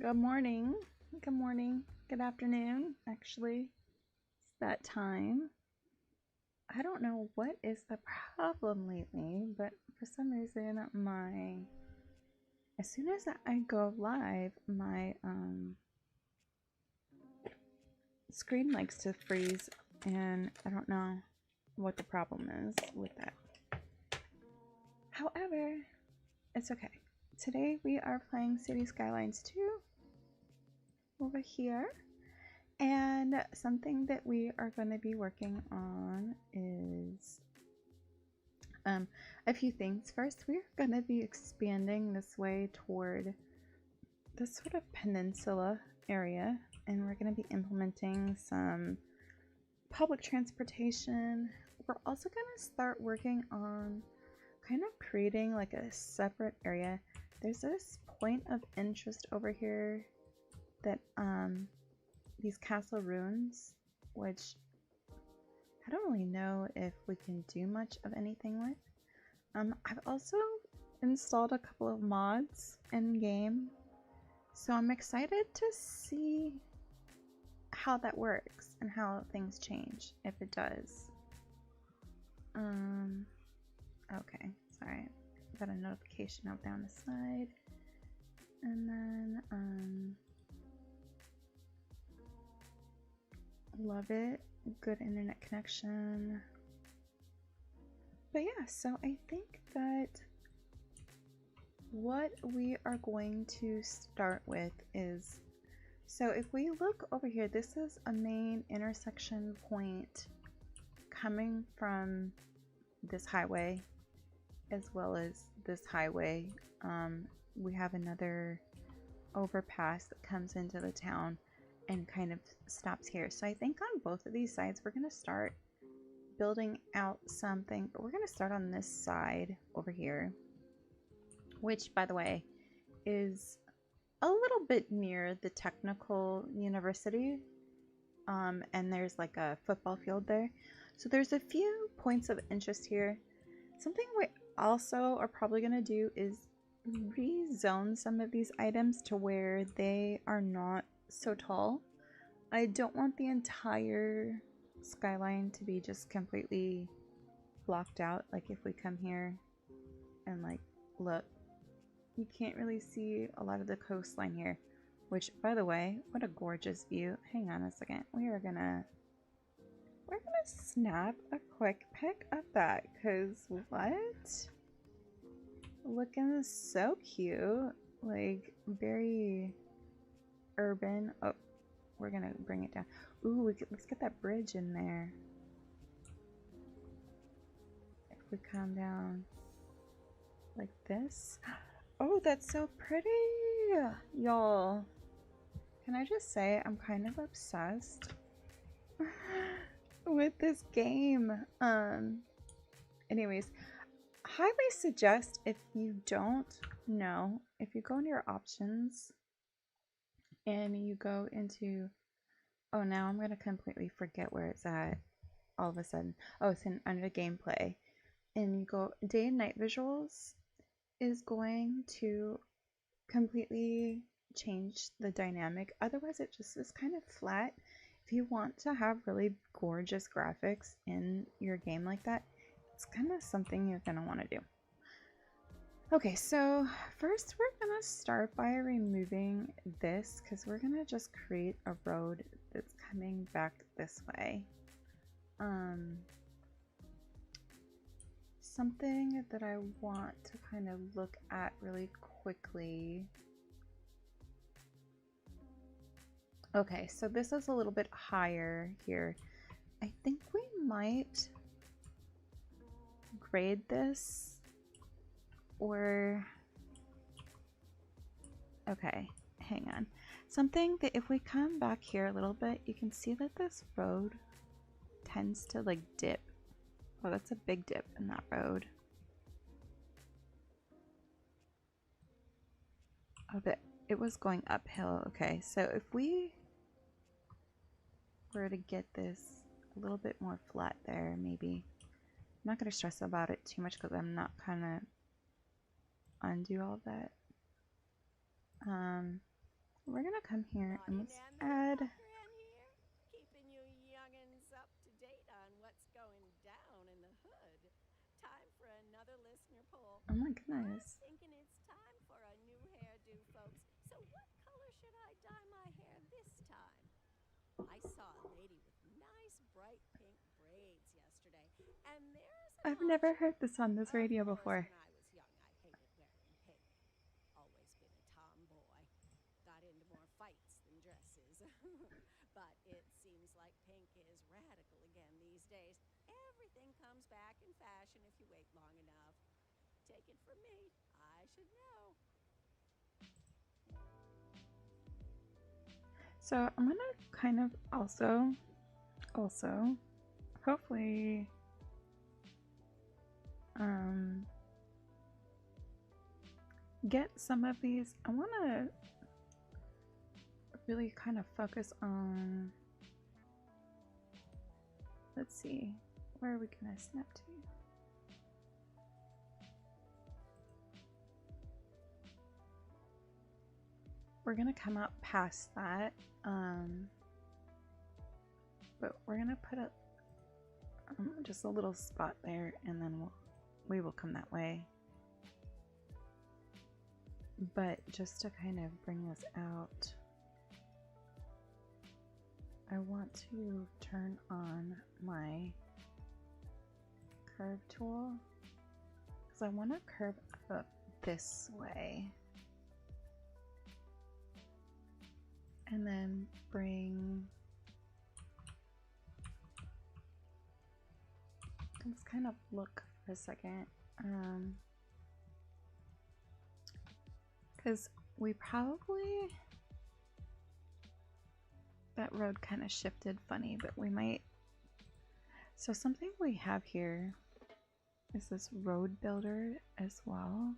Good morning. Good morning. Good afternoon. Actually, it's that time. I don't know what is the problem lately, but for some reason as soon as I go live, my screen likes to freeze, and I don't know what the problem is with that. However, it's okay. Today we are playing Cities Skylines II over here. And something that we are going to be working on is a few things. First, we're going to be expanding this way toward this sort of peninsula area, and we're going to be implementing some public transportation. We're also going to start working on kind of creating like a separate area. There's this point of interest over here that these castle ruins, which I don't really know if we can do much of anything with. I've also installed a couple of mods in game, so I'm excited to see how that works and how things change, if it does. Okay, sorry, got a notification out down the side, and then love it. Good internet connection. But yeah, so I think that what we are going to start with is, so if we look over here, this is a main intersection point coming from this highway as well as this highway. We have another overpass that comes into the town and kind of stops here. So I think on both of these sides we're going to start building out something, but we're going to start on this side over here, which by the way is a little bit near the technical university, and there's like a football field there, so there's a few points of interest here. Something we also are probably going to do is rezone some of these items to where they are not so tall. I don't want the entire skyline to be just completely blocked out. Like if we come here and like look, you can't really see a lot of the coastline here, which by the way, what a gorgeous view. Hang on a second. We're gonna snap a quick pic of that, because what? Looking so cute, like very urban. Oh, we're gonna bring it down. Ooh, let's get that bridge in there. If we come down like this. Oh, that's so pretty, y'all. Can I just say I'm kind of obsessed with this game. Anyways, highly suggest, if you don't know, if you go into your options and you go into, oh, now I'm gonna completely forget where it's at all of a sudden. Oh, it's in under gameplay, and you go day and night visuals is going to completely change the dynamic. Otherwise it just is kind of flat. If you want to have really gorgeous graphics in your game like that, it's kind of something you're going to want to do. Okay, so first we're going to start by removing this, because we're going to just create a road that's coming back this way. Something that I want to kind of look at really quickly. Okay, so this is a little bit higher here. I think we might grade this, or okay, hang on. Something that if we come back here a little bit, you can see that this road tends to like dip. Oh, that's a big dip in that road. Oh, but it was going uphill. Okay, so if we were to get this a little bit more flat there, maybe. I'm not going to stress about it too much because I'm not kind of undo all that. we're gonna come here and let's add. Keeping you youngins up to date on what's going down in the hood. Time for another listener poll. Oh my goodness. I'm thinking it's time for a new hairdo, folks. So what color should I dye my hair this time? I saw a lady with nice bright pink braids yesterday, and there's an I've never option. heard this on this radio before. When I was young, I hated wearing pink. Always been a tomboy. Got into more fights than dresses. But it seems like pink is radical again these days. Everything comes back in fashion if you wait long enough. Take it from me, I should know. So I'm gonna kind of also, hopefully, get some of these. I want to really kind of focus on, let's see, where are we gonna snap to? We're gonna come out past that, but we're gonna put a just a little spot there, and then we will come that way. But just to kind of bring this out, I want to turn on my curve tool because I want to curve up this way. And then bring, let's kind of look for a second, because we probably, that road kind of shifted funny, but we might, so something we have here is this road builder as well.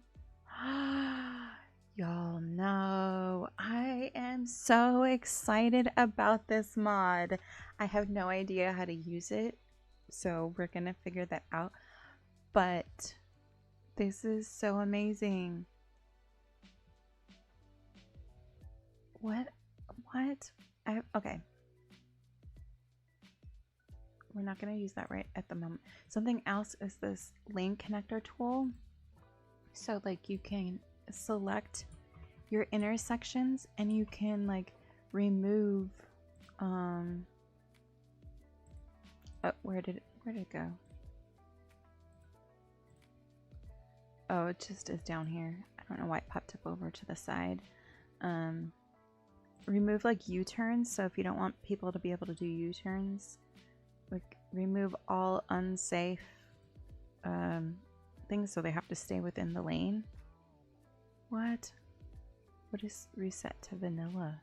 Y'all know I am so excited about this mod. I have no idea how to use it, so we're gonna figure that out. But this is so amazing. What? Okay. We're not gonna use that right at the moment. Something else is this lane connector tool. So like you can select your intersections and you can like remove where did it go? Oh, it just is down here. I don't know why it popped up over to the side. Remove like U-turns, so if you don't want people to be able to do U-turns, like remove all unsafe things so they have to stay within the lane. What is reset to vanilla?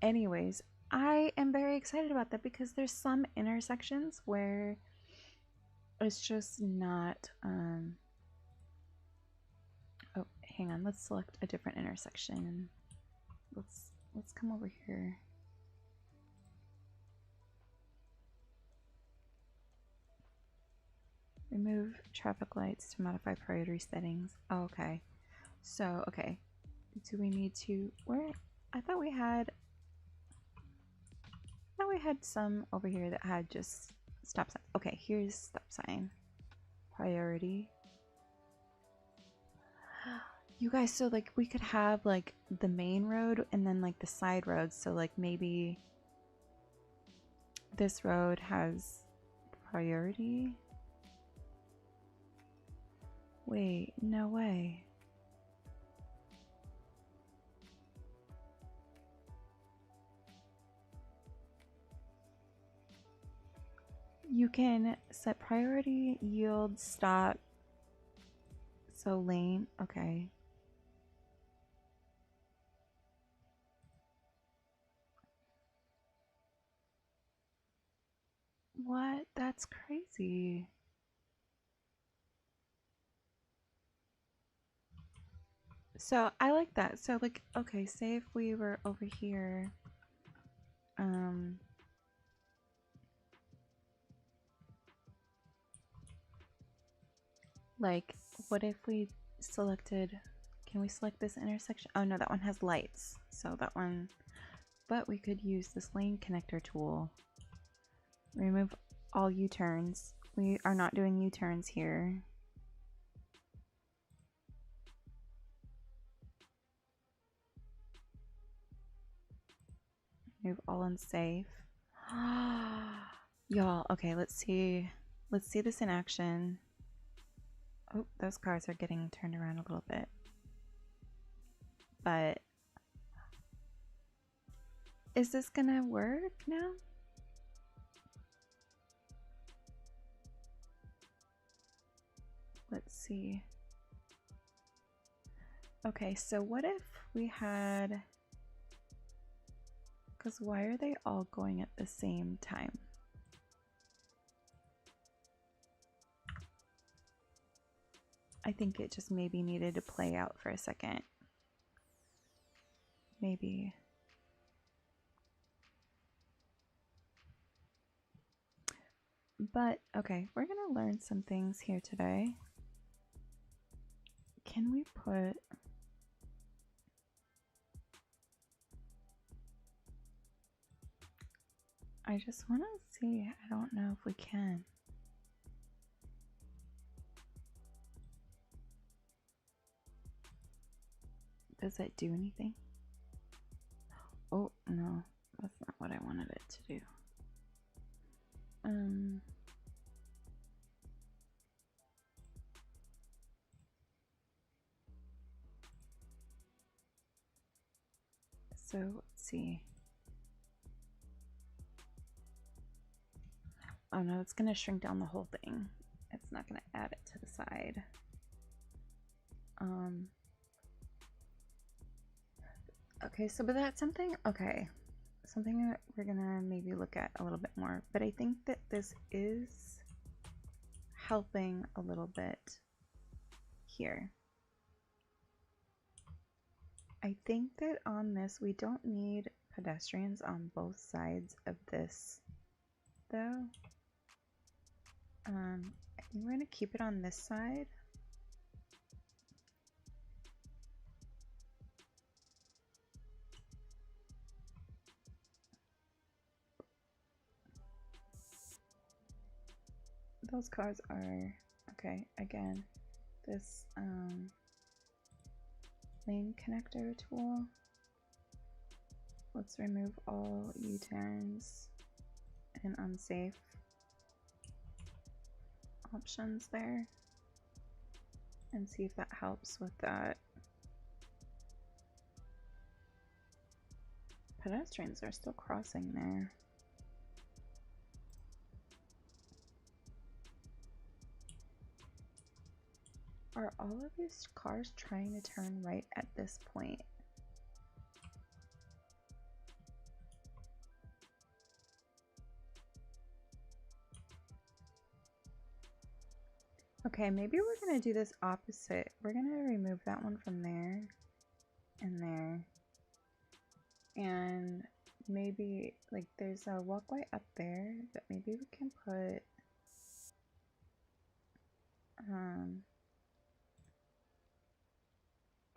Anyways, I am very excited about that because there's some intersections where it's just not oh, hang on, let's select a different intersection. Let's come over here. Remove traffic lights to modify priority settings. Oh, okay. So, okay. Do we need to, where, I thought we had some over here that had just stop sign. Okay, here's stop sign. Priority. You guys, so like we could have like the main road and then like the side roads. So like maybe this road has priority. Wait, no way. You can set priority, yield, stop. So lane, okay. What? That's crazy. So I like that. So like, okay, say if we were over here, Like, what if we selected, can we select this intersection? Oh no, that one has lights, so that one, but we could use this lane connector tool. Remove all U-turns. We are not doing U-turns here. Remove all unsafe. Y'all, okay, let's see this in action. Oh, those cars are getting turned around a little bit. But is this gonna work now? Let's see. Okay, so what if we had, because why are they all going at the same time? I think it just maybe needed to play out for a second. Maybe. But, okay, we're gonna learn some things here today. Can we put... I just want to see. I don't know if we can. Does that do anything? Oh, no. That's not what I wanted it to do. So, let's see. Oh no, it's going to shrink down the whole thing. It's not going to add it to the side. Okay, so but that's something, okay. Something that we're going to maybe look at a little bit more. But I think that this is helping a little bit here. I think that on this, we don't need pedestrians on both sides of this, though. I think we're going to keep it on this side. Those cars are, okay, again, this lane connector tool. Let's remove all U-turns and unsafe options there and see if that helps with that. Pedestrians are still crossing there. Are all of these cars trying to turn right at this point? Okay, maybe we're gonna do this opposite. We're gonna remove that one from there and there. And maybe, like, there's a walkway up there, but maybe we can put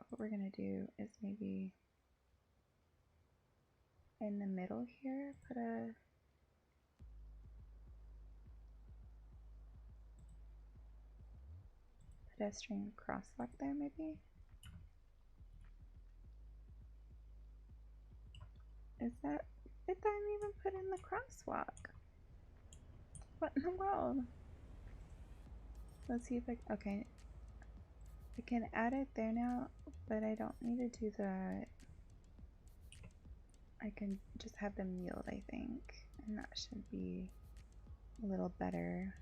what we're gonna do is maybe in the middle here put a pedestrian crosswalk there, maybe. Is that, it didn't even put in the crosswalk. What in the world? Let's see if I, okay, I can add it there now, but I don't need to do that. I can just have them yield, I think, and that should be a little better.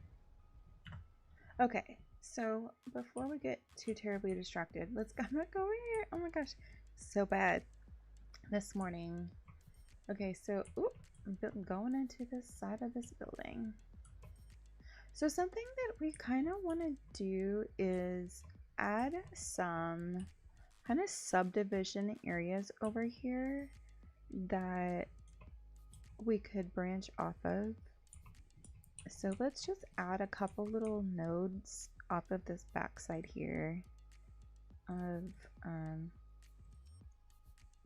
Okay, so before we get too terribly distracted, let's go back over here. Oh my gosh, so bad this morning. Okay, so going into this side of this building. So something that we kind of want to do is add some kind of subdivision areas over here that we could branch off of. So let's just add a couple little nodes off of this backside here of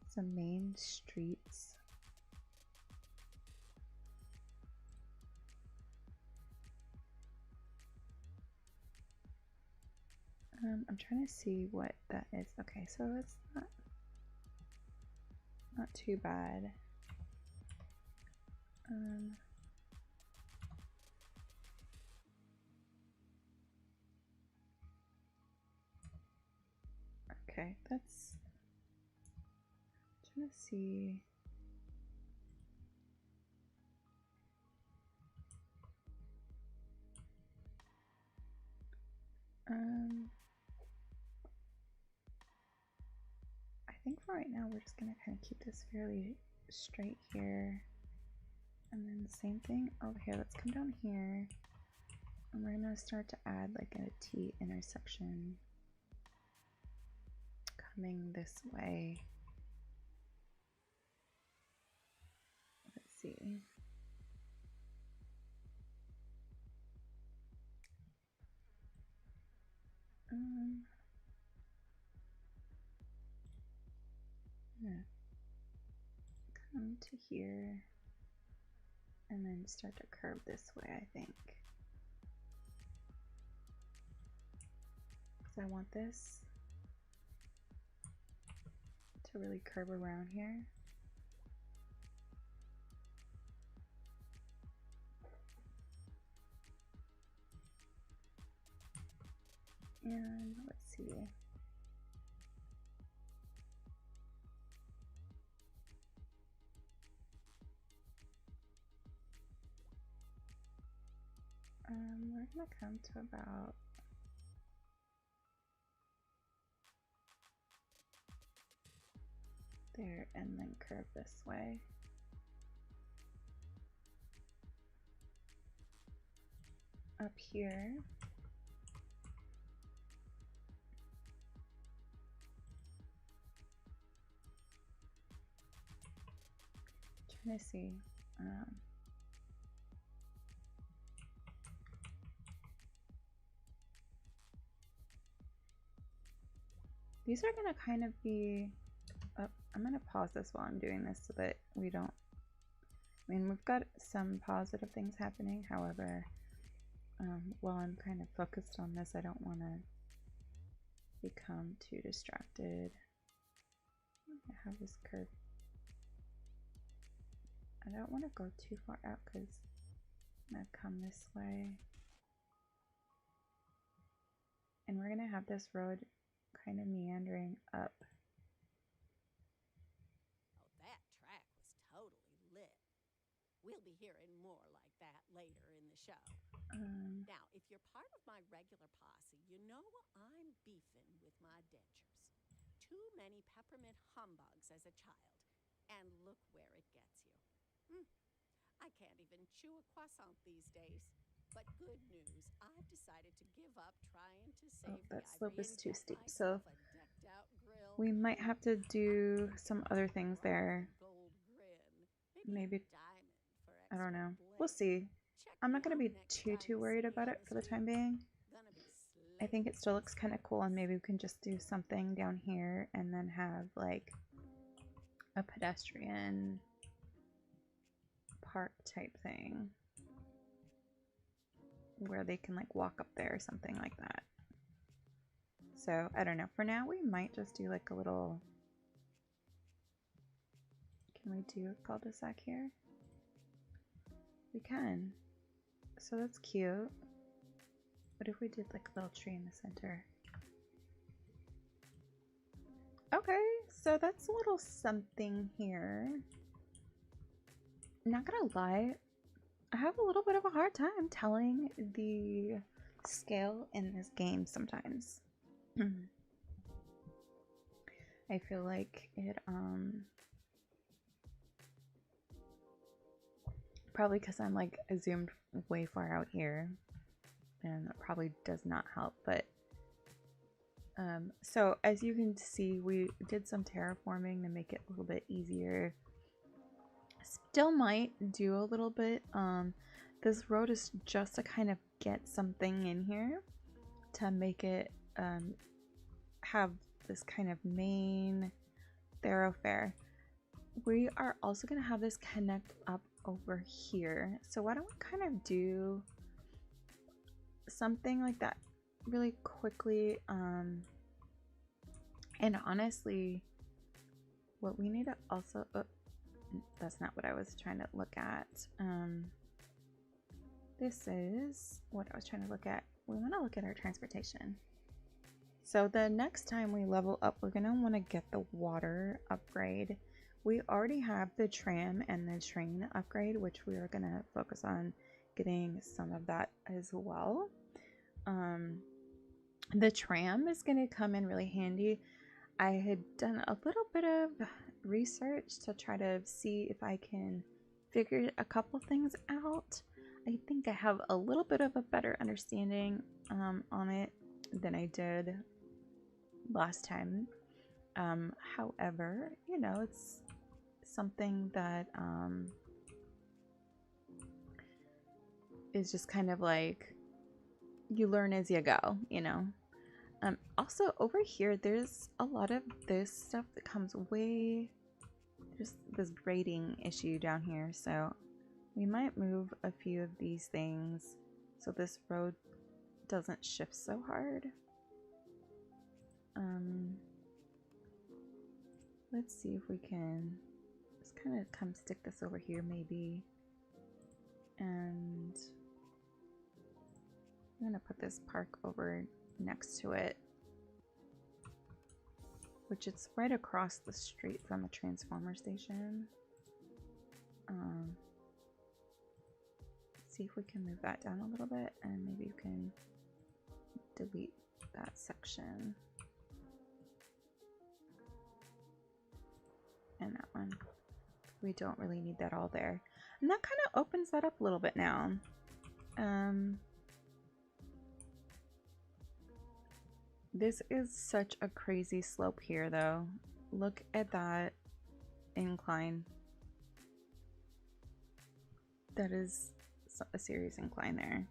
some main streets. I'm trying to see what that is. Okay, so it's not too bad. Okay, that's trying to see. I think for right now we're just gonna kind of keep this fairly straight here, and then the same thing over here. Let's come down here, and we're gonna start to add like a T intersection coming this way. Let's see. Yeah. Come to here and then start to curve this way, I think. Because I want this to really curve around here. And let's see. We're gonna come to about there and then curve this way. Up here. Trying to see. These are gonna kind of be. Oh, I'm gonna pause this while I'm doing this so that we don't. I mean, we've got some positive things happening. However, while I'm kind of focused on this, I don't want to become too distracted. I have this curve. I don't want to go too far out because I'm gonna come this way, and we're gonna have this road kind of meandering up. Oh, that track was totally lit. We'll be hearing more like that later in the show. Now, if you're part of my regular posse, you know I'm beefing with my dentures. Too many peppermint humbugs as a child, and look where it gets you. I can't even chew a croissant these days. But good news, I've decided to give up trying to save that the slope ivory is and too get steep, myself so a decked-out grill. we might have to do some other things there. Gold grin. Maybe, Diamond for I don't know. extra We'll bling. see. Check I'm me not going to out be next too time you worried see me about on it the for the time street. being. Gonna be I think it still slaying looks kind of cool, and maybe we can just do something down here and then have like a pedestrian park type thing where they can like walk up there or something like that. So I don't know. For now, we might just do like a little. Can we do a cul-de-sac here? We can. So that's cute. What if we did like a little tree in the center? Okay, so that's a little something here. Not gonna lie, I have a little bit of a hard time telling the scale in this game sometimes. I feel like it, probably because I'm like zoomed way far out here, and that probably does not help, but so as you can see, we did some terraforming to make it a little bit easier. Still might do a little bit. This road is just to kind of get something in here. to make it have this kind of main thoroughfare. We are also going to have this connect up over here. So why don't we kind of do something like that really quickly. And honestly, what we need to also, oh, that's not what I was trying to look at. This is what I was trying to look at. We want to look at our transportation. So the next time we level up, we're going to want to get the water upgrade. We already have the tram and the train upgrade, which we are going to focus on getting some of that as well. The tram is going to come in really handy. I had done a little bit of research to try to see if I can figure a couple things out. I think I have a little bit of a better understanding on it than I did last time. However, you know, it's something that is just kind of like you learn as you go, you know. Also over here, there's a lot of this stuff that comes way, there's this grading issue down here, so we might move a few of these things so this road doesn't shift so hard. Let's see if we can just kind of come stick this over here maybe, and I'm gonna put this park over next to it, which it's right across the street from a transformer station. See if we can move that down a little bit, and maybe you can delete that section and that one. We don't really need that all there, and that kind of opens that up a little bit now. This is such a crazy slope here though. Look at that incline. That is a serious incline there.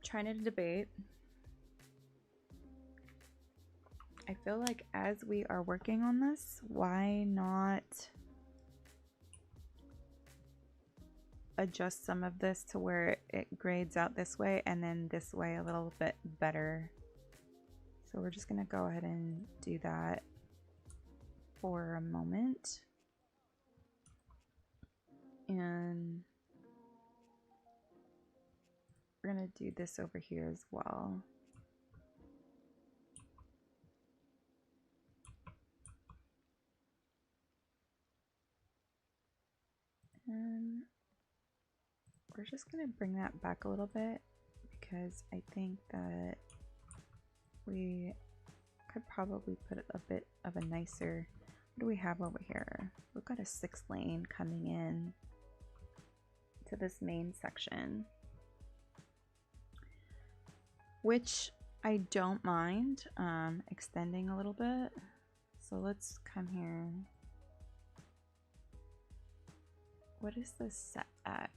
Trying to debate. I feel like as we are working on this, why not adjust some of this to where it grades out this way and then this way a little bit better. So we're just gonna go ahead and do that for a moment. And we're gonna do this over here as well. And we're just gonna bring that back a little bit because I think that we could probably put a bit of a nicer, what do we have over here? We've got a 6-lane coming in to this main section, which I don't mind extending a little bit. So let's come here. What is this set at?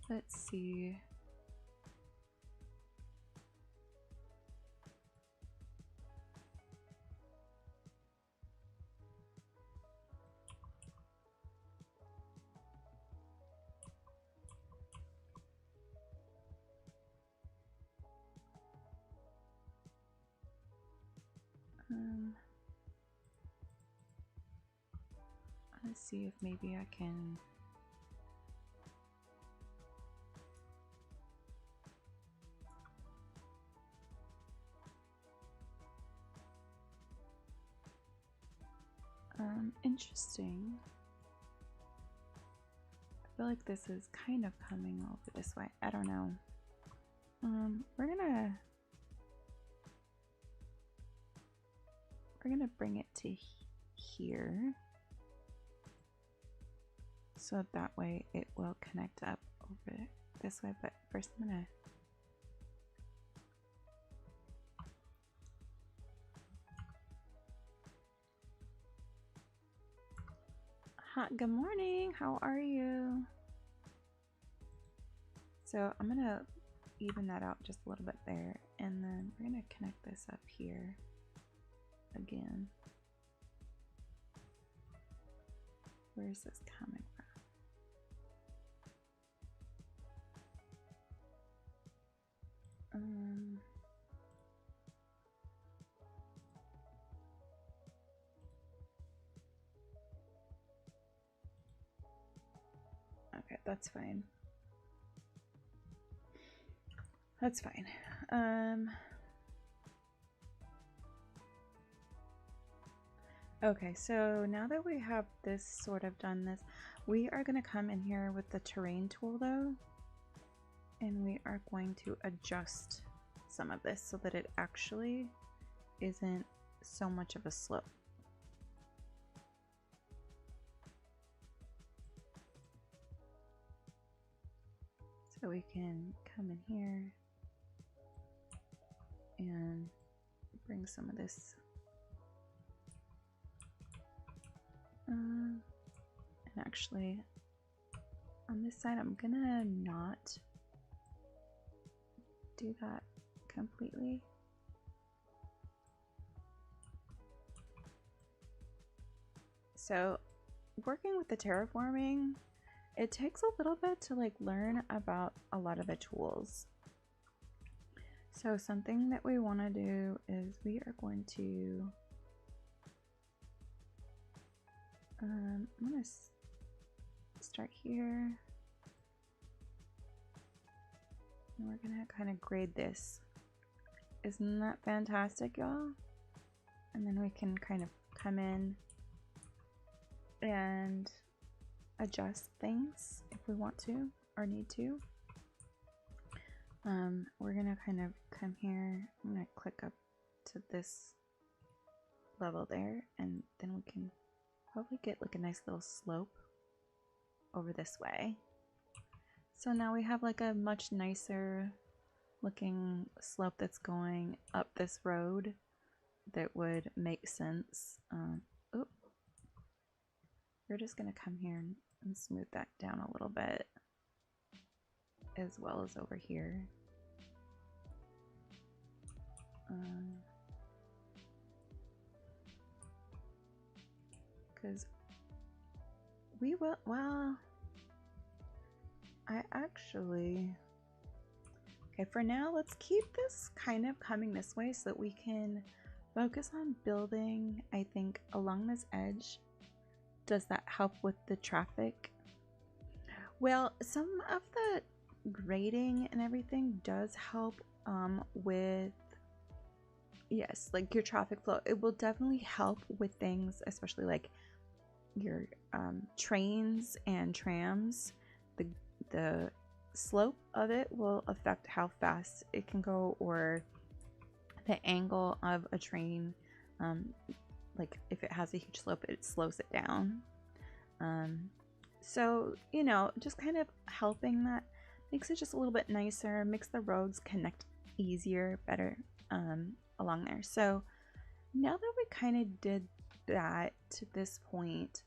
Let's see. Let's see if maybe I can interesting. I feel like this is kind of coming over this way. I don't know. We're gonna bring it to here, so that way it will connect up over this way. But first I'm gonna Hi, good morning. How are you? So I'm gonna even that out just a little bit there, and then we're gonna connect this up here again. Where is this coming from? Okay, that's fine. That's fine. Okay, so now that we have this sort of done this, we are going to come in here with the terrain tool though, and we are going to adjust some of this so that it actually isn't so much of a slope. So we can come in here and bring some of this and actually on this side I'm gonna not do that completely. So working with the terraforming, it takes a little bit to like learn about a lot of the tools. So something that we want to do is we are going to I'm going to start here, and we're going to kind of grade this. Isn't that fantastic, y'all? And then we can kind of come in and adjust things if we want to or need to. We're gonna kind of come here. I'm gonna click up to this level there, and then we can probably get like a nice little slope over this way. So now we have like a much nicer looking slope that's going up this road that would make sense. Oh, we're just gonna come here and smooth that down a little bit, as well as over here. Because we will, well, I actually, okay, for now, let's keep this kind of coming this way so that we can focus on building, I think, along this edge. Does that help with the traffic? Well, some of the grading and everything does help with, yes, like your traffic flow. It will definitely help with things, especially like your trains and trams. The slope of it will affect how fast it can go, or the angle of a train. Like if it has a huge slope, it slows it down. So, you know, just kind of helping that makes it just a little bit nicer, makes the roads connect easier, better along there. So now that we kind of did that to this point,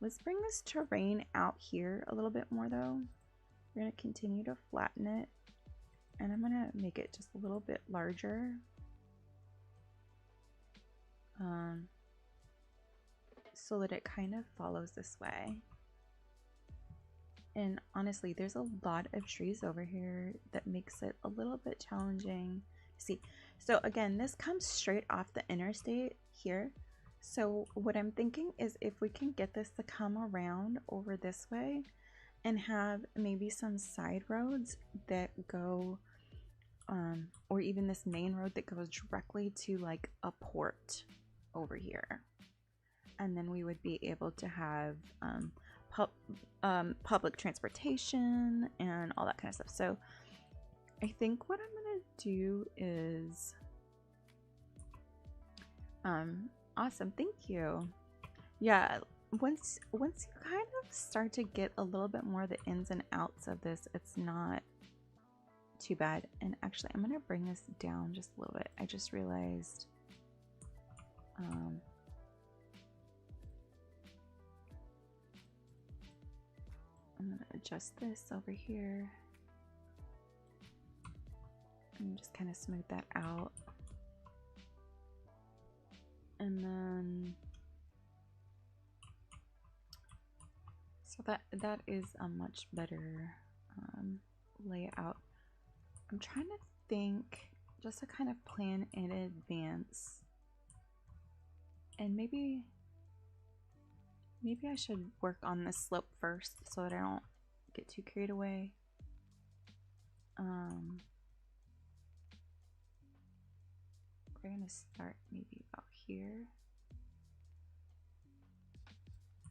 let's bring this terrain out here a little bit more though. We're going to continue to flatten it, and I'm going to make it just a little bit larger. So that it kind of follows this way. And honestly, there's a lot of trees over here that makes it a little bit challenging to see. So again, this comes straight off the interstate here. So what I'm thinking is if we can get this to come around over this way and have maybe some side roads that go, or even this main road that goes directly to like a port over here. And then we would be able to have public transportation and all that kind of stuff. So I think what I'm gonna do is awesome, thank you. Yeah, once you kind of start to get a little bit more of the ins and outs of this, it's not too bad. And actually I'm gonna bring this down just a little bit. I just realized adjust this over here and just kind of smooth that out. And then, so that is a much better layout. I'm trying to think, just to kind of plan in advance, and maybe I should work on this slope first so that I don't get too carried away. We're gonna start maybe about here,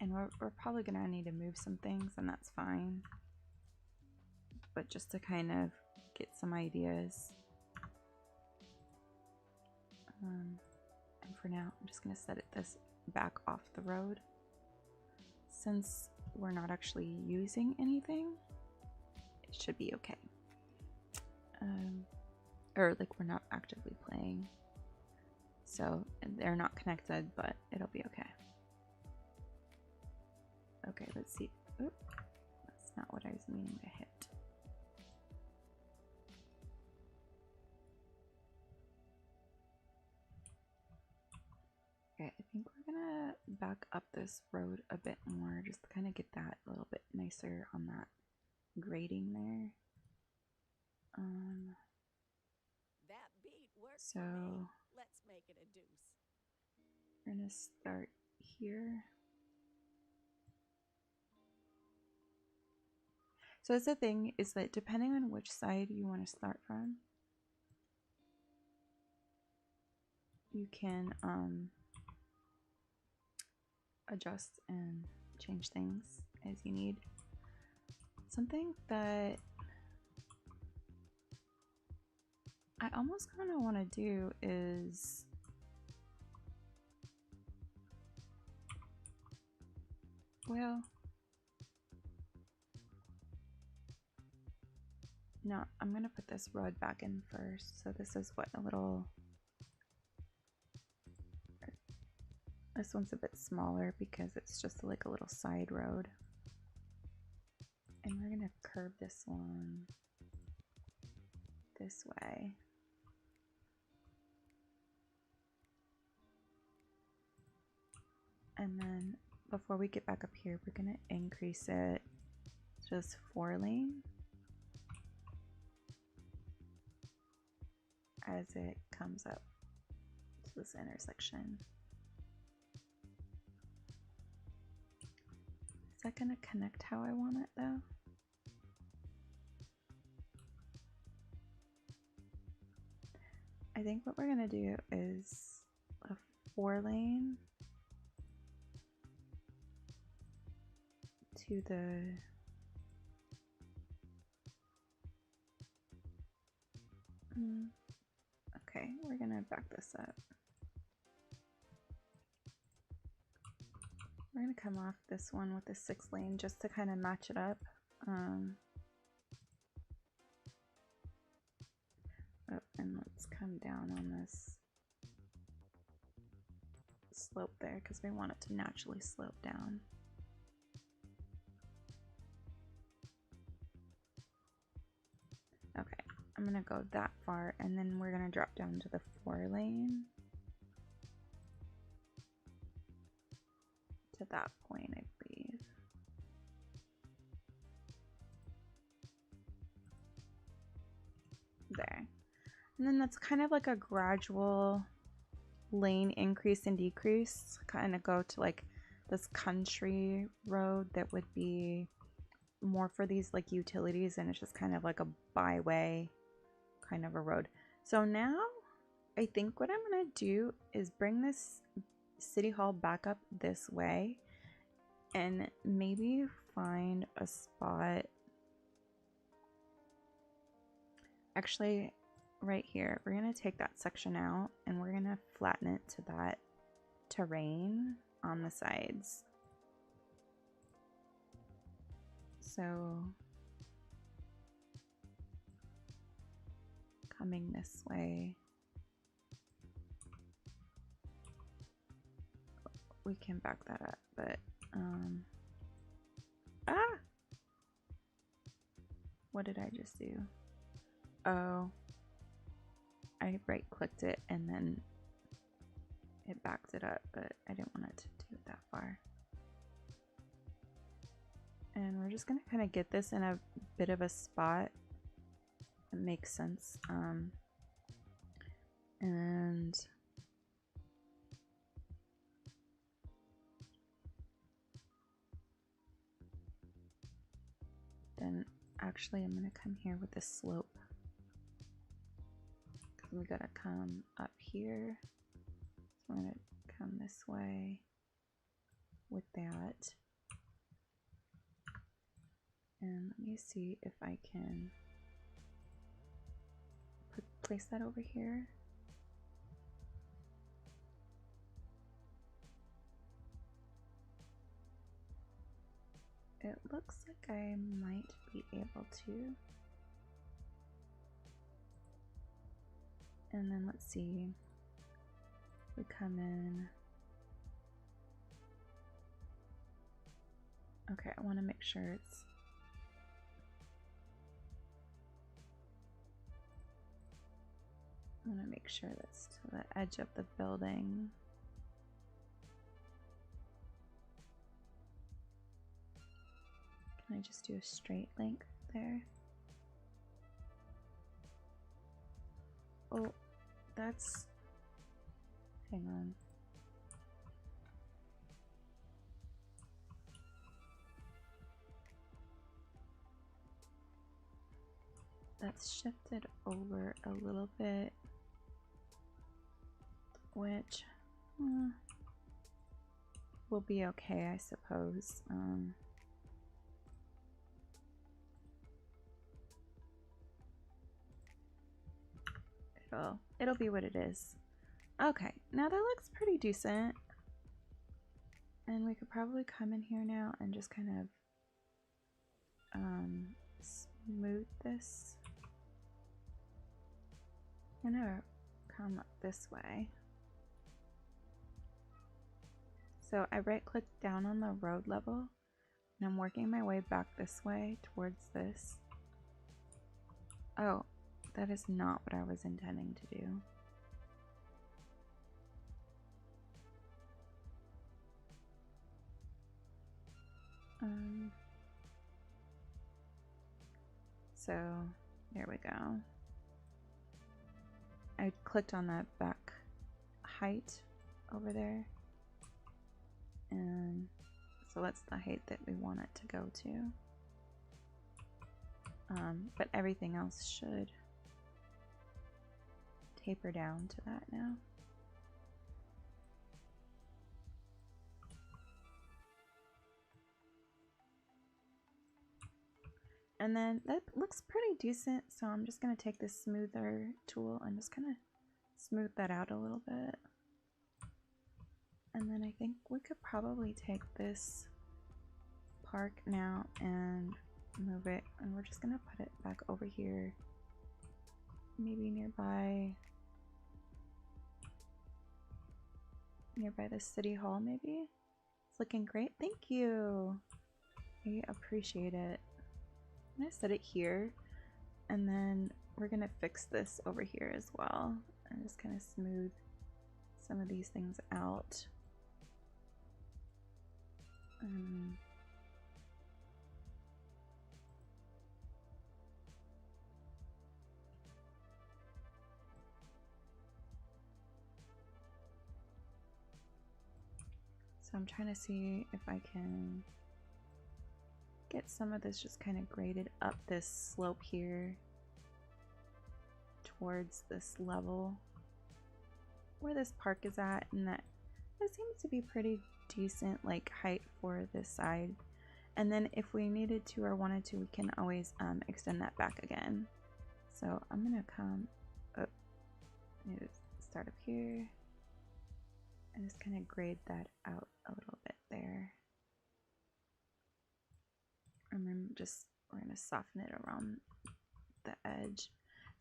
and we're probably gonna need to move some things, and that's fine, but just to kind of get some ideas. And for now, I'm just gonna set this back off the road. Since we're not actually using anything, it should be okay. Or like we're not actively playing, so they're not connected, but it'll be okay. Okay, let's see. Oop, that's not what I was meaning to hit. Okay, I think we're gonna back up this road a bit more just to kind of get that a little bit nicer on that grading there. That beat works So for me. Let's make it a deuce. we're gonna start here. So that's the thing, is that depending on which side you want to start from, you can adjust and change things as you need. Something that I almost kind of want to do is no, I'm gonna put this road back in first. So this is what, a little, this one's a bit smaller because it's just like a little side road. And we're gonna curve this one this way. And then before we get back up here, we're gonna increase it just 4 lane as it comes up to this intersection. Is that gonna connect how I want it though? I think what we're gonna do is a 4 lane to the okay, we're gonna back this up. We're gonna come off this one with the 6 lane just to kind of match it up. Oh, and let's come down on this slope there because we want it to naturally slope down. Okay, I'm gonna go that far, and then we're gonna drop down to the 4 lane to that point, I believe. There. And then that's kind of like a gradual lane increase and decrease, kind of go to like this country road that would be more for these like utilities, and it's just kind of like a byway kind of a road. So now I think what I'm gonna do is bring this city hall back up this way and maybe find a spot, actually right here. We're gonna take that section out and we're gonna flatten it to that terrain on the sides. So coming this way, we can back that up, but What did I just do? Oh, I right clicked it and then it backed it up, but I didn't want it to do it that far. And we're just gonna kind of get this in a bit of a spot that makes sense. And then actually I'm gonna come here with this slope. Because we gotta come up here. So I'm gonna come this way with that. And let me see if I can place that over here. It looks like I might be able to. And then let's see. We come in. Okay, I want to make sure it's I want to make sure that's to the edge of the building. Can I just do a straight length there? Oh, that's... Hang on. That's shifted over a little bit, which will be okay, I suppose. It'll be what it is. Okay, now that looks pretty decent. And we could probably come in here now and just kind of smooth this. I'm gonna come up this way. So I right click down on the road level and I'm working my way back this way towards this. Oh, that is not what I was intending to do. So there we go. I clicked on that back height over there. And so that's the height that we want it to go to. But everything else should taper down to that now. And then that looks pretty decent, so I'm just going to take this smoother tool and just kind of smooth that out a little bit. And then I think we could probably take this park now and move it, and we're just going to put it back over here, maybe nearby the city hall maybe. It's looking great. Thank you. I appreciate it. I'm gonna set it here, and then we're gonna fix this over here as well and just kind of smooth some of these things out. So I'm trying to see if I can get some of this just kind of graded up this slope here towards this level where this park is at, and that seems to be pretty decent like height for this side. And then if we needed to or wanted to, we can always extend that back again. So I'm gonna come up, start up here and just kind of grade that out a little bit there. And then we're gonna soften it around the edge.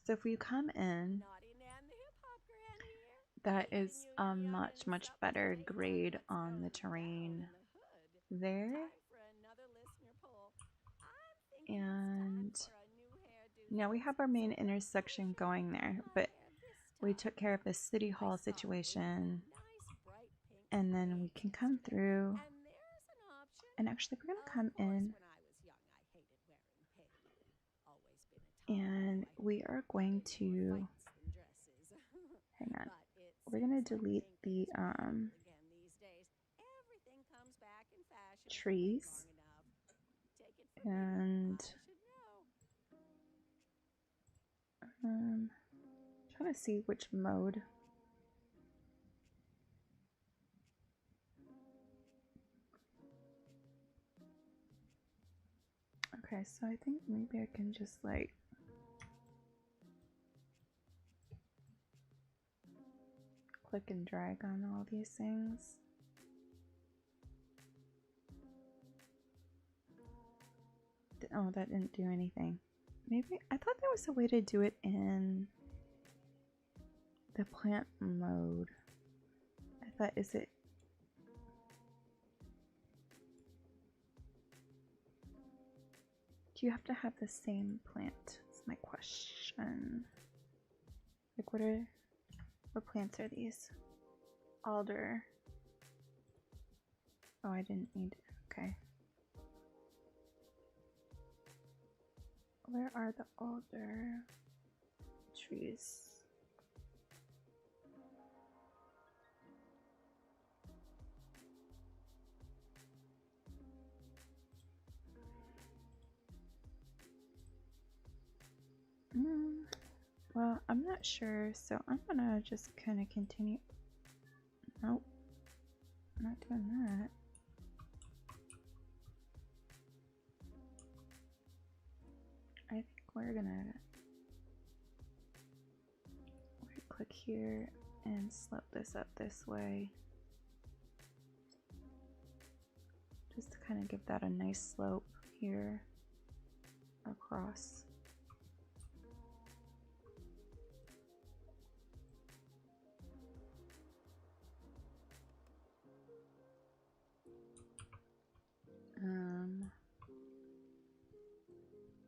So if we come in, that is a much better grade on the terrain there. And Now we have our main intersection going there, but we took care of the city hall situation, and then we can come through. And actually, we're gonna come in, and we are going to hang on. We're gonna delete the trees, and trying to see which mode. Okay, so I think maybe I can just like click and drag on all these things. Oh, that didn't do anything. Maybe I thought there was a way to do it in the plant mode. I thought, is it? Do you have to have the same plant? That's my question. Like, what plants are these? Alder. Oh, I didn't need it. Okay. Where are the alder trees? Well, I'm not sure, so I'm gonna just kind of continue. Nope, not doing that. I think we're gonna right click here and slope this up this way. Just to kind of give that a nice slope here across.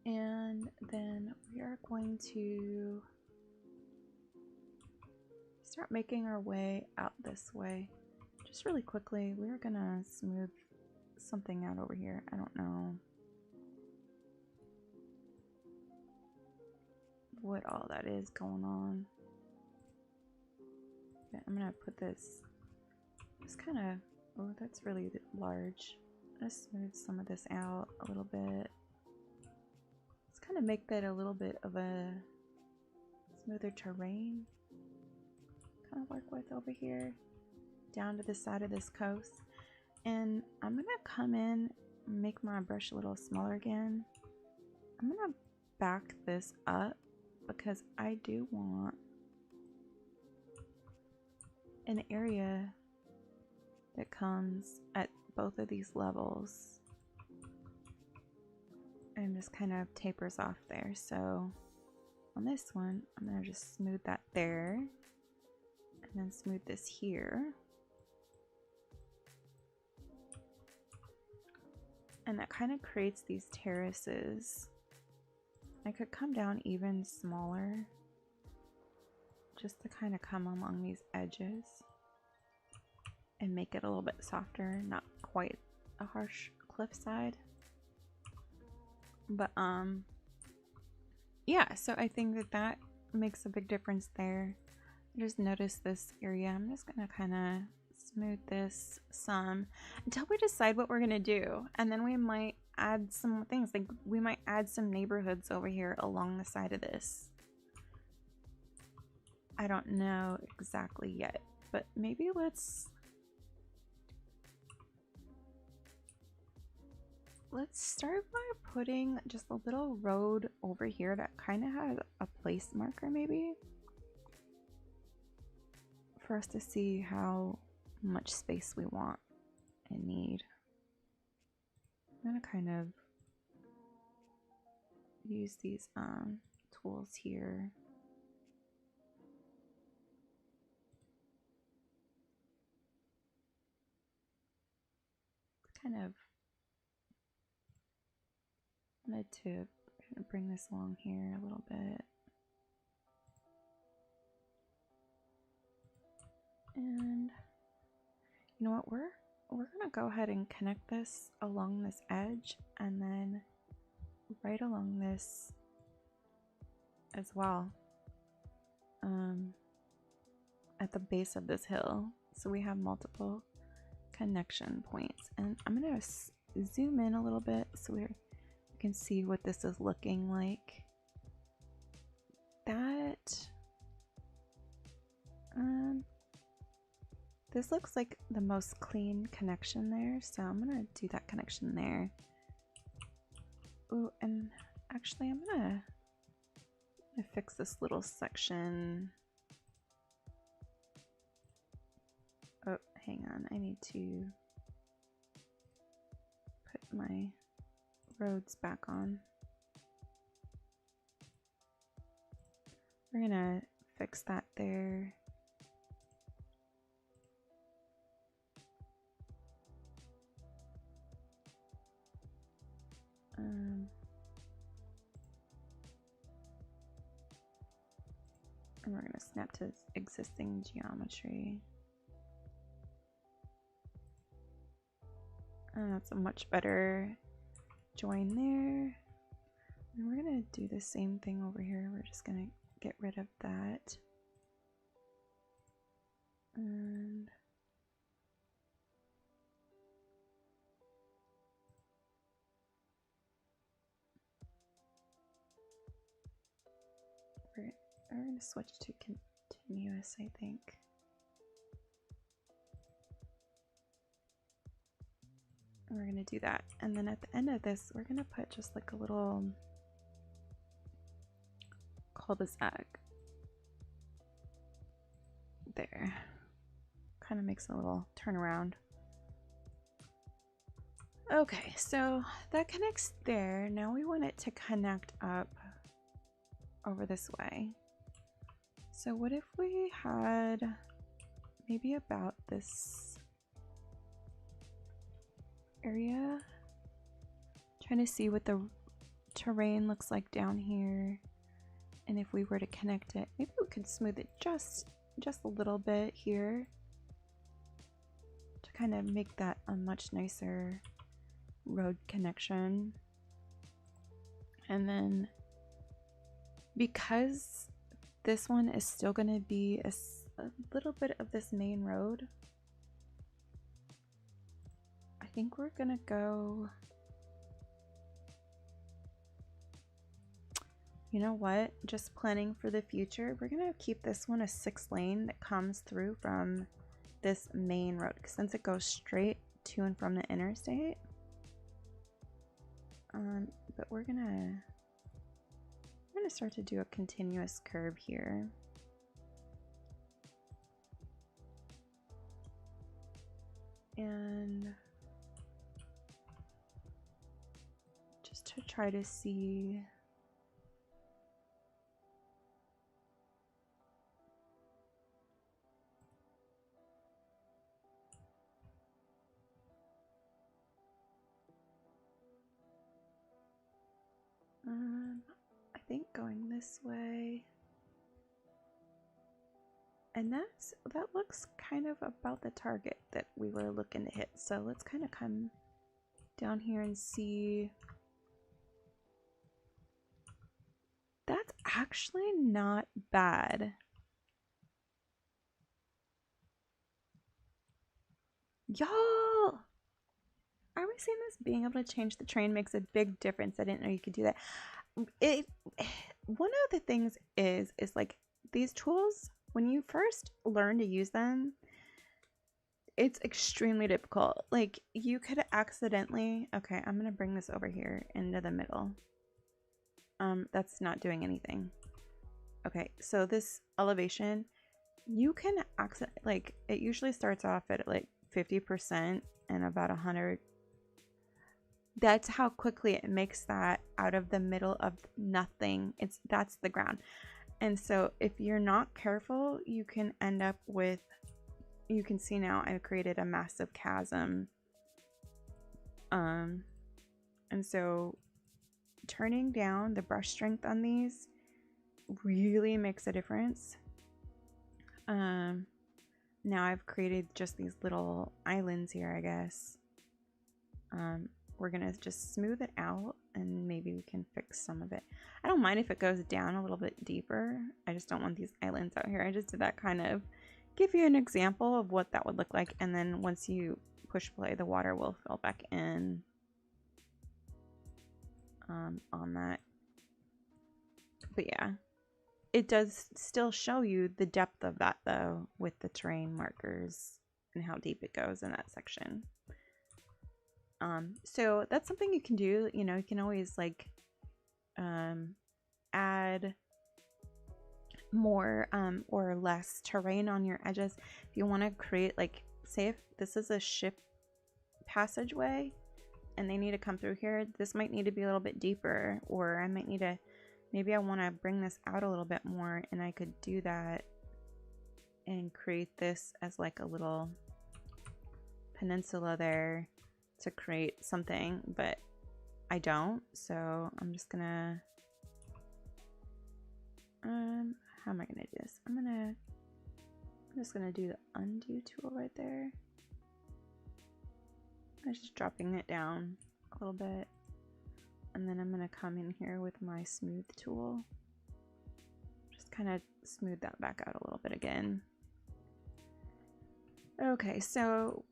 And then we are going to start making our way out this way. Just really quickly, we're gonna smooth something out over here. I don't know what all that is going on. Okay, I'm gonna put this just kind of, oh, that's really large. Let's smooth some of this out a little bit. Let's kind of make that a little bit of a smoother terrain. Kind of work with over here, down to the side of this coast. And I'm gonna come in and make my brush a little smaller again. I'm gonna back this up because I do want an area that comes at both of these levels and just kind of tapers off there. So on this one, I'm gonna just smooth that there and then smooth this here. And that kind of creates these terraces. I could come down even smaller just to kind of come along these edges and make it a little bit softer, not quite a harsh cliffside. But yeah, so I think that that makes a big difference there. I just noticed this area. I'm just gonna kind of smooth this some until we decide what we're gonna do, and then we might add some things. Like we might add some neighborhoods over here along the side of this. I don't know exactly yet, but maybe let's start by putting just a little road over here that kind of has a place marker, maybe for us to see how much space we want and need. I'm gonna kind of use these tools here. Kind of wanted to Gonna bring this along here a little bit. And you know what, we're gonna go ahead and connect this along this edge and then right along this as well, at the base of this hill, so we have multiple connection points. And I'm gonna zoom in a little bit so we can see what this is looking like. That this looks like the most clean connection there, so I'm gonna do that connection there. Oh, and actually I'm gonna fix this little section. Oh, hang on, I need to put my roads back on. We're gonna fix that there. And we're gonna snap to existing geometry. And that's a much better join there. And we're gonna do the same thing over here. We're just gonna get rid of that. And we're going to switch to continuous, I think. And we're going to do that. And then at the end of this, we're going to put just like a little cul-de-sac there. Kind of makes a little turnaround. Okay, so that connects there. Now we want it to connect up over this way. So what if we had maybe about this area? Trying to see what the terrain looks like down here. And if we were to connect it, maybe we could smooth it just a little bit here to kind of make that a much nicer road connection. And then because this one is still going to be a little bit of this main road, I think we're going to go, you know what, just planning for the future, we're going to keep this one a 6-lane that comes through from this main road, since it goes straight to and from the interstate. But we're gonna start to do a continuous curve here. And just to try to see I think going this way, and that looks kind of about the target that we were looking to hit. So let's kind of come down here and see. That's actually not bad. Y'all, are we seeing this? Being able to change the terrain makes a big difference. I didn't know you could do that. One of the things is like these tools, when you first learn to use them, it's extremely difficult. Like you could accidentally, okay, I'm gonna bring this over here into the middle. That's not doing anything. Okay, so this elevation, you can accident, like it usually starts off at like 50% and about 100. That's how quickly it makes that out of the middle of nothing. That's the ground. And so if you're not careful, you can end up with, you can see now I've created a massive chasm. And so turning down the brush strength on these really makes a difference. Now I've created just these little islands here, I guess. We're gonna just smooth it out and maybe we can fix some of it. I don't mind if it goes down a little bit deeper. I just don't want these islands out here. I just did that kind of give you an example of what that would look like, and then once you push play, the water will fill back in on that. But yeah, it does still show you the depth of that though with the terrain markers and how deep it goes in that section. So that's something you can do. You know, you can always like add more or less terrain on your edges. If you want to create, like, say if this is a ship passageway and they need to come through here, this might need to be a little bit deeper, or I might need to, maybe I want to bring this out a little bit more, and I could do that and create this as like a little peninsula there to create something, but I don't, so I'm just gonna how am I gonna do this? I'm just gonna do the undo tool right there. I'm just dropping it down a little bit, and then I'm gonna come in here with my smooth tool, just kind of smooth that back out a little bit again. Okay, so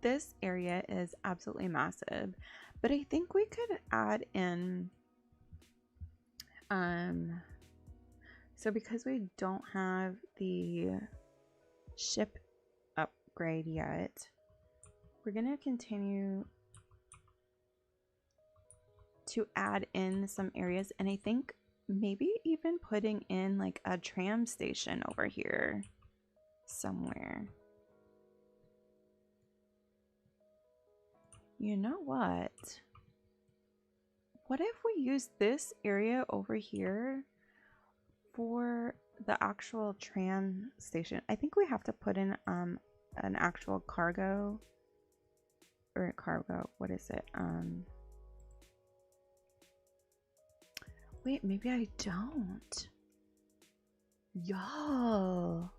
this area is absolutely massive, but I think we could add in so because we don't have the ship upgrade yet, we're gonna continue to add in some areas, and I think maybe even putting in like a tram station over here somewhere. You know what? What if we use this area over here for the actual tram station? I think we have to put in an actual cargo, or what is it? Wait, maybe I don't. Yo.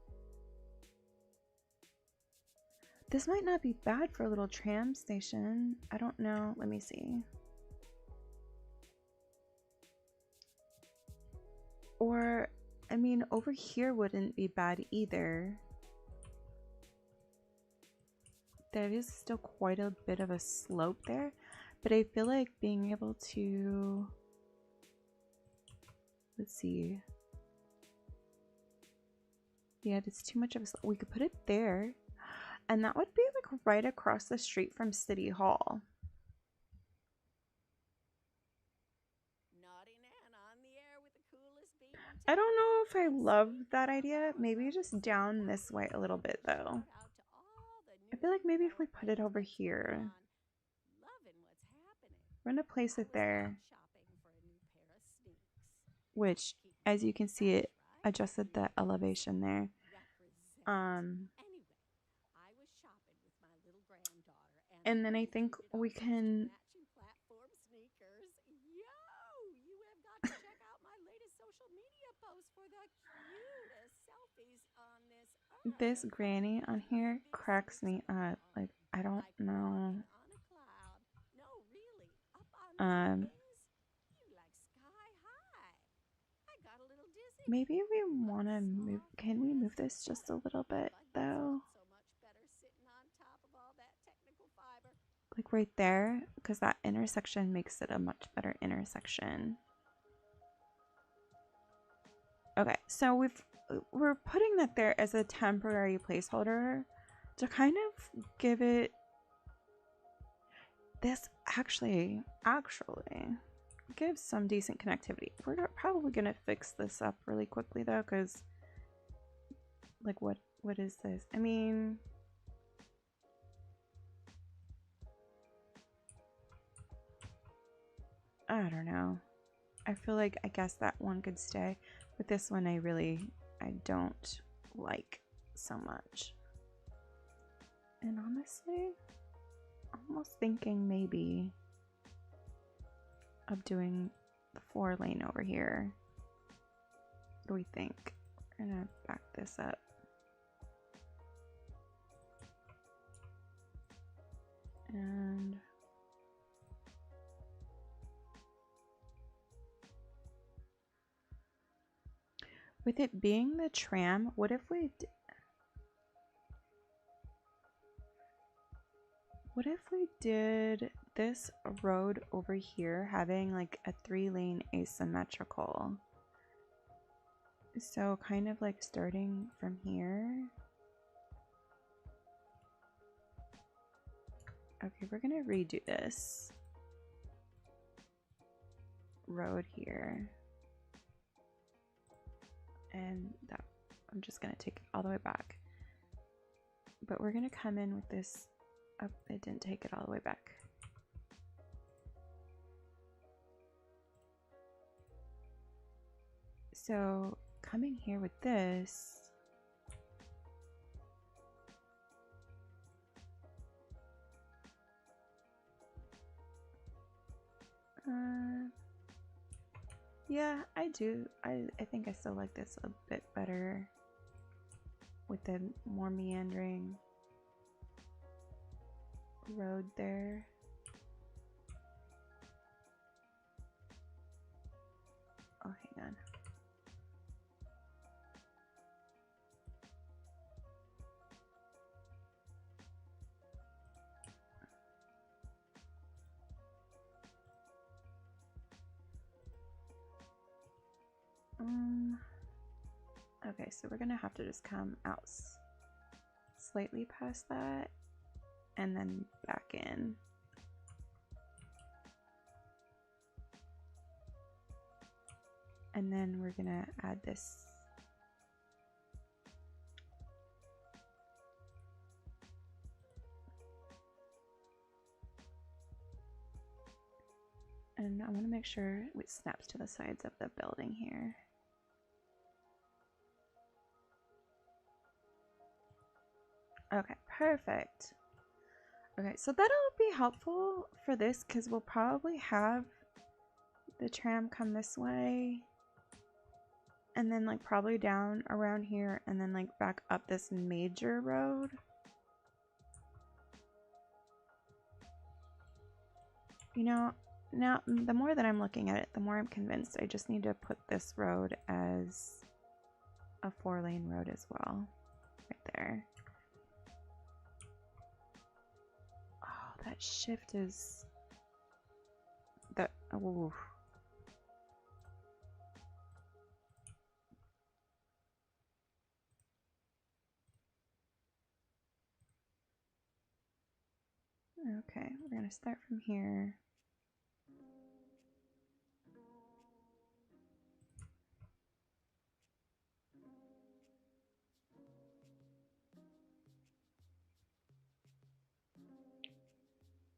This might not be bad for a little tram station. I don't know. Let me see. Or, I mean, over here wouldn't be bad either. There is still quite a bit of a slope there, but I feel like being able to, let's see. Yeah, it's too much of a slope. We could put it there, and that would be like right across the street from City Hall. I don't know if I love that idea. Maybe just down this way a little bit though. I feel like maybe if we put it over here, we're gonna place it there, which, as you can see, it adjusted the elevation there. And then I think we can this granny on here cracks me up. Like, I don't know. Maybe we want to move. Can we move this just a little bit though? Like right there, because that intersection makes it a much better intersection. Okay, so we're putting that there as a temporary placeholder to kind of give it this actually gives some decent connectivity. We're probably gonna fix this up really quickly though, because like what is this? I mean, I don't know. I feel like I guess that one could stay, but this one I don't like so much. And honestly, I'm almost thinking maybe of doing the 4-lane over here. What do we think? We're gonna back this up. And with it being the tram, what if we did this road over here having like a 3-lane asymmetrical? So kind of like starting from here. Okay, we're gonna redo this road here. And that, I'm just gonna take it all the way back. But we're gonna come in with this. Oh, it didn't take it all the way back. So coming here with this. Yeah, I do. I think I still like this a bit better with the more meandering road there. Oh, hang on. Okay, so we're gonna have to just come out slightly past that and then back in. And then we're gonna add this. And I want to make sure it snaps to the sides of the building here. Okay, perfect. Okay, so that'll be helpful for this because we'll probably have the tram come this way and then like probably down around here and then like back up this major road. You know, now the more that I'm looking at it, the more I'm convinced I just need to put this road as a 4-lane road as well. Right there. Oh, that shift is... that... oh. Okay, we're gonna start from here.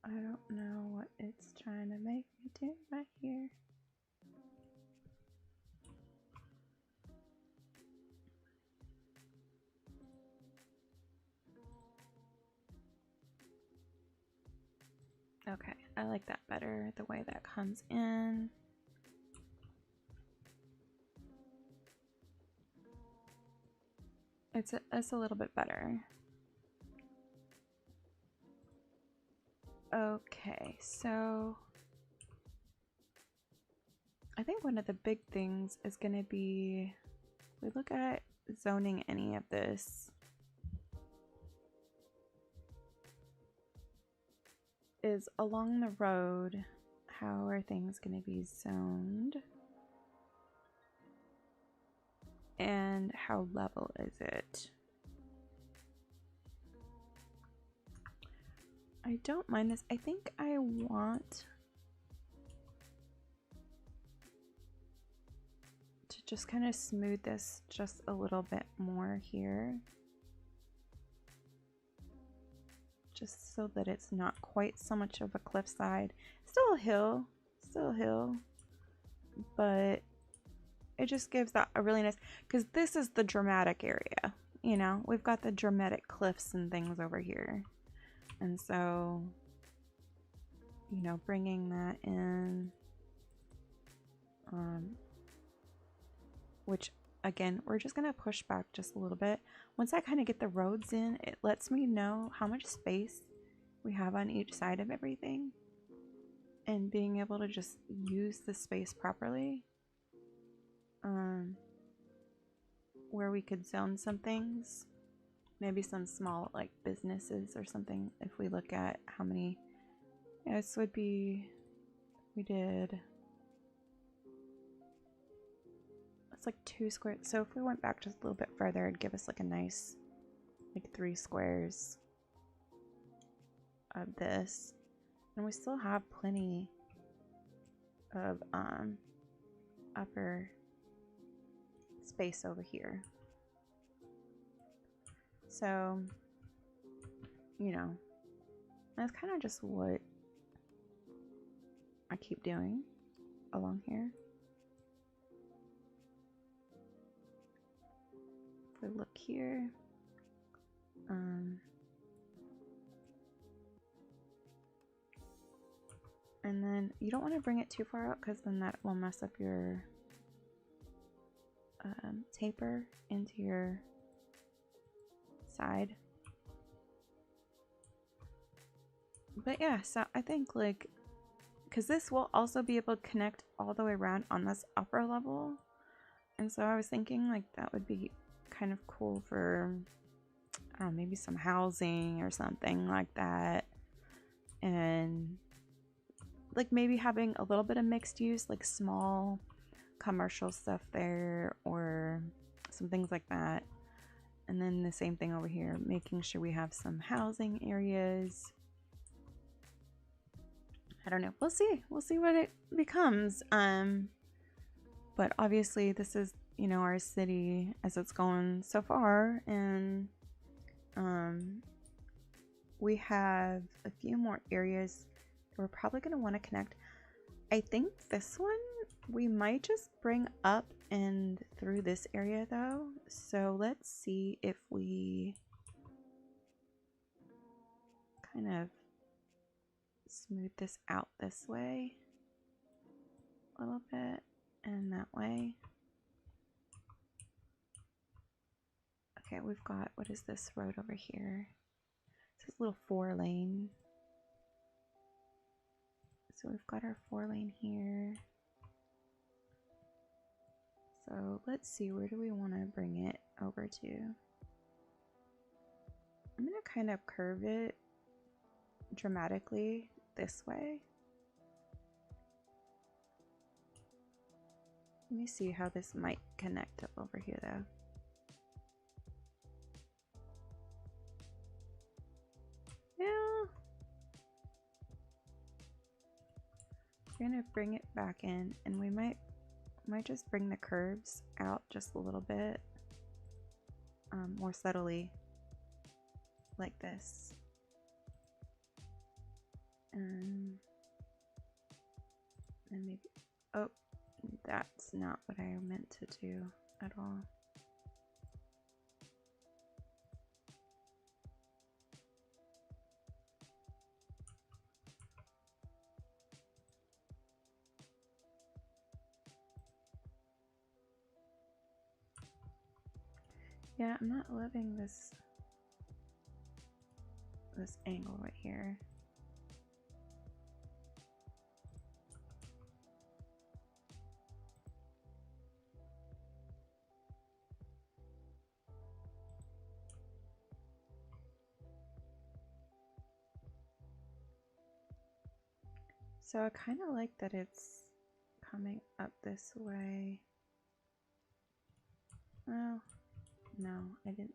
I don't know what it's trying to make me do right here. Okay, I like that better, the way that comes in. It's a little bit better. Okay, so I think one of the big things is going to be, if we look at zoning any of this, is along the road, how are things going to be zoned? And how level is it? I don't mind this. I think I want to just kind of smooth this just a little bit more here. Just so that it's not quite so much of a cliffside. Still a hill, but it just gives that a really nice, because this is the dramatic area, you know, we've got the dramatic cliffs and things over here. And so, you know, bringing that in which again, we're just going to push back just a little bit. Once I kind of get the roads in, it lets me know how much space we have on each side of everything, and being able to just use the space properly. Where we could zone some things, maybe some small like businesses or something. If we look at how many, yeah, this would be, we did, it's like 2 squares. So if we went back just a little bit further, it'd give us like a nice, like 3 squares of this. And we still have plenty of upper space over here. So, you know, that's kind of just what I keep doing along here. If we look here, and then you don't want to bring it too far out, because then that will mess up your taper into your side. But yeah, so I think like, because this will also be able to connect all the way around on this upper level, and so I was thinking like that would be kind of cool for, I don't know, maybe some housing or something like that, and like maybe having a little bit of mixed use, like small commercial stuff there or some things like that. And then the same thing over here, making sure we have some housing areas. I don't know. We'll see what it becomes. But obviously this is, you know, our city as it's going so far, and we have a few more areas we're probably going to want to connect. I think this one we might just bring up and through this area though. So let's see if we kind of smooth this out this way a little bit and that way. Okay, we've got, what is this road over here? This is a little 4-lane. So we've got our 4-lane here. So let's see, where do we want to bring it over to? I'm going to kind of curve it dramatically this way. Let me see how this might connect up over here though. Yeah. We're going to bring it back in, and we might just bring the curves out just a little bit more subtly like this. And maybe, oh, that's not what I meant to do at all. Yeah, I'm not loving this angle right here. So I kind of like that it's coming up this way. Oh, no, I didn't.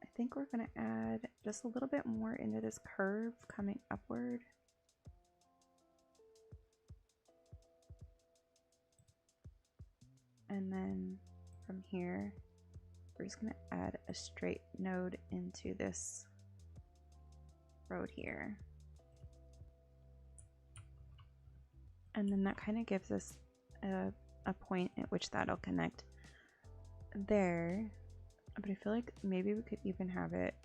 I think we're going to add just a little bit more into this curve coming upward. And then from here, we're just going to add a straight node into this road here. And then that kind of gives us a point at which that'll connect there. But I feel like maybe we could even have it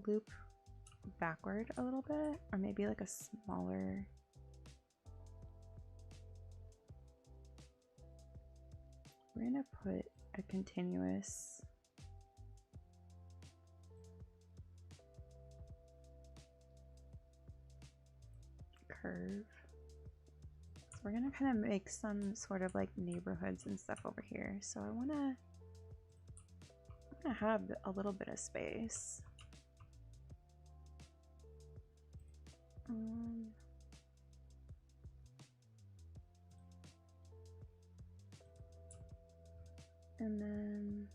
loop backward a little bit, or maybe like a smaller. We're gonna put a continuous curve. So we're gonna kind of make some sort of like neighborhoods and stuff over here. So I'm gonna have a little bit of space. And then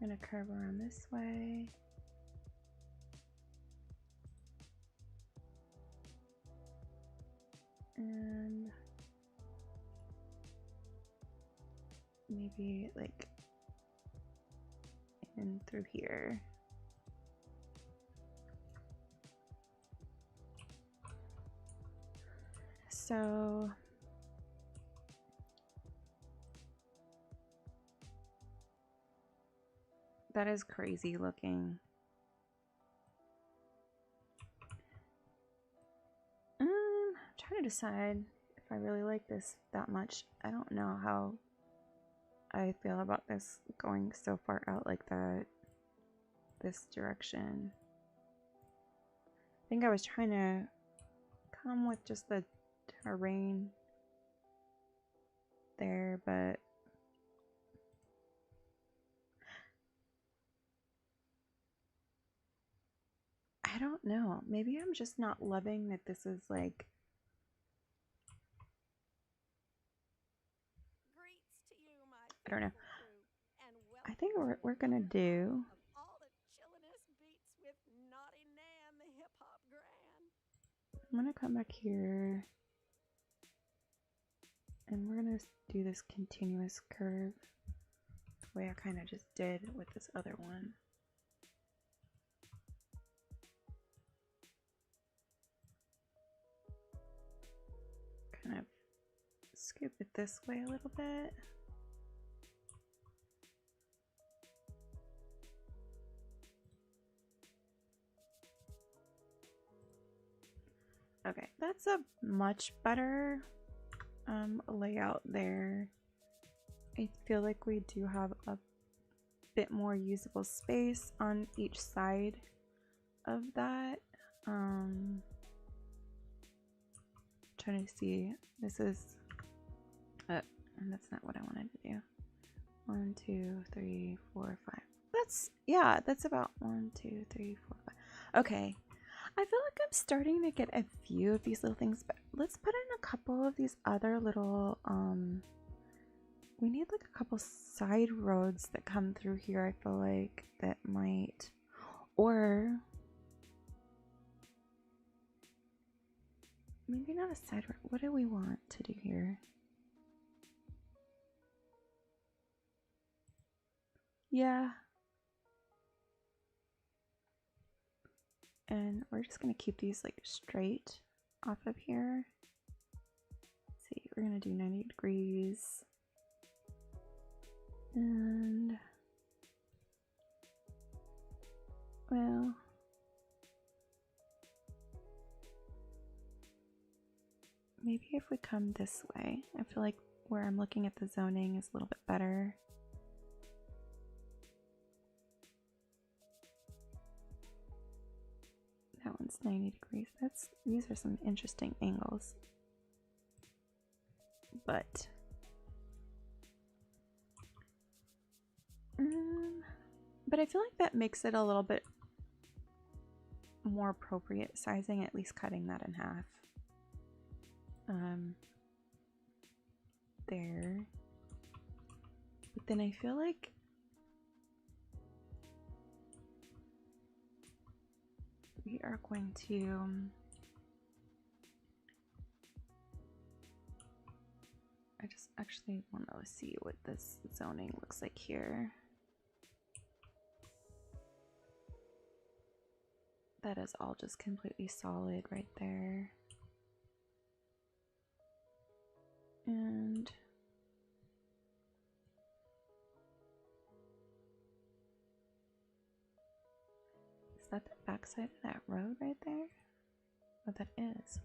I'm gonna curve around this way. And maybe like in through here. So that is crazy looking. I'm trying to decide if I really like this that much. I don't know how I feel about this going so far out like that. This direction. I think I was trying to come with just the terrain there, but I don't know. Maybe I'm just not loving that this is like. I don't know. I think what we're gonna do. I'm gonna come back here, and we're gonna do this continuous curve the way I kind of just did with this other one. Kind of scoop it this way a little bit. Okay, that's a much better layout there. I feel like we do have a bit more usable space on each side of that. Trying to see, this is and that's not what I wanted to do. 1, 2, 3, 4, 5. That's, yeah, that's about 1, 2, 3, 4, 5. Okay. I feel like I'm starting to get a few of these little things, but let's put in a couple of these other little, we need like a couple side roads that come through here, I feel like, that might, or maybe not a side road. What do we want to do here? Yeah. And we're just gonna keep these like straight off of here. Let's see, we're gonna do 90 degrees. And well, maybe if we come this way, I feel like where I'm looking at the zoning is a little bit better. That one's 90 degrees. These are some interesting angles. But I feel like that makes it a little bit more appropriate sizing, at least cutting that in half. There. But then I feel like we are going to I just actually want to see what this zoning looks like here. That is all just completely solid right there. And Is that the backside of that road right there? Oh, that is.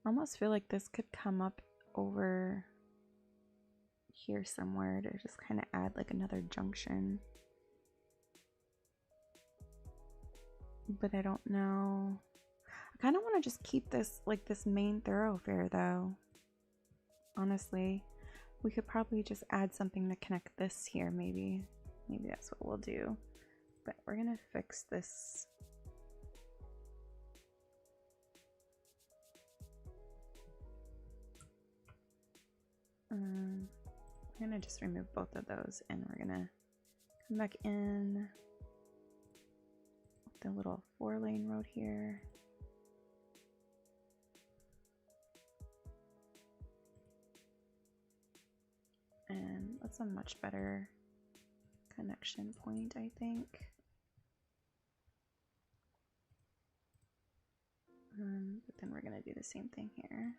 I almost feel like this could come up over here somewhere to just kind of add like another junction. But I don't know. I kind of want to just keep this like this main thoroughfare though. Honestly, we could probably just add something to connect this here maybe. Maybe that's what we'll do. But we're gonna fix this. We're gonna just remove both of those and we're gonna come back in with the little 4-lane road here. And that's a much better connection point, I think. But then we're gonna do the same thing here.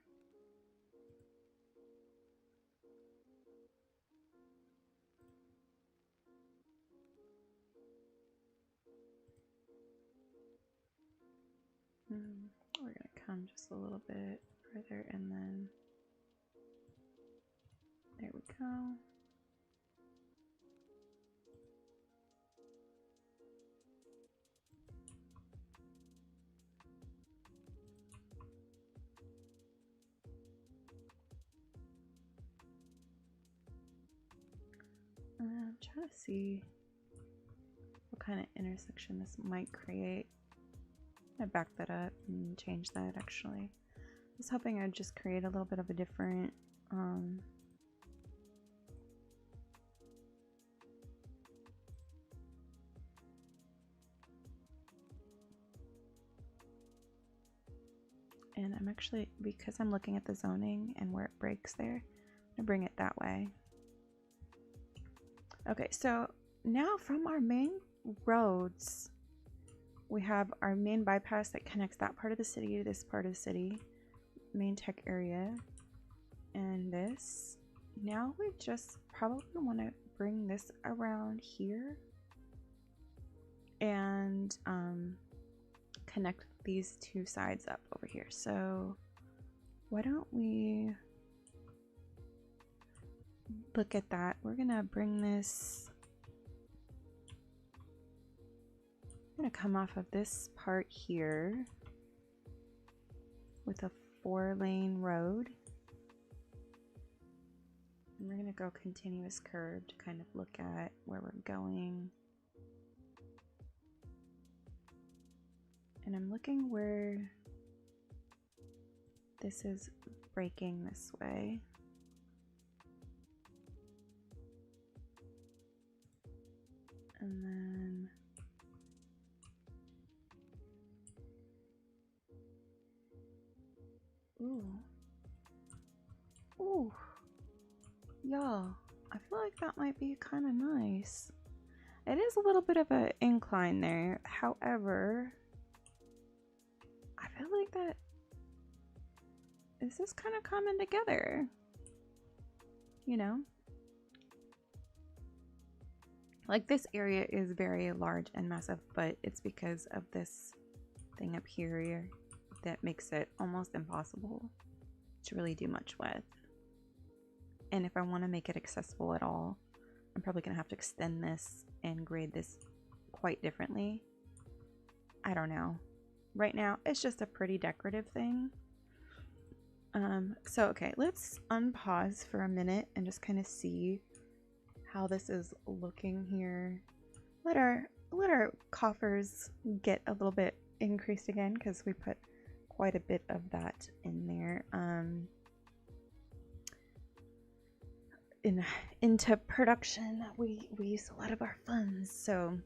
We're gonna come just a little bit further and then there we go. I'm trying to see what kind of intersection this might create. I back that up and change that actually. I was hoping I'd just create a little bit of a different and I'm actually, because I'm looking at the zoning and where it breaks there, I'm gonna bring it that way. Okay, so now from our main roads, we have our main bypass that connects that part of the city to this part of the city, main tech area, and this. Now we just probably want to bring this around here and connect these two sides up over here. So why don't we look at that? We're gonna bring this, I'm gonna come off of this part here with a 4-lane road, and we're gonna go continuous curve to kind of look at where we're going. And I'm looking where this is breaking this way. And then ooh, y'all, I feel like that might be kind of nice. It is a little bit of an incline there, however, I feel like that this is kind of coming together, you know? Like this area is very large and massive, but it's because of this thing up here that makes it almost impossible to really do much with. And if I want to make it accessible at all, I'm probably going to have to extend this and grade this quite differently. I don't know. Right now, it's just a pretty decorative thing. So, okay, let's unpause for a minute and just kind of see how this is looking here. Let our coffers get a little bit increased again because we put quite a bit of that in there. Into production, we use a lot of our funds. So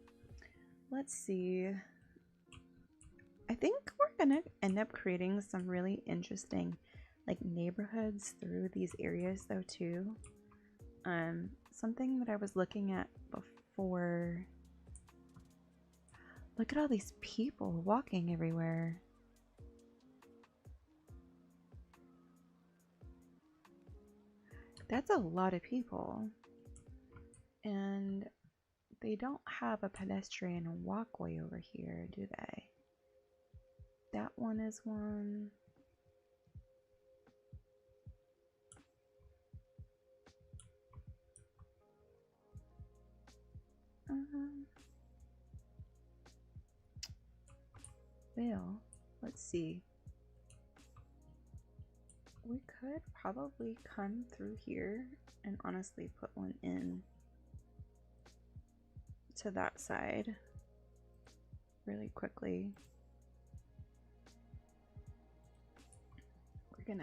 let's see. I think we're gonna end up creating some really interesting like neighborhoods through these areas though too. Something that I was looking at before. Look at all these people walking everywhere. That's a lot of people. And they don't have a pedestrian walkway over here, do they? That one is one. Well, let's see. We could probably come through here and honestly put one in to that side really quickly. I'm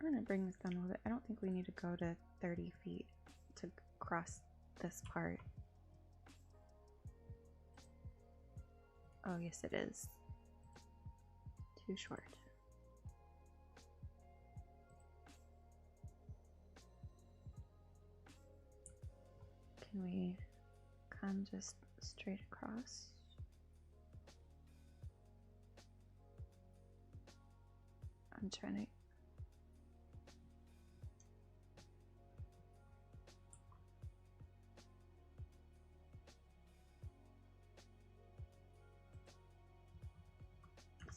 gonna bring this down a little bit. I don't think we need to go to 30 feet to cross this part. Oh, yes, it is. Too short. Can we come just straight across? I'm trying to...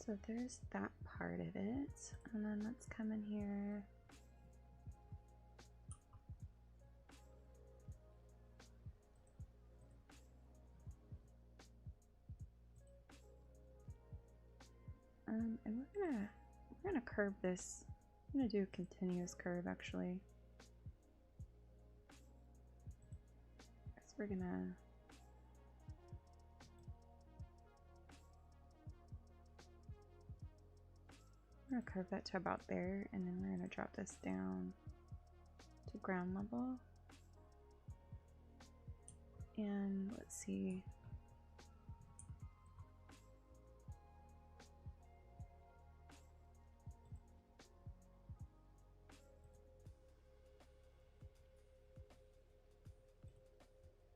So there's that part of it, and then let's come in here. And we're gonna curve this. I'm gonna do a continuous curve actually. So we're gonna curve that to about there, and then we're gonna drop this down to ground level. And let's see.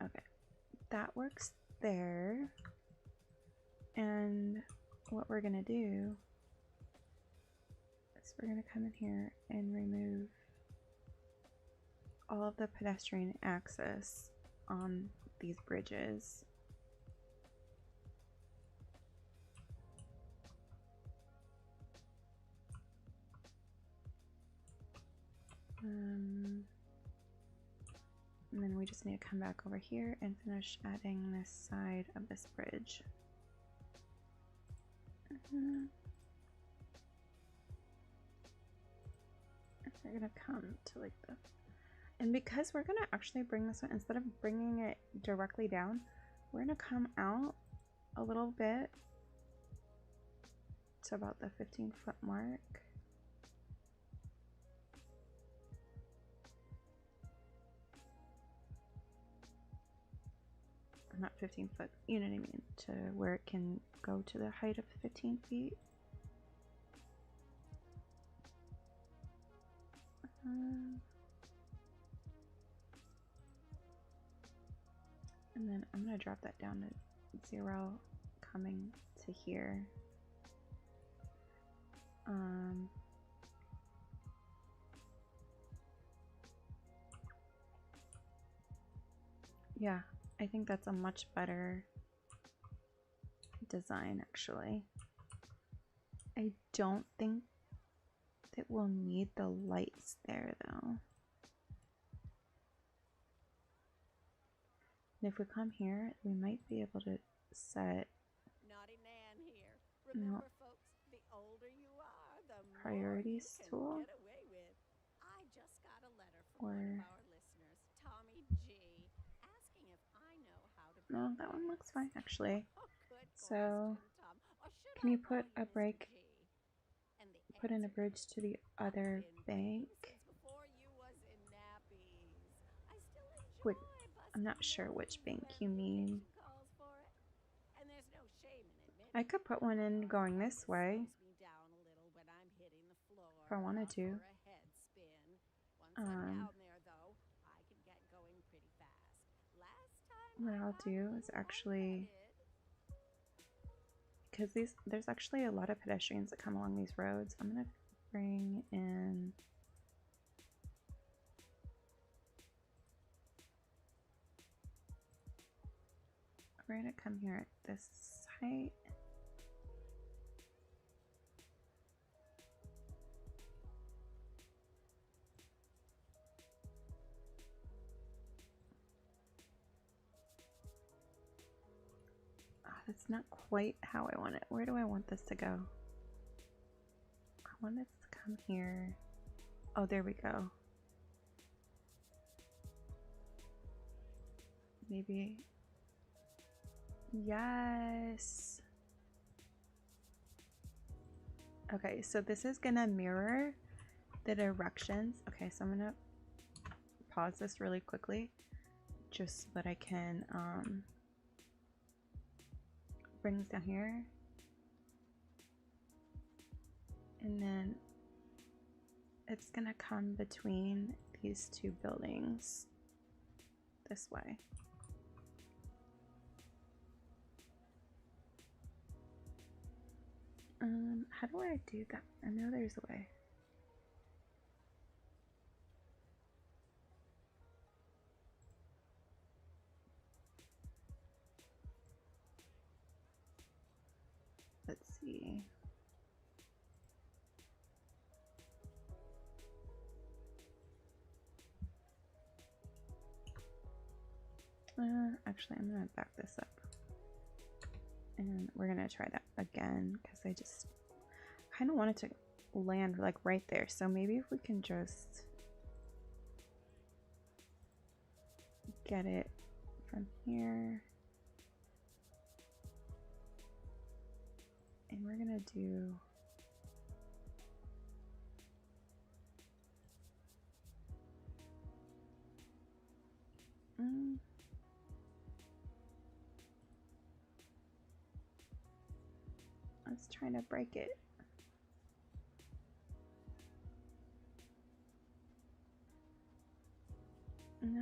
Okay, that works there. And what we're gonna do is we're gonna come in here and remove all of the pedestrian access on these bridges. And then we just need to come back over here and finish adding this side of this bridge. We're gonna come to like the... And because we're gonna actually bring this one, instead of bringing it directly down, we're gonna come out a little bit to about the 15-foot mark. Not 15 foot, you know what I mean, to where it can go to the height of 15 feet. And then I'm gonna drop that down to 0, coming to here. Yeah, I think that's a much better design actually. I don't think that we'll need the lights there though. And if we come here, we might be able to set Naughty Nan here. Remember, folks, the older you are, the priorities more you can tool. get away with. I just got a letter from one of our listeners, Tommy G, asking if I know how to... No, that one looks fine actually. Oh, good So question, Tom. Or should can I you put call a Mr. break, G? And the put in a answer bridge to the other I've been bank? since before you was in nappies. I still Wait, enjoy I'm not sure which bank you mean. calls for it. And there's no shame in admitting I could put one in going this way me down a little when I'm hitting the floor if I wanted to. for a head spin. Once I'm down there though, I can get going pretty fast. Last time What I'll do is actually, because there's actually a lot of pedestrians that come along these roads, I'm gonna bring in we're gonna come here at this height. Oh, that's not quite how I want it. Where do I want this to go? I want this to come here. Oh, there we go. Maybe. Yes. Okay, so this is gonna mirror the directions. Okay, so I'm gonna pause this really quickly just so that I can bring this down here. And then it's gonna come between these two buildings this way. How do I do that? I know there's a way. Let's see. Actually, I'm gonna back this up. And we're gonna try that again because I just kind of wanted to land like right there. So maybe if we can just get it from here. And we're gonna do let's try to break it. No.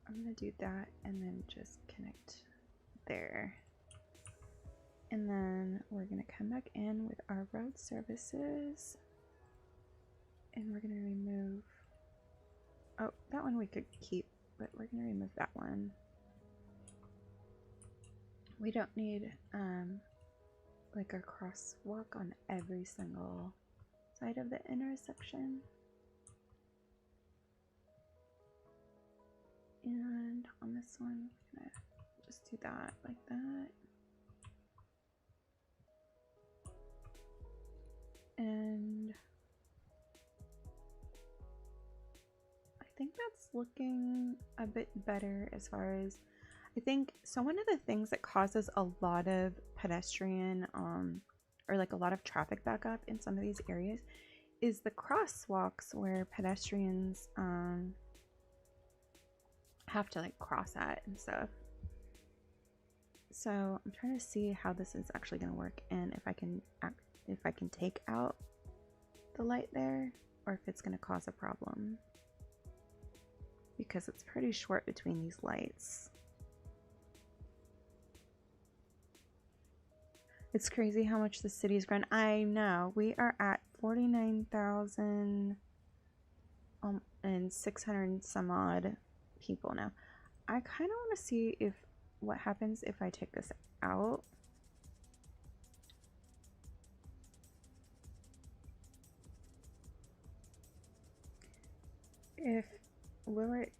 I'm gonna do that and then just connect there. And then we're gonna come back in with our road services. And we're gonna remove, oh, that one we could keep, but we're gonna remove that one. We don't need like a crosswalk on every single side of the intersection. And on this one, we're gonna just do that like that. And I think that's looking a bit better as far as, I think, so one of the things that causes a lot of pedestrian or like a lot of traffic backup in some of these areas is the crosswalks where pedestrians have to like cross at and stuff. So I'm trying to see how this is actually going to work and if I can take out the light there or if it's going to cause a problem because it's pretty short between these lights. It's crazy how much the city's grown. I know. We are at 49,000 and 600 some odd people now. I kind of want to see if what happens if I take this out. Will it?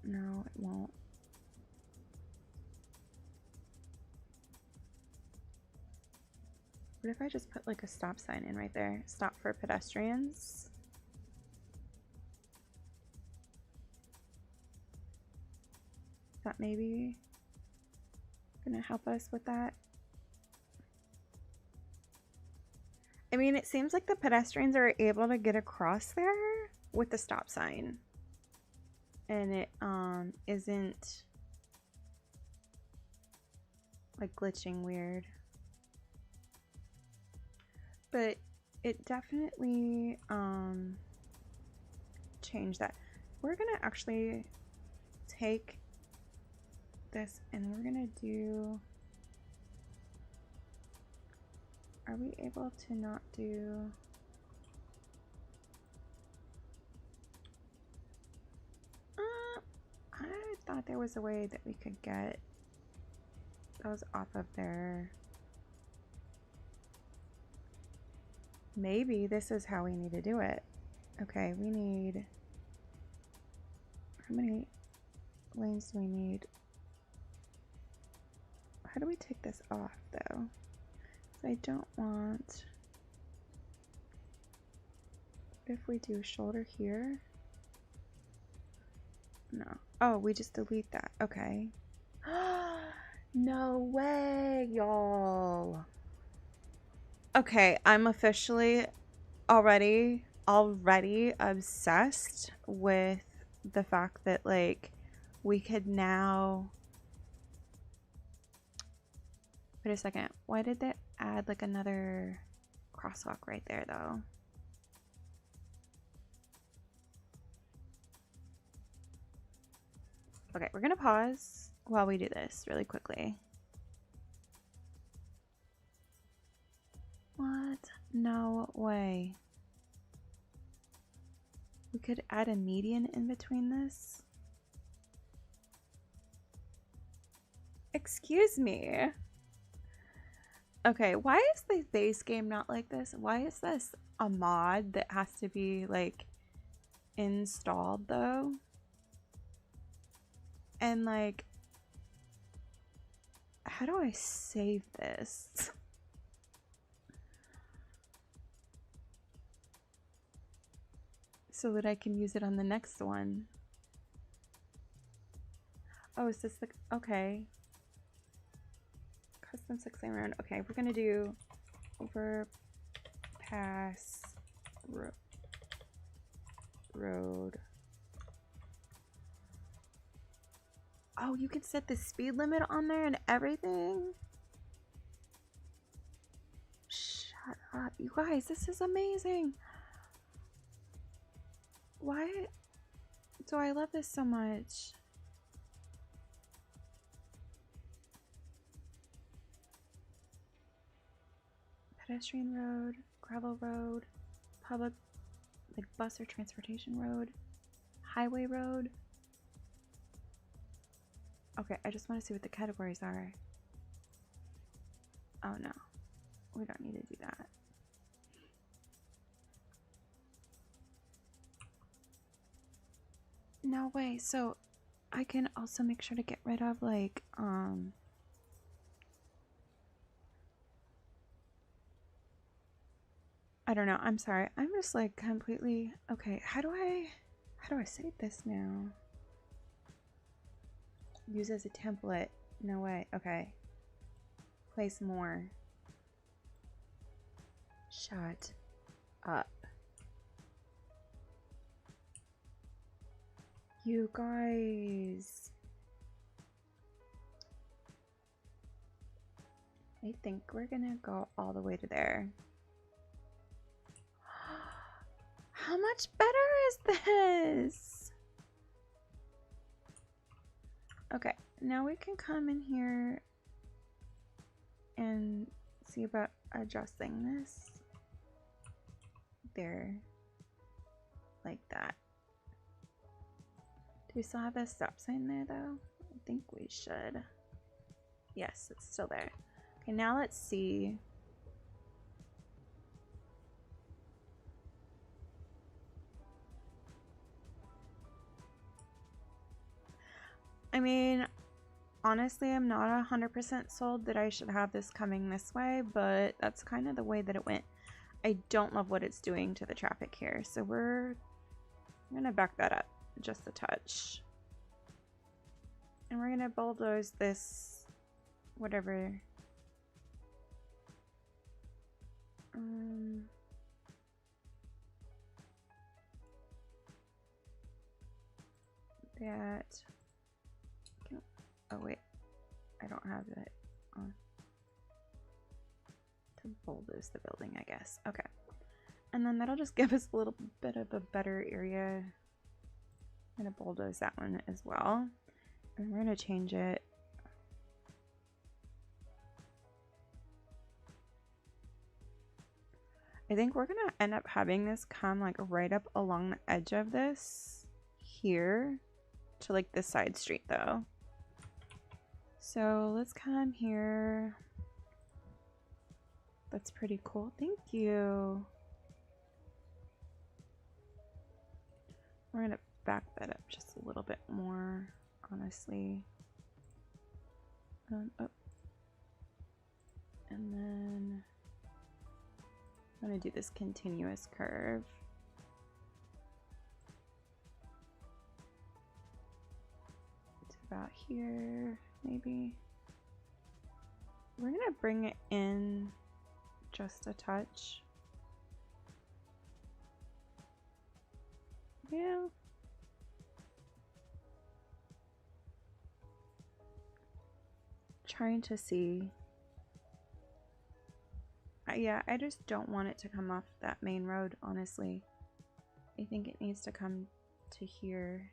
No, it won't. What if I just put like a stop sign in right there? Stop for pedestrians. Is that maybe gonna help us with that? I mean, it seems like the pedestrians are able to get across there with the stop sign. And it isn't like glitching weird. But it definitely changed that. We're gonna actually take this and we're gonna do Are we able to not do... I thought there was a way that we could get those off of there. Maybe this is how we need to do it. Okay, we need... How many lanes do we need? How do we take this off, though? I don't want... What if we do shoulder here? No. Oh, we just delete that. Okay. No way, y'all. Okay, I'm officially already obsessed with the fact that, like, we could now... Wait a second. Why did they add, like, another crosswalk right there, though? Okay, we're gonna pause while we do this really quickly. What? No way. We could add a median in between this? Excuse me. Okay, why is the base game not like this? Why is this a mod that has to be, like, installed, though? And, like, how do I save this? So that I can use it on the next one. Oh, is this the... Okay. Custom 6-lane road. Okay, we're gonna do overpass road. Oh, you can set the speed limit on there and everything? Shut up. You guys, this is amazing. Why do I love this so much? Pedestrian road, gravel road, public, like bus or transportation road, highway road. Okay, I just want to see what the categories are. Oh no, we don't need to do that. No way, so I can also make sure to get rid of like, I don't know, I'm sorry. I'm just like completely, okay, how do I save this now? Use as a template. No way. Okay. Place more. Shut up. You guys. I think we're gonna go all the way to there. How much better is this? Okay, now we can come in here and see about adjusting this. There. Like that. Do we still have a stop sign there though? I think we should. Yes, it's still there. Okay, now let's see. I mean, honestly, I'm not 100% sold that I should have this coming this way, but that's kind of the way that it went. I don't love what it's doing to the traffic here, so I'm gonna back that up just a touch. And we're gonna bulldoze this, whatever. That. Oh wait, I don't have it on. To bulldoze the building, I guess. Okay. And then that'll just give us a little bit of a better area. I'm gonna bulldoze that one as well. And we're gonna change it. I think we're gonna end up having this come like right up along the edge of this here to like this side street though. So let's come here. That's pretty cool. Thank you. We're gonna back that up just a little bit more, honestly. Oh. And then I'm gonna do this continuous curve. It's about here, maybe. We're gonna bring it in just a touch. Yeah. Trying to see. Yeah, I just don't want it to come off that main road, honestly. I think it needs to come to here.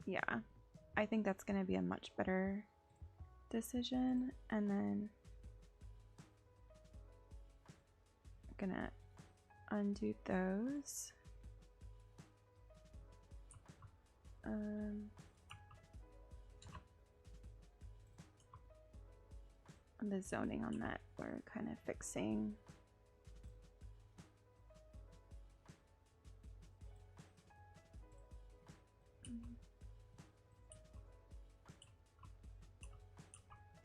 Yeah, I think that's going to be a much better decision. And then I'm going to undo those. The zoning on that we're kind of fixing.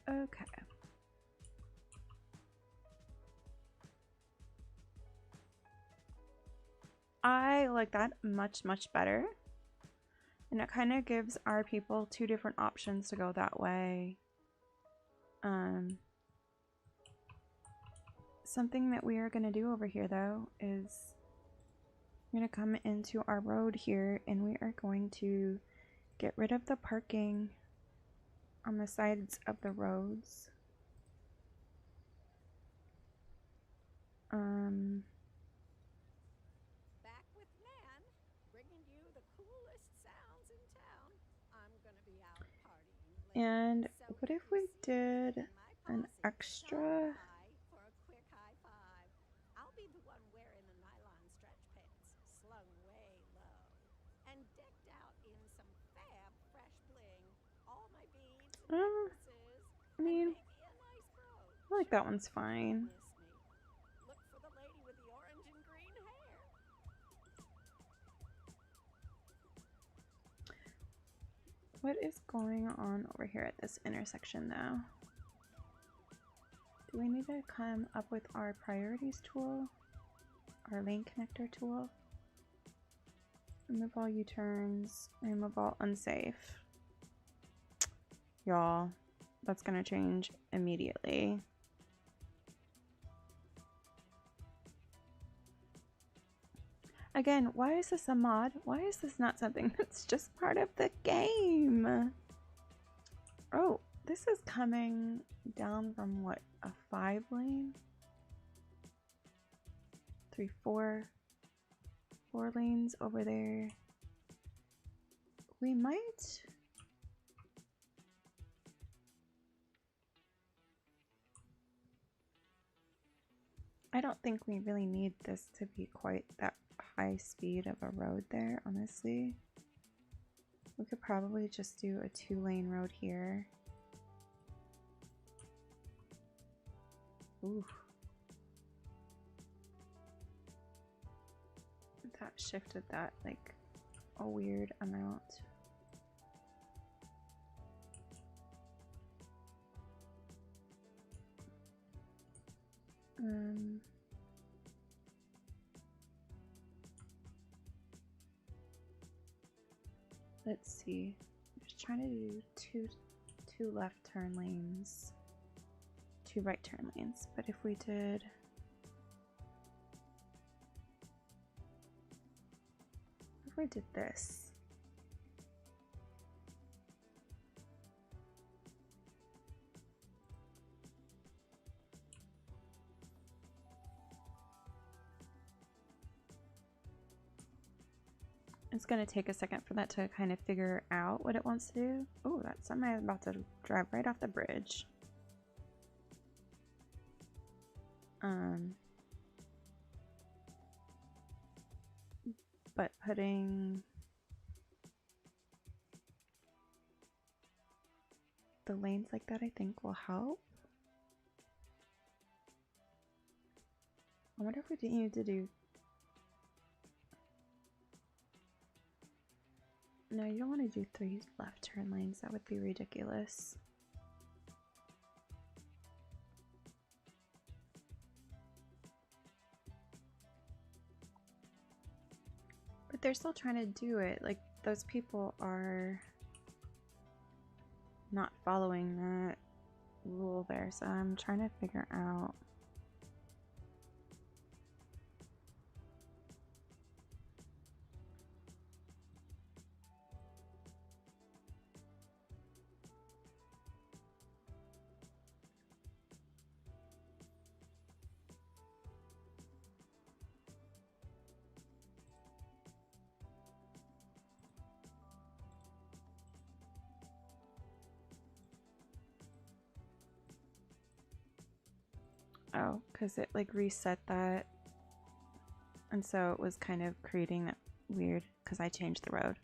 Okay. I like that much better. And it kind of gives our people two different options to go that way. Something that we are going to do over here though is we're going to come into our road here and we are going to get rid of the parking on the sides of the roads. Back with Nan, bringing you the coolest sounds in town. I'm gonna be out partying later. And So what if we did an extra? For a quick high five. I'll be the one wearing the nylon stretch pants, slung way low, and decked out in some fab fresh bling. All my beads and necklaces, I mean, and maybe a nice brooch. I like that one's fine. Look for the lady with the orange and green hair. What is going on over here at this intersection though? Do we need to come up with our priorities tool? Our lane connector tool? Remove all U-turns, remove all unsafe. Y'all, that's gonna change immediately. Again, why is this a mod? Why is this not something that's just part of the game? Oh, this is coming down from what, a 5 lane? 3, 4 lanes over there. We might... I don't think we really need this to be quite that high speed of a road there, honestly. We could probably just do a 2-lane road here. Ooh. That shifted that like a weird amount. Let's see. I'm just trying to do two left turn lanes, 2 right turn lanes. But if we did this, it's going to take a second for that to kind of figure out what it wants to do. Oh, that's somebody about to drive right off the bridge. But putting the lanes like that, I think, will help. I wonder if we didn't need to do... No, you don't want to do 3 left turn lanes. That would be ridiculous. But they're still trying to do it. Like, those people are not following that rule there. So I'm trying to figure out... Oh, because it like reset that. And so it was kind of creating that weird, because I changed the road.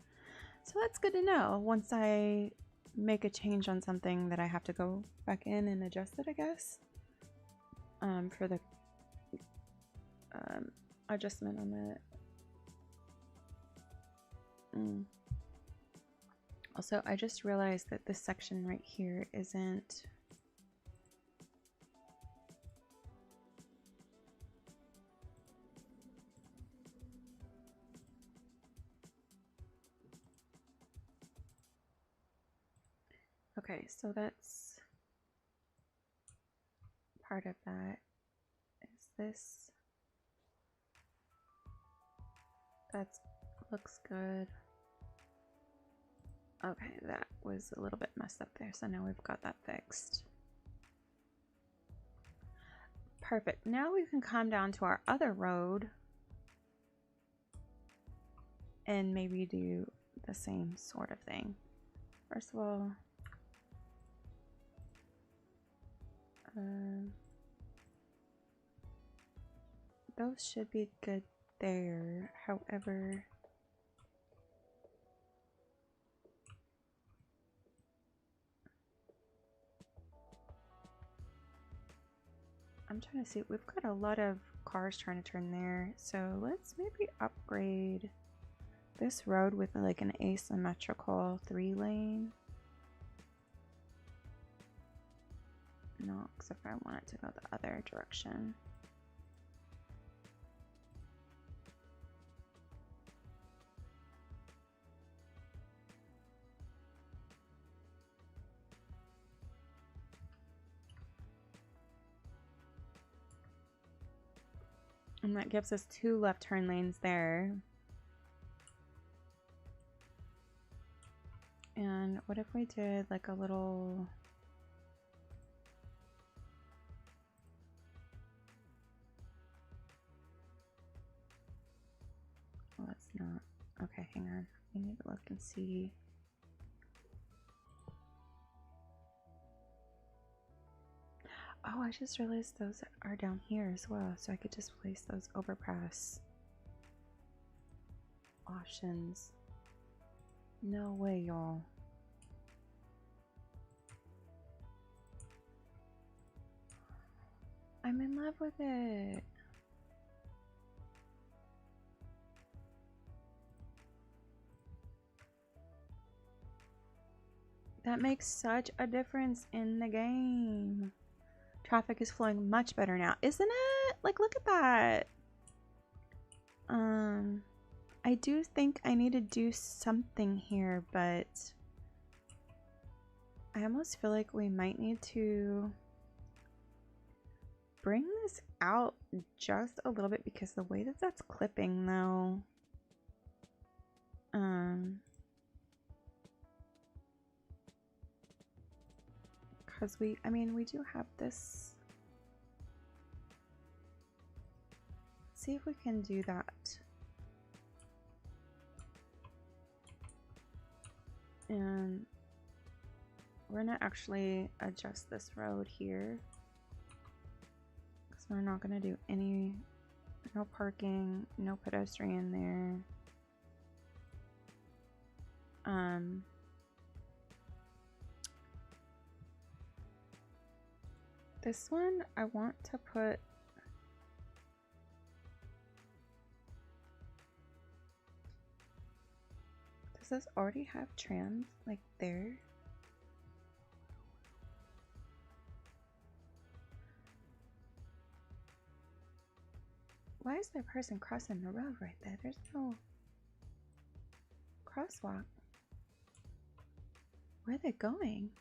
So that's good to know. Once I make a change on something that I have to go back in and adjust it, I guess. For the adjustment on that. Also, I just realized that this section right here isn't... Okay, so that's part of that. Is this... That looks good. Okay, that was a little bit messed up there, so now we've got that fixed. Perfect. Now we can come down to our other road and maybe do the same sort of thing. First of all, those should be good there. However, I'm trying to see, we've got a lot of cars trying to turn there, so let's maybe upgrade this road with like an asymmetrical 3-lane. No, except I want it to go the other direction. And that gives us 2 left turn lanes there. And what if we did like a little... Well, that's not... Okay, hang on. We need to look and see. Oh, I just realized those are down here as well, so I could just place those overpass options. No way, y'all. I'm in love with it. That makes such a difference in the game. Traffic is flowing much better now, isn't it? Like, look at that. I do think I need to do something here, but I almost feel like we might need to bring this out just a little bit, because the way that that's clipping though, because I mean, we do have this. Let's see if we can do that. And we're gonna actually adjust this road here, because So we're not gonna do any, no parking, no pedestrian there. This one I want to put, does this already have trams like there? Why is there a person crossing the road right there? There's no crosswalk. Where are they going?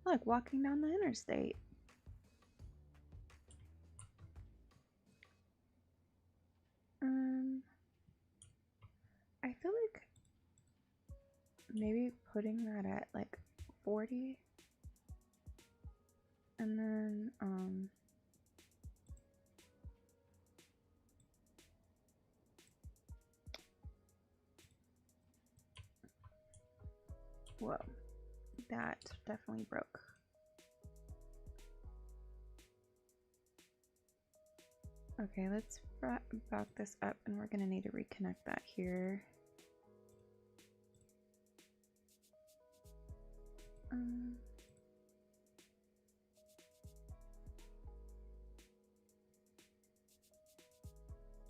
They're like walking down the interstate. I feel like maybe putting that at like 40 and then whoa, that definitely broke. Okay, let's back this up and we're gonna need to reconnect that here.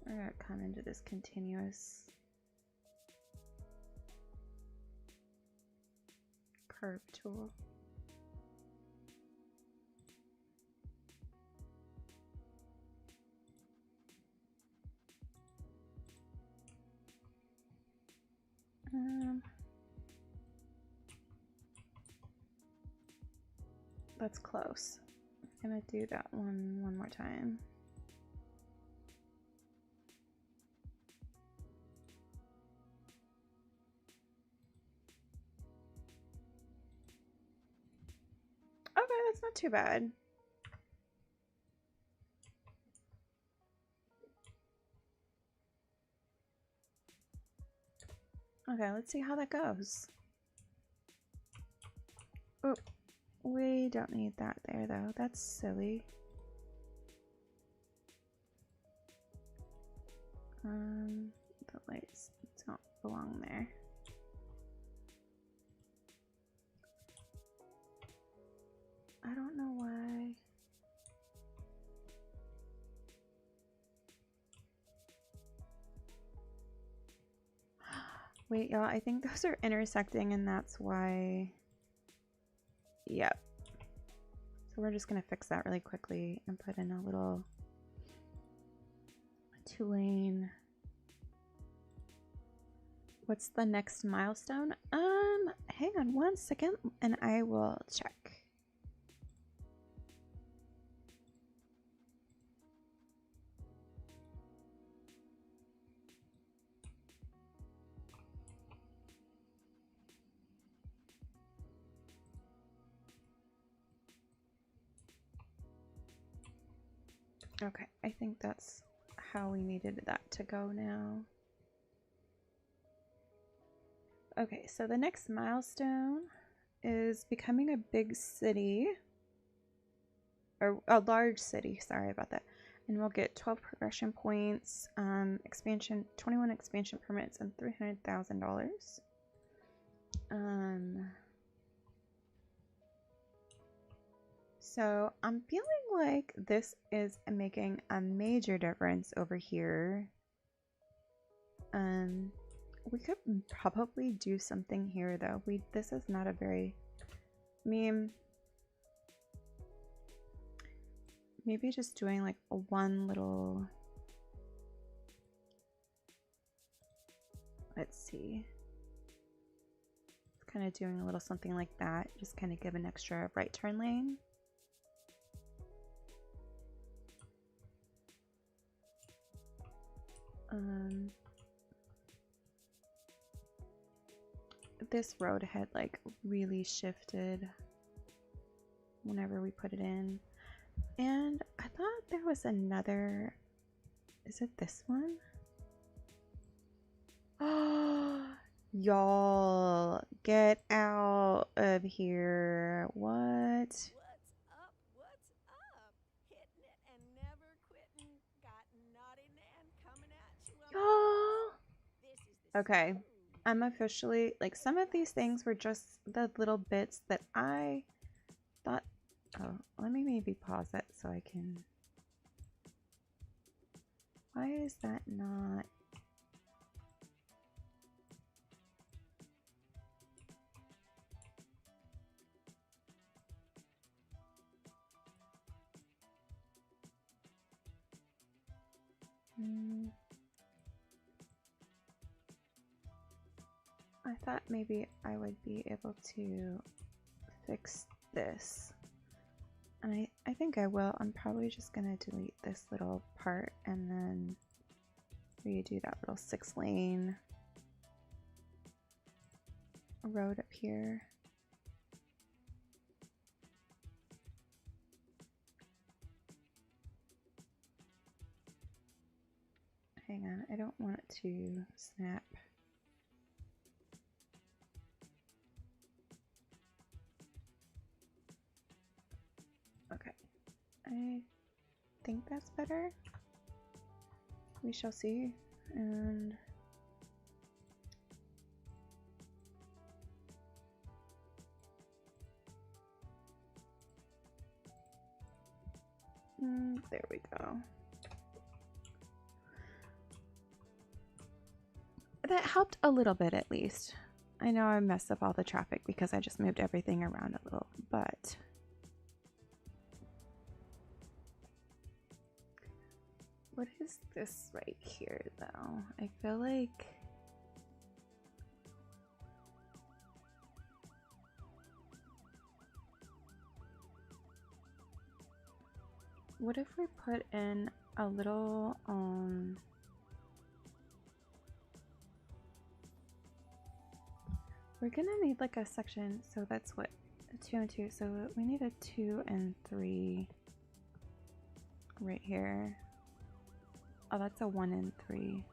I gotta come into this continuous curve tool. That's close. I'm gonna do that one more time. Okay, that's not too bad. Okay, let's see how that goes. Oh, we don't need that there though. That's silly. The lights don't belong there. I don't know why. Wait, y'all, I think those are intersecting and that's why. Yep. So we're just gonna fix that really quickly and put in a little 2-lane. What's the next milestone? Hang on one second and I will check. Okay, I think that's how we needed that to go now. Okay, so the next milestone is becoming a big city, or a large city, sorry about that. And we'll get 12 progression points, expansion, 21 expansion permits, and $300,000. So I'm feeling like this is making a major difference over here. We could probably do something here though. This is not a very, I mean, maybe just doing like one little, let's see, kind of doing a little something like that, just kind of give an extra right turn lane. This road had like really shifted whenever we put it in, and I thought there was another, is it this one? Oh, y'all, get out of here. What? What's up? What's up? Hitting it and never Okay, I'm officially, like, some of these things were just the little bits that I thought, oh, let me maybe pause it so I can, why is that not, I thought maybe I would be able to fix this. And I think I will. I'm probably just going to delete this little part and then redo that little 6-lane road up here. Hang on, I don't want it to snap. Okay, I think that's better. We shall see. And there we go. That helped a little bit at least. I know I messed up all the traffic because I just moved everything around a little, but what is this right here though? I feel like what if we put in a little we're gonna need like a section, so that's what, a 2 and 2, so we need a 2 and 3 right here. Oh, that's a 1 and 3.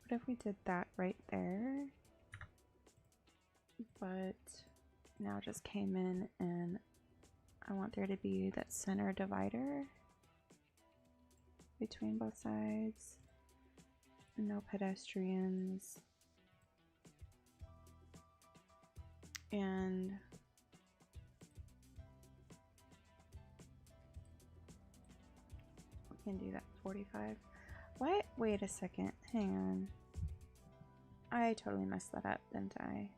What if we did that right there, but now just came in and I want there to be that center divider between both sides. No pedestrians. And we can do that 45. What? Wait a second. Hang on. I totally messed that up, didn't I?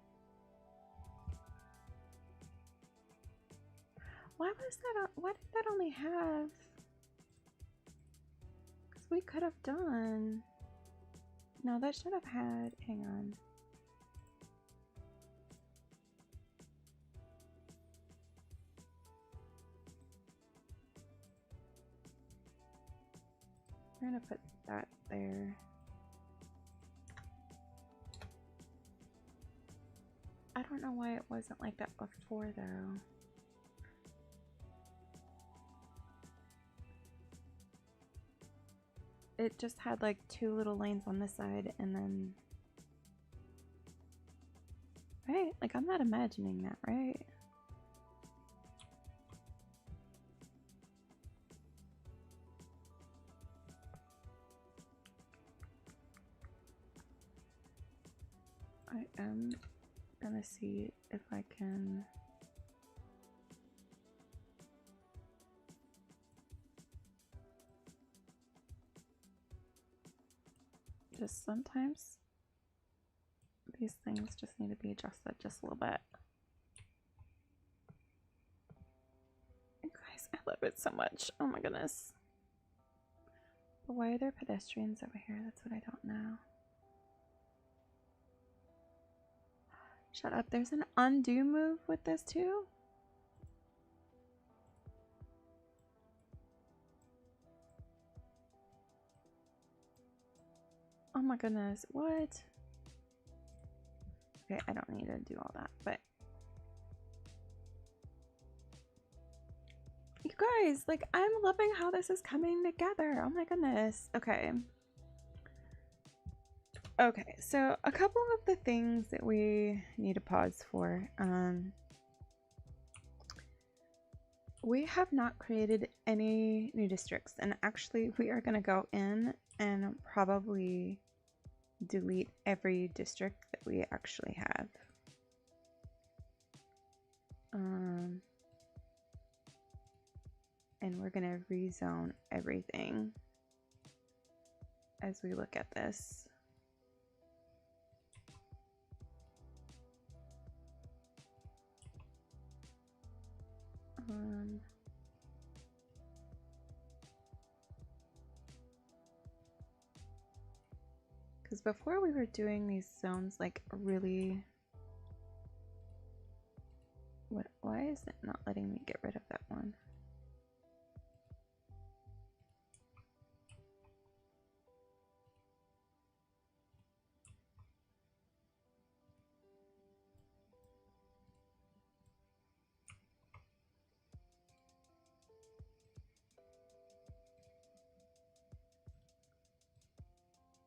Why was that? Why did that only have? Because we could have done. No, that should have had. Hang on. We're gonna put that there. I don't know why it wasn't like that before though. It just had like 2 little lanes on this side and then, right? Like I'm not imagining that, right? I am gonna see if I can just sometimes these things just need to be adjusted just a little bit. You guys, I love it so much. Oh my goodness. But why are there pedestrians over here? That's what I don't know. Shut up. There's an undo move with this too? Oh my goodness. What? Okay, I don't need to do all that, but you guys, like, I'm loving how this is coming together. Oh my goodness. Okay. Okay, so a couple of the things that we need to pause for. we have not created any new districts, and actually we are going to go in and probably delete every district that we actually have. And we're going to rezone everything as we look at this. Because before we were doing these zones like really... Why is it not letting me get rid of that one?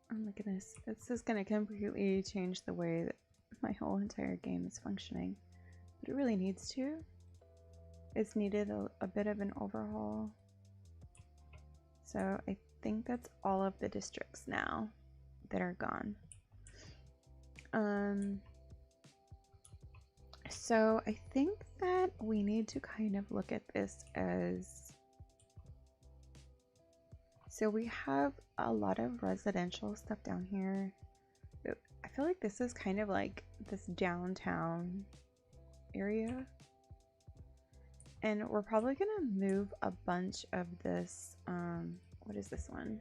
Oh my goodness, this is going to completely change the way that my whole entire game is functioning. But it really needs to. It's needed a bit of an overhaul. So I think that's all of the districts now that are gone. So I think that we need to kind of look at this as... So we have a lot of residential stuff down here. I feel like this is kind of like this downtown area. And we're probably gonna move a bunch of this, what is this one?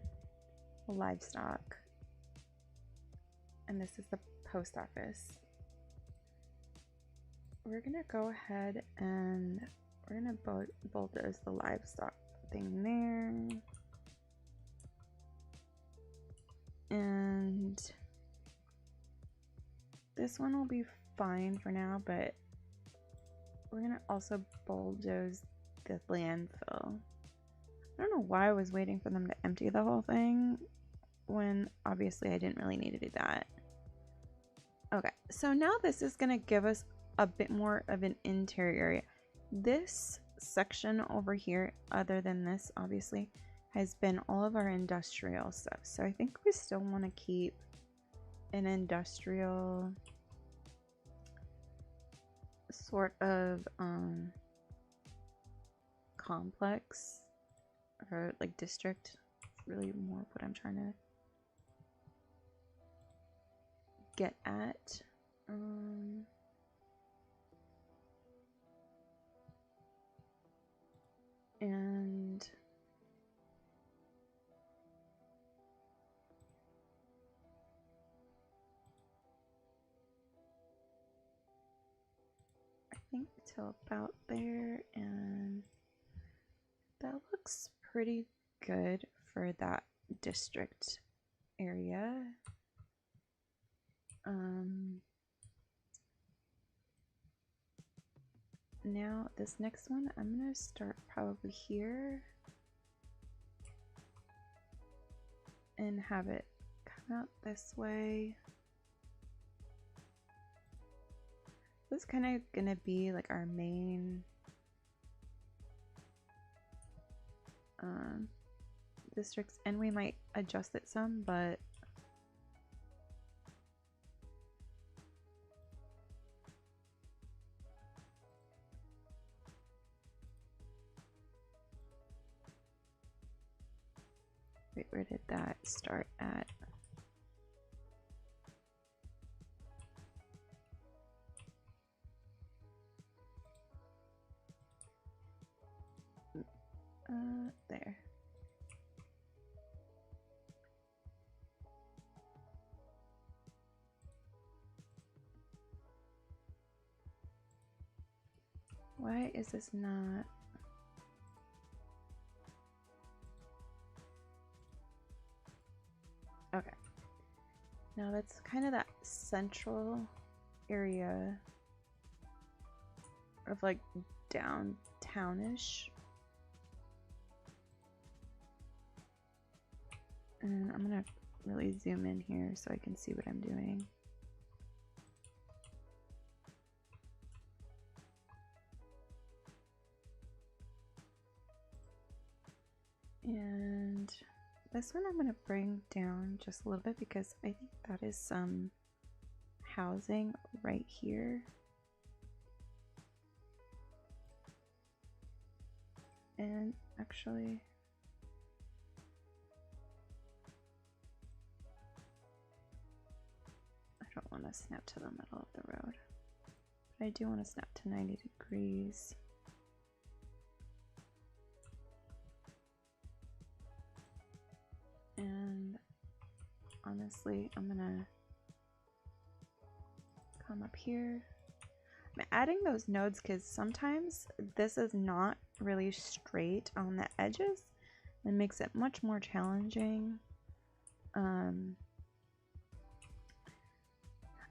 Livestock. And this is the post office. We're gonna go ahead and we're gonna bulldoze the livestock thing there. And this one will be fine for now, but we're gonna also bulldoze the landfill. I don't know why I was waiting for them to empty the whole thing when obviously I didn't really need to do that. Okay, so now this is gonna give us a bit more of an interior area. This section over here, other than this obviously, has been all of our industrial stuff. So I think we still want to keep an industrial sort of complex or like district. It's really more what I'm trying to get at. And I think till about there, and that looks pretty good for that district area. Now this next one, I'm gonna start probably here and have it come out this way. This is kind of gonna be like our main districts, and we might adjust it some, but wait, where did that start at? There. Why is this not? Okay. Now that's kind of that central area of like downtownish. And I'm gonna really zoom in here so I can see what I'm doing. This one I'm going to bring down just a little bit because I think that is some housing right here. And actually, I don't want to snap to the middle of the road, but I do want to snap to 90 degrees. And honestly, I'm gonna come up here. I'm adding those nodes because sometimes this is not really straight on the edges. It makes it much more challenging.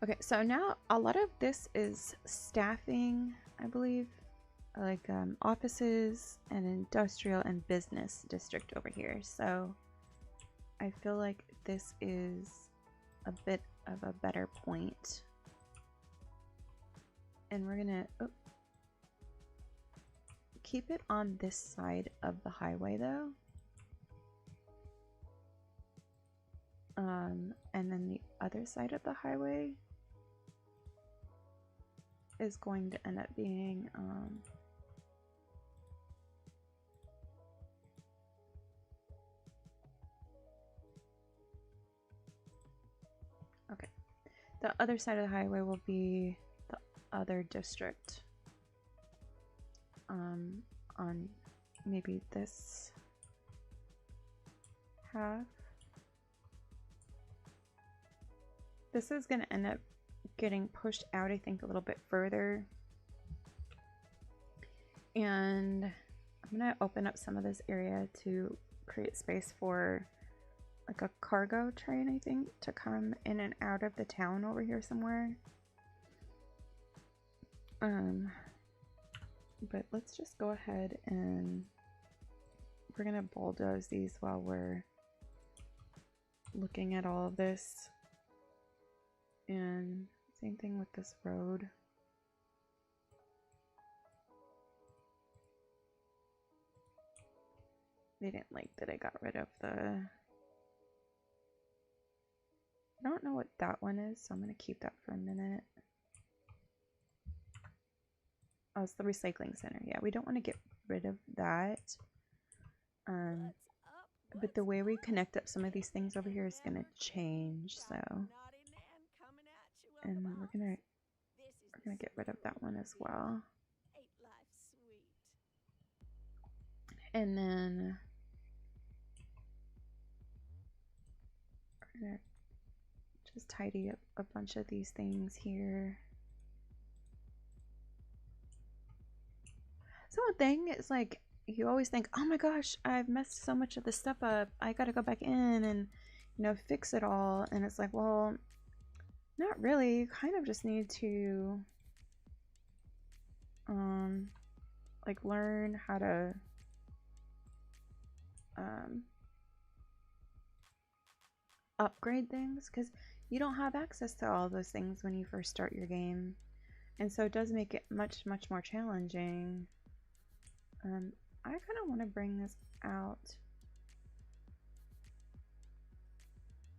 Okay, so now a lot of this is staffing, I believe, like offices and industrial and business district over here. So I feel like this is a bit of a better point. And we're gonna keep it on this side of the highway though. And then the other side of the highway is going to end up being okay. The other side of the highway will be the other district. On maybe this half. This is going to end up getting pushed out, I think, a little bit further. And I'm going to open up some of this area to create space for like a cargo train, I think, to come in and out of the town over here somewhere. But let's just go ahead and we're going to bulldoze these while we're looking at all of this. And same thing with this road. They didn't like that I got rid of the... I don't know what that one is, so I'm going to keep that for a minute. Oh, it's the recycling center. Yeah, we don't want to get rid of that. But the way we connect up some of these things over here is going to change, so... And we're gonna get rid of that one as well. And then we're gonna just tidy up a bunch of these things here. So one thing is like, you always think, oh my gosh, I've messed so much of this stuff up. I gotta go back in and, you know, fix it all. And it's like, well, not really. You kind of just need to like learn how to upgrade things, because you don't have access to all those things when you first start your game, and so it does make it much more challenging. I kind of want to bring this out.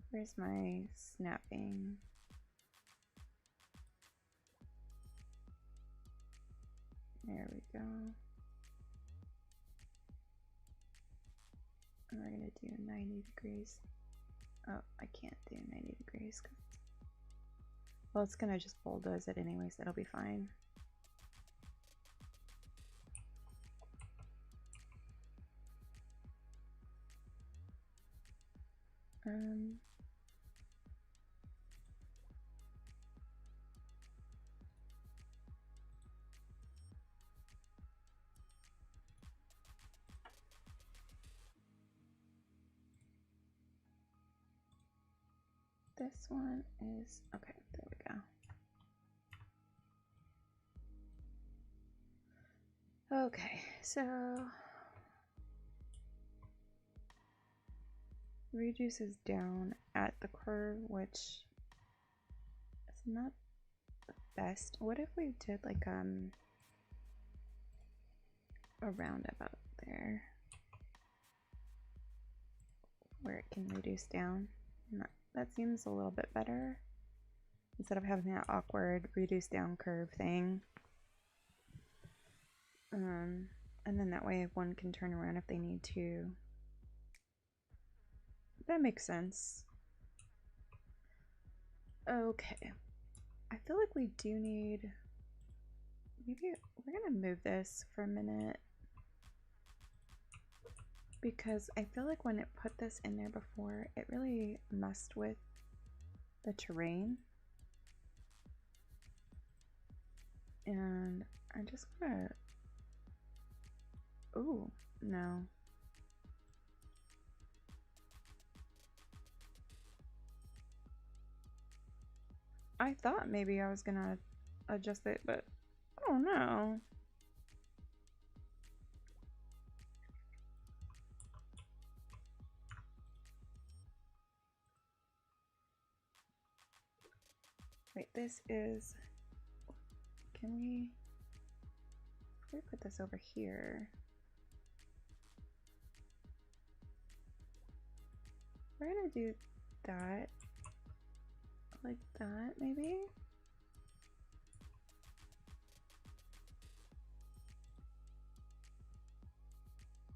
Where's my snapping? There we go. And we're gonna do 90 degrees. Oh, I can't do 90 degrees. Well, it's gonna just bulldoze it anyways. It'll be fine. This one is, okay, there we go. Okay, so reduces down at the curve, which is not the best. What if we did like a roundabout there? where it can reduce down. And that seems a little bit better. Instead of having that awkward reduce down curve thing. And then that way one can turn around if they need to. That makes sense. Okay. I feel like we do need... Maybe we're gonna move this for a minute. Because I feel like when it put this in there before, it really messed with the terrain. And I'm just gonna... Ooh, no. I thought maybe I was gonna adjust it, but I don't know. Wait, this is... Can we put this over here? We're gonna do that. Like that, maybe?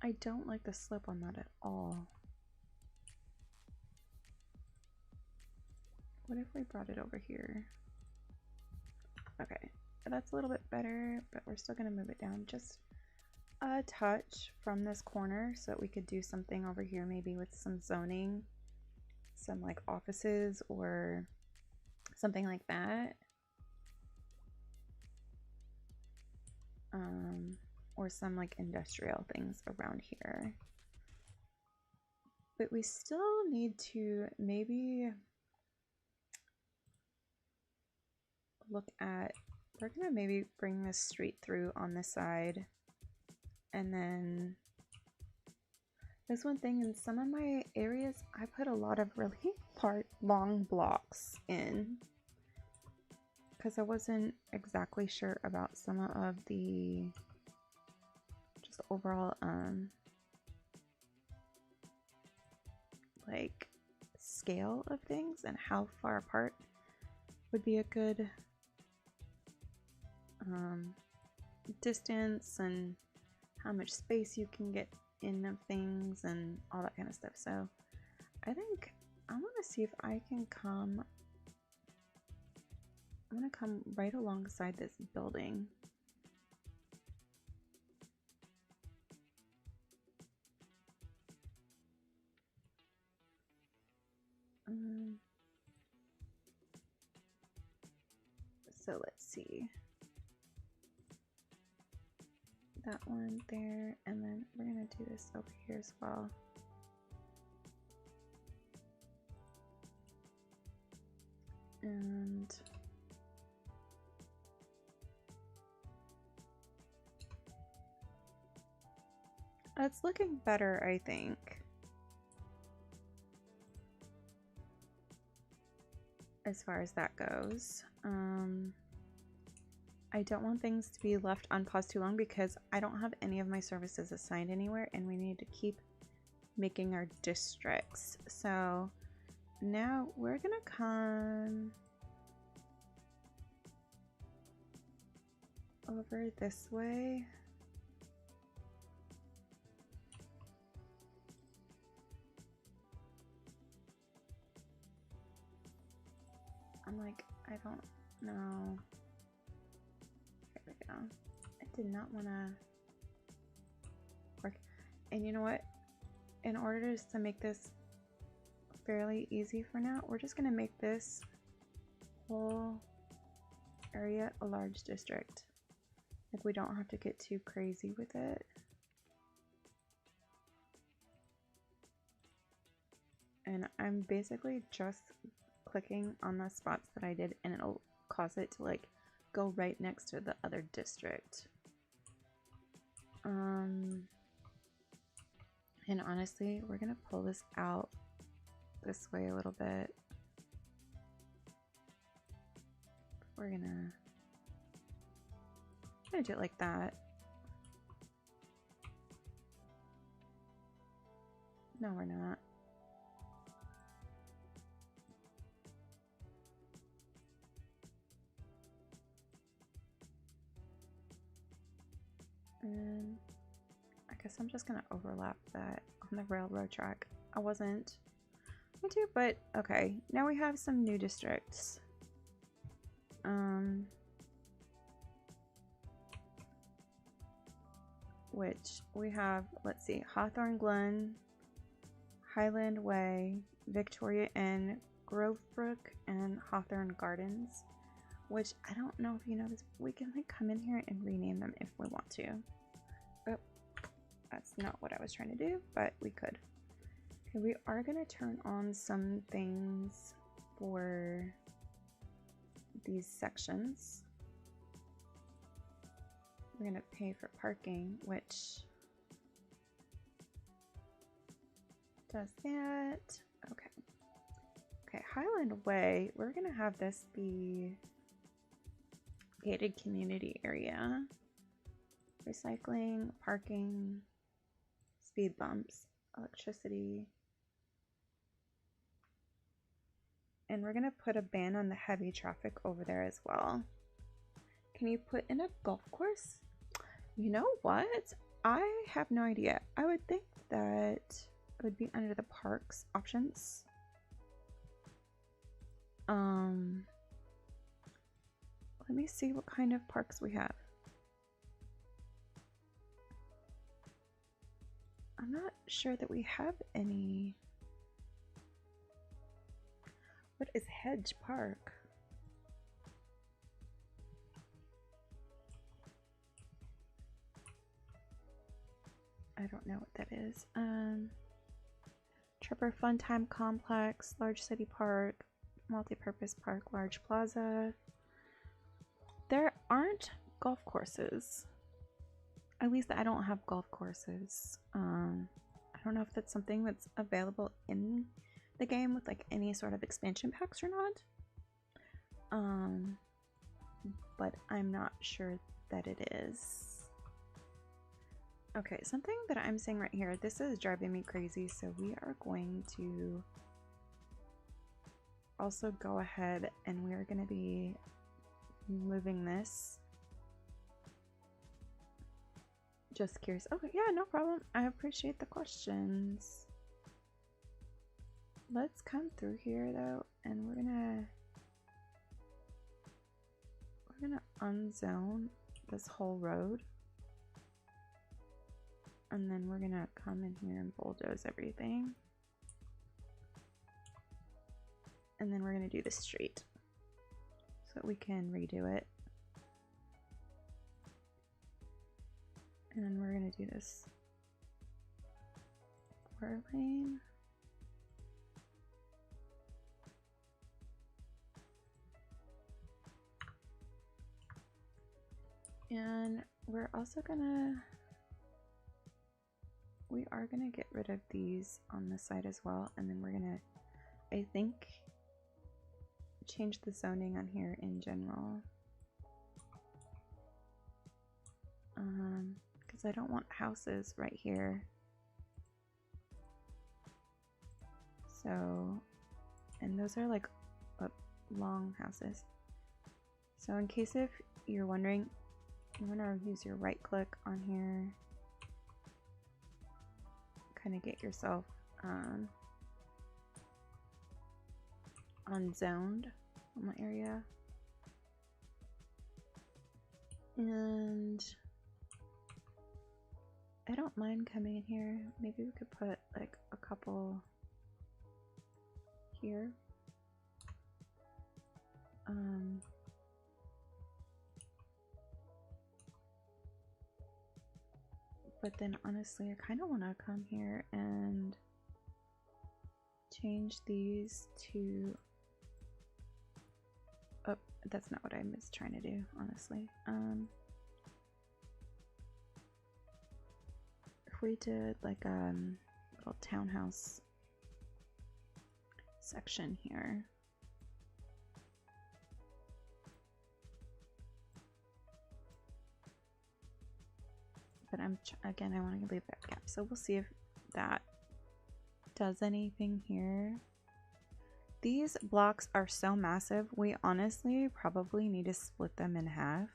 I don't like the slope on that at all. What if we brought it over here? Okay, that's a little bit better, but we're still gonna move it down just a touch from this corner so that we could do something over here maybe with some zoning, some like offices or something like that. Or some like industrial things around here. But we still need to maybe look at, we're gonna maybe bring this street through on this side. And then there's one thing, in some of my areas I put a lot of really long blocks in because I wasn't exactly sure about some of the just overall like scale of things and how far apart would be a good distance and how much space you can get in of things and all that kind of stuff. So I think I want to see if I can come, I'm going to come right alongside this building. So let's see. That one there, and then we're gonna do this over here as well. And it's looking better, I think. As far as that goes. I don't want things to be left unpaused too long because I don't have any of my services assigned anywhere and we need to keep making our districts. So now we're gonna come over this way. I'm like, I don't know. There we go. I did not want to work. And you know what? In order just to make this fairly easy for now, we're just going to make this whole area a large district. Like, we don't have to get too crazy with it. And I'm basically just clicking on the spots that I did and it'll cause it to like go right next to the other district. And honestly, we're gonna pull this out this way a little bit. We're gonna do it like that. No, we're not. guess I'm just gonna overlap that on the railroad track. I wasn't going to, but okay. Now we have some new districts. Which we have, let's see, Hawthorne Glen, Highland Way, Victoria Inn, Grovebrook, and Hawthorne Gardens. Which I don't know if you noticed, we can like come in here and rename them if we want to. Oh, that's not what I was trying to do, but we could. Okay, we are gonna turn on some things for these sections. We're gonna pay for parking, which does that. Okay. Okay, Highland Way, we're gonna have this be gated community area. Recycling, parking, speed bumps, electricity. And we're gonna put a ban on the heavy traffic over there as well. Can you put in a golf course? You know what? I have no idea. I would think that it would be under the parks options. Let me see what kind of parks we have. I'm not sure that we have any. What is Hedge Park? I don't know what that is. Trapper Fun Time Complex, Large City Park, Multi-Purpose Park, Large Plaza. There aren't golf courses. At least I don't have golf courses. I don't know if that's something that's available in the game with like any sort of expansion packs or not. But I'm not sure that it is. Okay, something that I'm seeing right here, this is driving me crazy, so we are going to also go ahead and we're going to be moving this. Just curious. Okay, yeah, no problem. I appreciate the questions. Let's come through here though, and we're gonna unzone this whole road. And then we're gonna come in here and bulldoze everything. And then we're gonna do the street so that we can redo it. And then we're gonna do this 4-lane. And we're also gonna, we are gonna get rid of these on the side as well. And then we're gonna, I think, change the zoning on here in general. Because I don't want houses right here. So, and those are like long houses. So in case if you're wondering, you want to use your right click on here, kind of get yourself unzoned on the area. And I don't mind coming in here. Maybe we could put like a couple here. But then honestly, I kind of want to come here and change these to, oh, that's not what I was trying to do, honestly. If we did like a little townhouse section here. But again, I want to leave that gap, so we'll see if that does anything here. These blocks are so massive, we honestly probably need to split them in half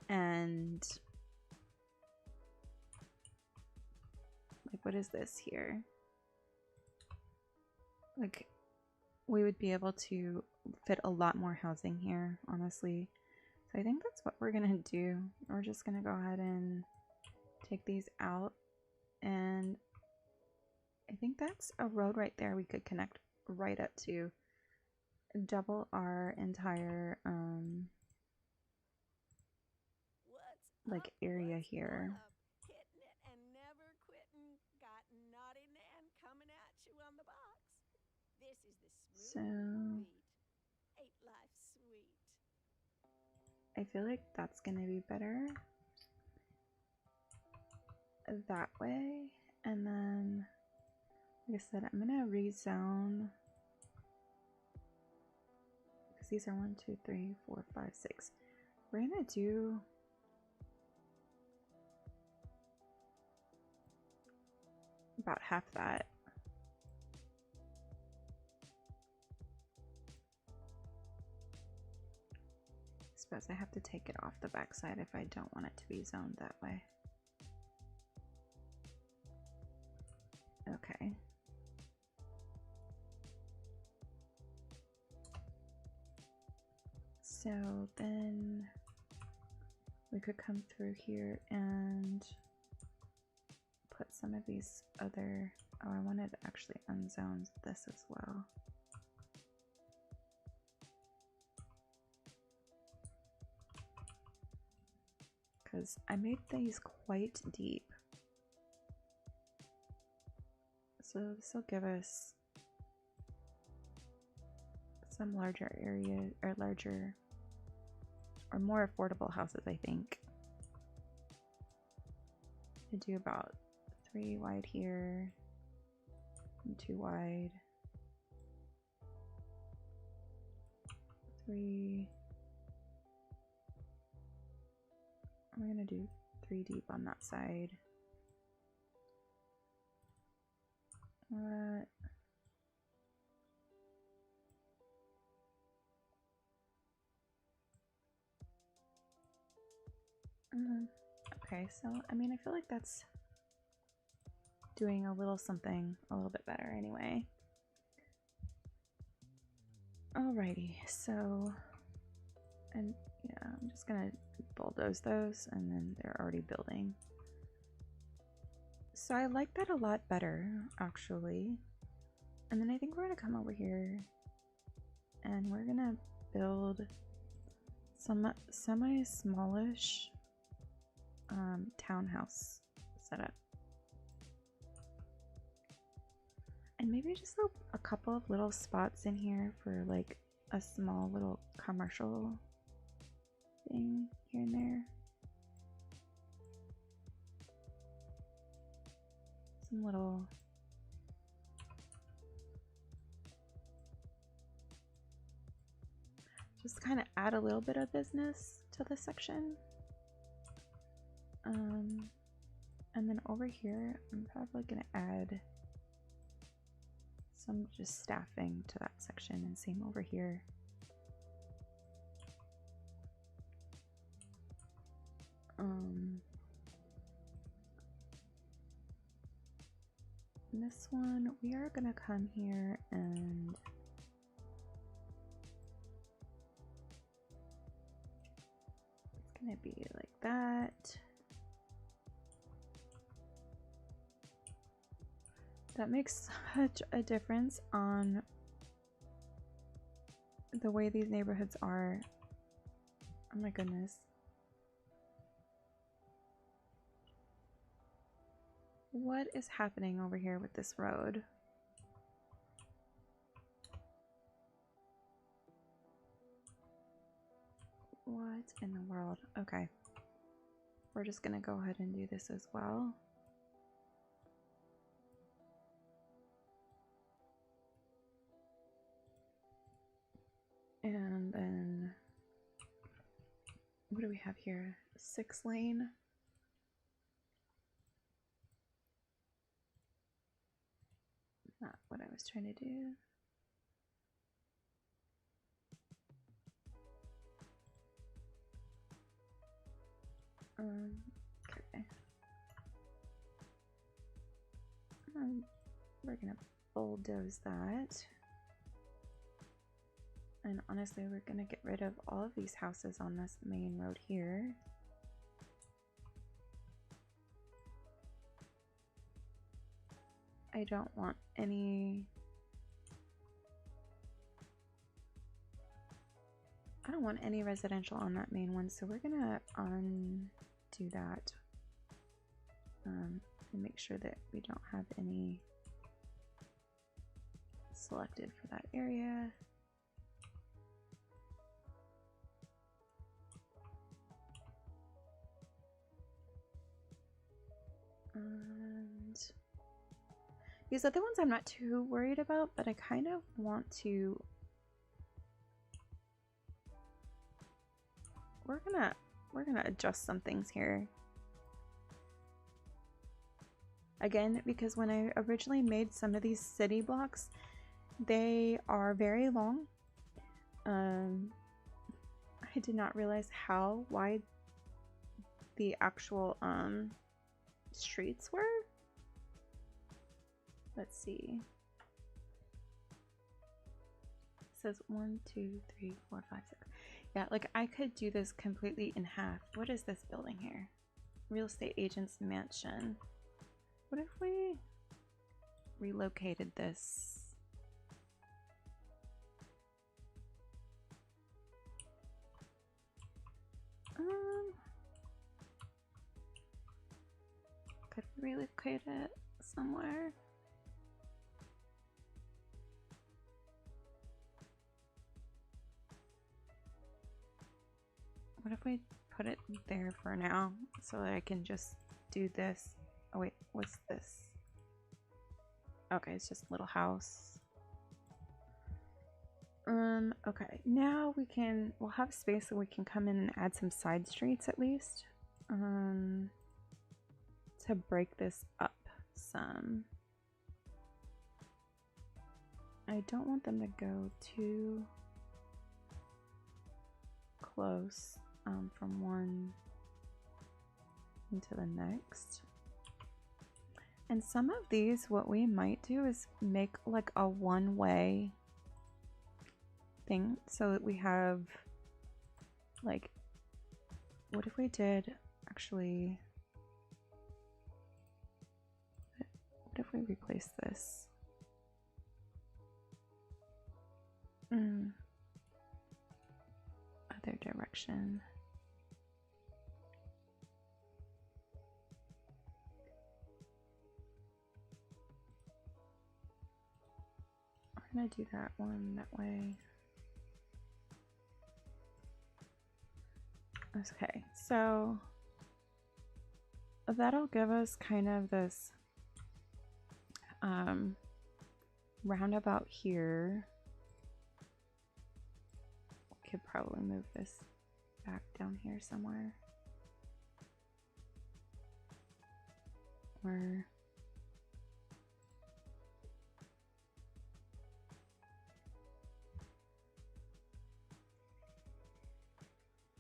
and like, what is this here? Like, we would be able to fit a lot more housing here, honestly. So I think that's what we're gonna do. We're just gonna go ahead and take these out, and I think that's a road right there we could connect right up to. Double our entire like area here. Hitting it and never quitting. Got naughty Nan coming at you on the box. This is the smooth beat. Ain't life sweet? I feel like that's gonna be better that way. And then, like I said, I'm gonna rezone because these are 1, 2, 3, 4, 5, 6. We're gonna do about half that. I suppose I have to take it off the backside if I don't want it to be zoned that way. Okay. So then we could come through here and put some of these other, oh, I wanted to actually unzone this as well. Because I made these quite deep. So this will give us some larger area, or larger, or more affordable houses, I think. To do about 3 wide here, and 2 wide, 3. I'm gonna do 3 deep on that side. What? Okay, so I mean, I feel like that's doing a little something a little bit better anyway. Alrighty, so, and yeah, I'm just gonna bulldoze those, and then they're already building. So I like that a lot better, actually. And then I think we're gonna come over here and we're gonna build some semi-smallish townhouse setup. And maybe just a couple of little spots in here for like a small little commercial thing here and there. Some little just kind of add a little bit of business to the section. And then over here, I'm probably gonna add some just staffing to that section, and same over here. This one, we are gonna come here and it's gonna be like that. That makes such a difference on the way these neighborhoods are. Oh my goodness. What is happening over here with this road? What in the world? Okay. We're just gonna go ahead and do this as well. And then, what do we have here? 6 lane. Not what I was trying to do. Okay. we're gonna bulldoze that. And honestly, we're gonna get rid of all of these houses on this main road here. I don't want any... I don't want any residential on that main one, so we're gonna undo that. And make sure that we don't have any selected for that area. And these other ones I'm not too worried about, but I kind of want to... We're gonna adjust some things here. Again, because when I originally made some of these city blocks, they are very long. I did not realize how wide the actual streets were. Let's see. It says 1, 2, 3, 4, 5, 6. Yeah, like I could do this completely in half. What is this building here? Real estate agent's mansion. What if we relocated this? Could we relocate it somewhere? What if we put it there for now so that I can just do this? Oh wait, what's this? Okay, it's just a little house. Okay, now we'll have space so we can come in and add some side streets at least. To break this up some. I don't want them to go too close from one into the next. And some of these, what we might do is make like a one-way thing so that we have like, what if we did actually, what if we replace this? Other direction. We're gonna do that one that way. Okay, so that'll give us kind of this roundabout here. We could probably move this back down here somewhere. Or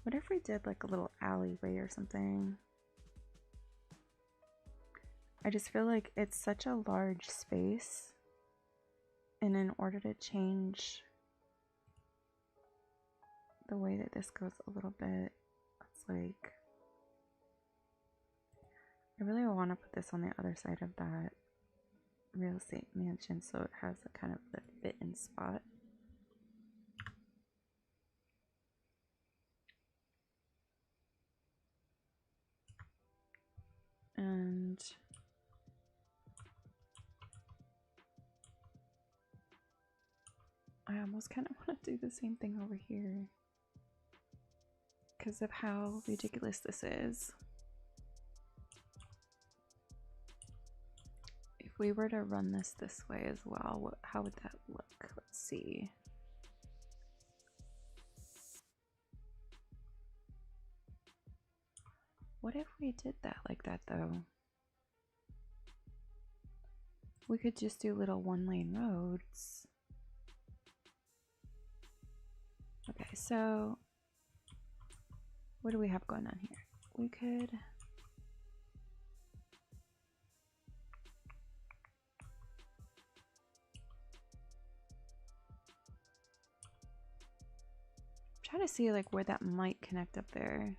what if we did like a little alleyway or something? I just feel like it's such a large space, and in order to change the way that this goes a little bit, it's like I really want to put this on the other side of that real estate mansion so it has a kind of the fit-in spot. And I almost kind of want to do the same thing over here because of how ridiculous this is. If we were to run this way as well, how would that look? Let's see. What if we did that like that though? We could just do little one-lane roads. Okay, so what do we have going on here? We could trying to see like where that might connect up there.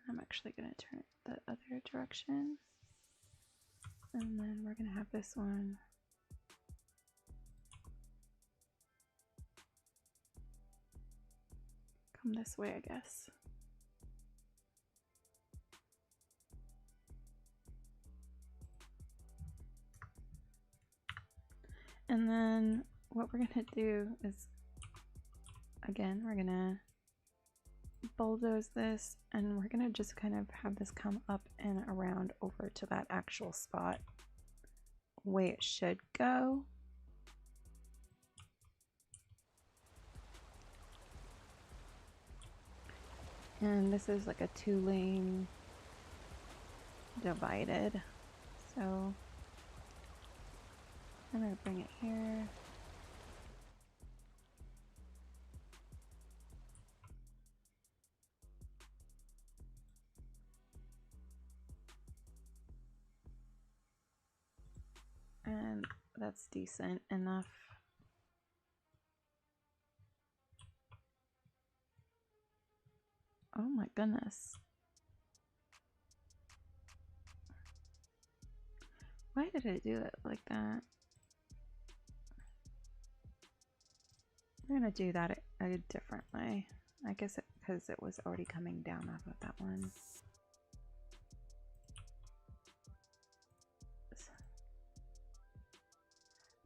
I'm actually going to turn it the other direction. And then we're going to have this one come this way, I guess. And then what we're going to do is, again, we're going to bulldoze this, and we're going to just kind of have this come up and around over to that actual spot way it should go. And this is like a 2-lane divided, so I'm going to bring it here. And that's decent enough. Oh my goodness. Why did it do it like that? We're gonna do that a different way. I guess because it was already coming down off of that one.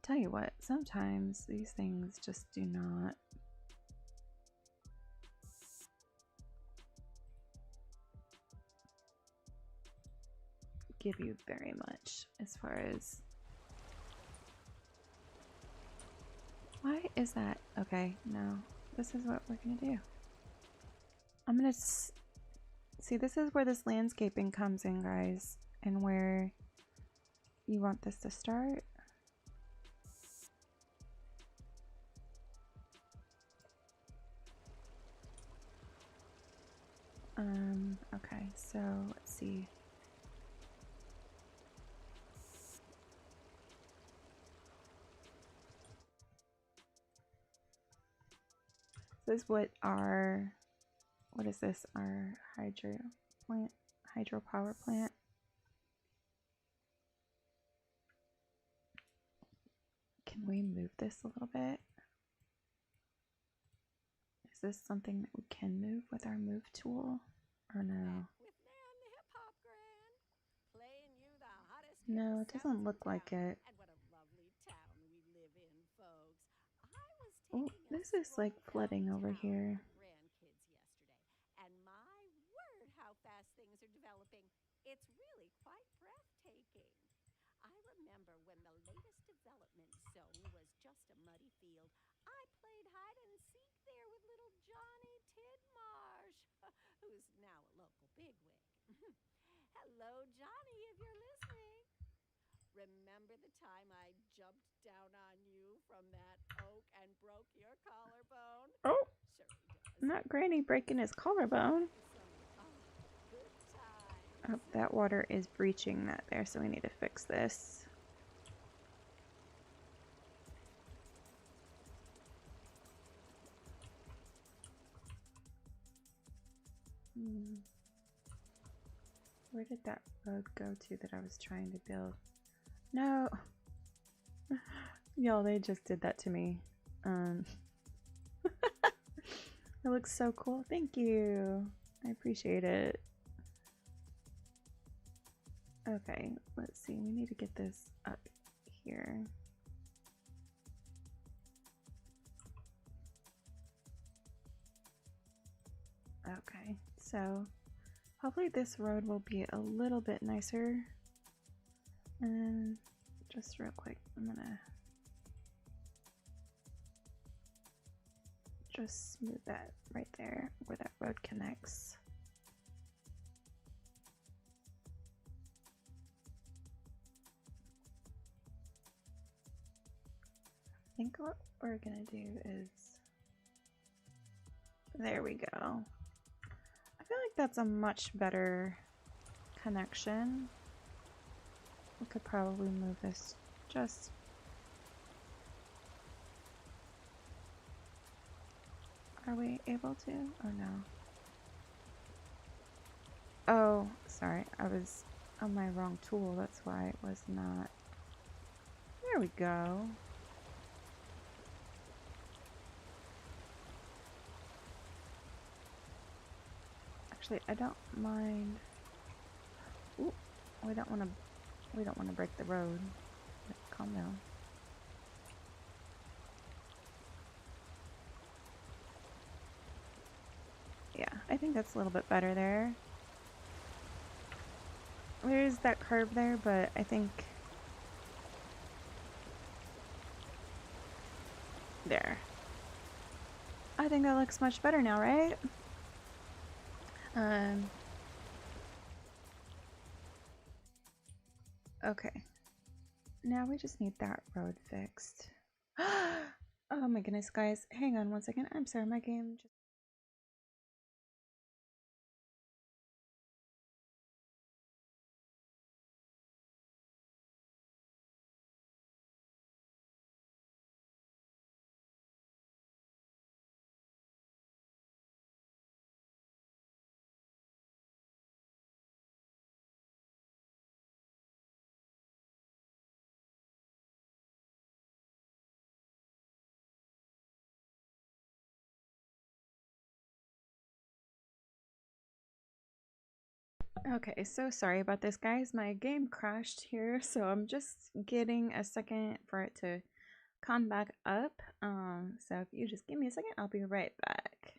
Tell you what, sometimes these things just do not give you very much as far as... Why is that? Okay, no. This is what we're gonna do. I'm gonna... See, this is where this landscaping comes in, guys. And where you want this to start. Okay, so let's see. This is what our, what is this? Our hydropower plant. Can we move this a little bit? Is this something that we can move with our move tool or no? No, it doesn't look like it. Oh, this is like flooding over here. And my word, how fast things are developing. It's really quite breathtaking. I remember when the latest development zone was just a muddy field. I played hide and seek there with little Johnny Tidmarsh, who's now a local bigwig. Hello, Johnny, if you're listening. Remember the time I jumped down on you from that oak and broke your collarbone? Oh, Sure he does. not Granny breaking his collarbone. Oh, that water is breaching that there, so we need to fix this. Where did that road go to that I was trying to build? No! Y'all, they just did that to me. It looks so cool. Thank you. I appreciate it. Okay, let's see. We need to get this up here. Okay, so hopefully this road will be a little bit nicer. And then just real quick, I'm gonna just smooth that right there where that road connects. think what we're gonna do is, there we go. I feel like that's a much better connection. We could probably move this just, are we able to or no? Oh, sorry, I was on my wrong tool, that's why it was not. There we go. Actually, I don't mind. Ooh, we don't want to break the road. Calm down. Yeah, I think that's a little bit better there. There's that curve there, but I think there. I think that looks much better now, right? Okay. Now we just need that road fixed. Oh my goodness, guys. Hang on one second. I'm sorry, my game just okay, so sorry about this, guys. My game crashed here, so I'm just getting a second for it to come back up. So if you just give me a second, I'll be right back.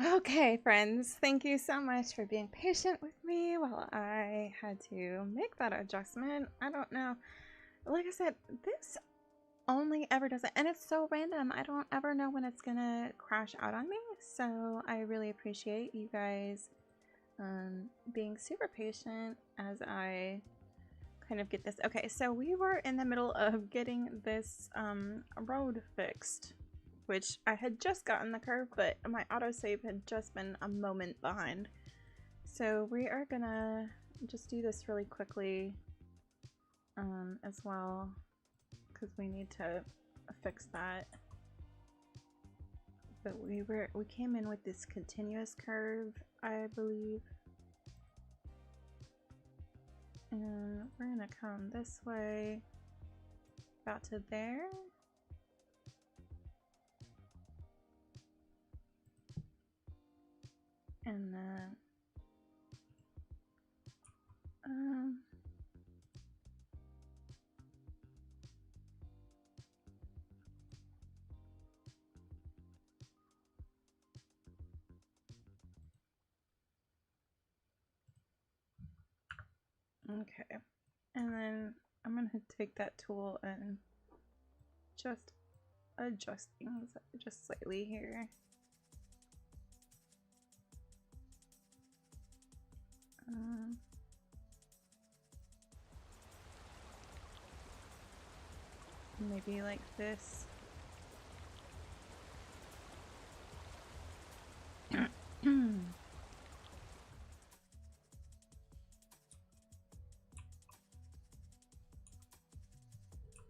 Okay, friends, thank you so much for being patient with me while I had to make that adjustment. I don't know. Like I said, this only ever does it, and it's so random. I don't ever know when it's gonna crash out on me, so I really appreciate you guys being super patient as I kind of get this. Okay, so we were in the middle of getting this road fixed, which I had just gotten the curve, but my autosave had just been a moment behind. So we are gonna just do this really quickly as well, because we need to fix that. But we came in with this continuous curve, I believe. And we're gonna come this way, about to there. And then okay, and then I'm gonna take that tool and just adjust things just slightly here. Maybe like this.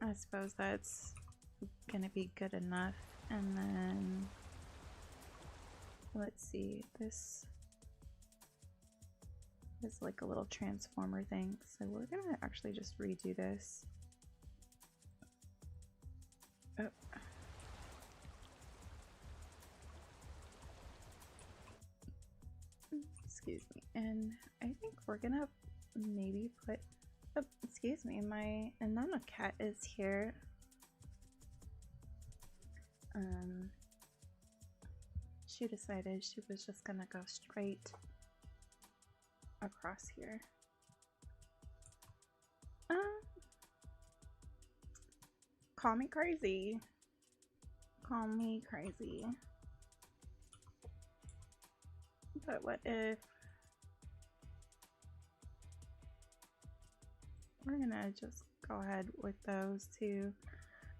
I suppose that's gonna be good enough. And then let's see, this is like a little transformer thing, so we're gonna actually just redo this. Oh. Excuse me. And I think we're gonna maybe put, oh, excuse me, my Anana cat is here. She decided she was just gonna go straight across here. Call me crazy. Call me crazy. But what if we're gonna just go ahead with those two.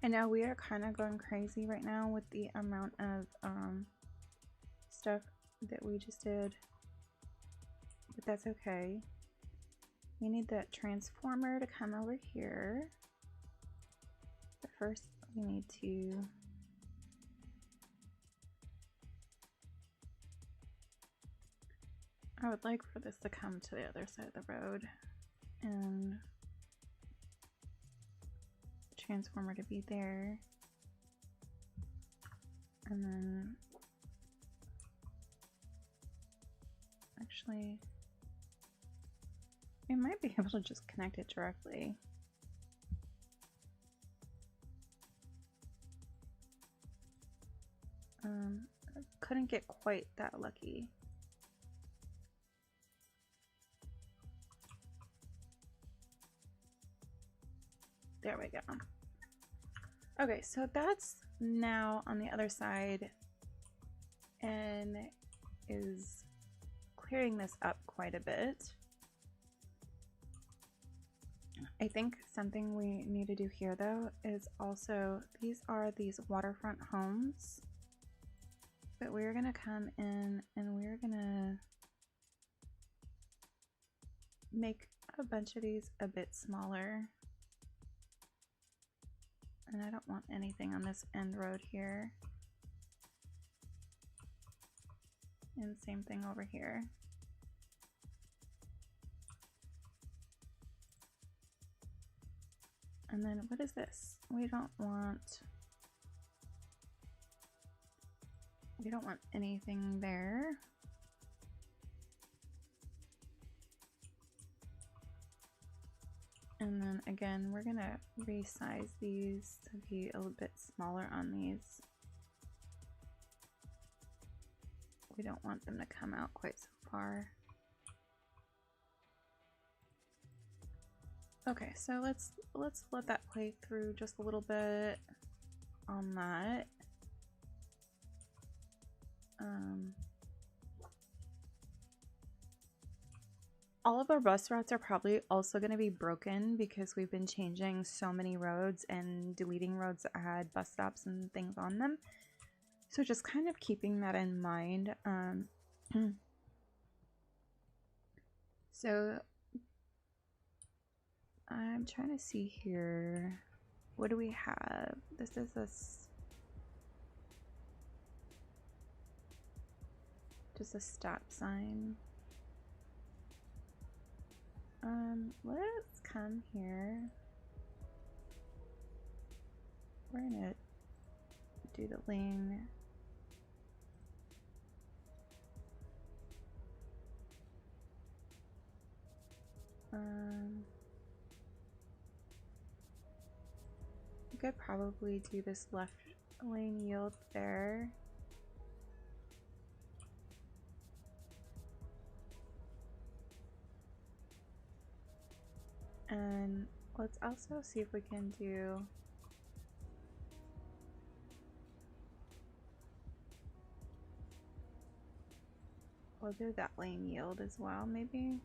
I know we are kind of going crazy right now with the amount of stuff that we just did, but that's okay. We need that transformer to come over here, but first we need to I would like for this to come to the other side of the road and the transformer to be there, and then actually we might be able to just connect it directly. I couldn't get quite that lucky. There we go. Okay, so that's now on the other side and is clearing this up quite a bit. I think something we need to do here though is also, these are these waterfront homes, but we're gonna come in and we're gonna make a bunch of these a bit smaller. And I don't want anything on this end road here. And same thing over here. And then what is this? We don't want anything there. And then again, we're gonna resize these to be a little bit smaller on these We don't want them to come out quite so far. Okay, so let's let that play through just a little bit on that. All of our bus routes are probably also going to be broken because we've been changing so many roads and deleting roads that had bus stops and things on them. So just kind of keeping that in mind. So I'm trying to see here. What do we have? This is just a stop sign. Let's come here. We're gonna do the lane. We could probably do this left lane yield there. And let's also see if we can do we'll do that lane yield as well, maybe.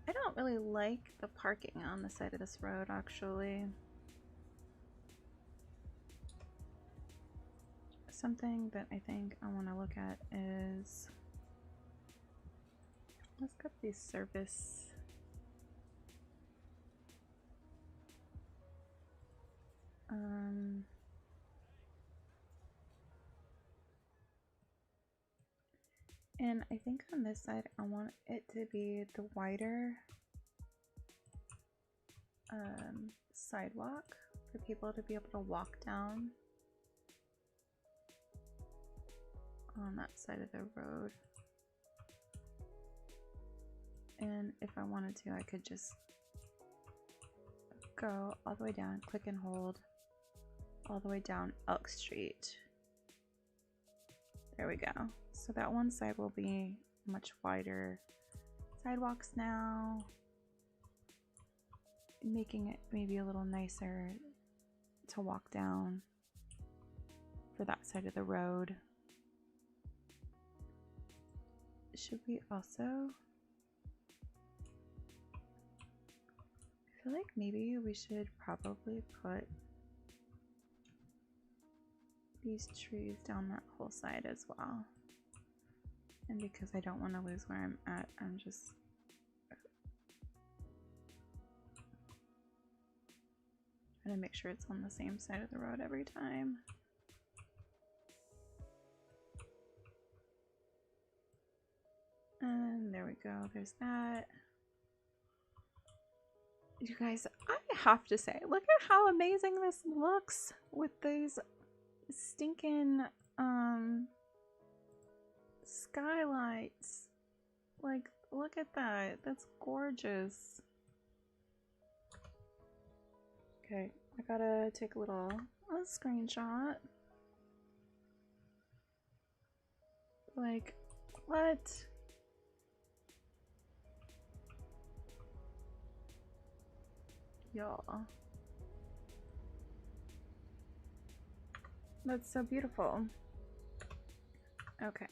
I don't really like the parking on the side of this road, actually. Something that I think I want to look at is let's get these service. And I think on this side, I want it to be the wider sidewalk for people to be able to walk down on that side of the road. And if I wanted to, I could just go all the way down, click and hold, all the way down Elk Street. There we go. So that one side will be much wider sidewalks now, making it maybe a little nicer to walk down for that side of the road. Should we also, I feel like maybe we should probably put these trees down that whole side as well. And because I don't want to lose where I'm at, I'm just trying to make sure it's on the same side of the road every time. And there we go, there's that. You guys, I have to say, look at how amazing this looks with these stinking skylights. Like, look at that. That's gorgeous. Okay, I gotta take a little screenshot. Like, what? Y'all. That's so beautiful. Okay.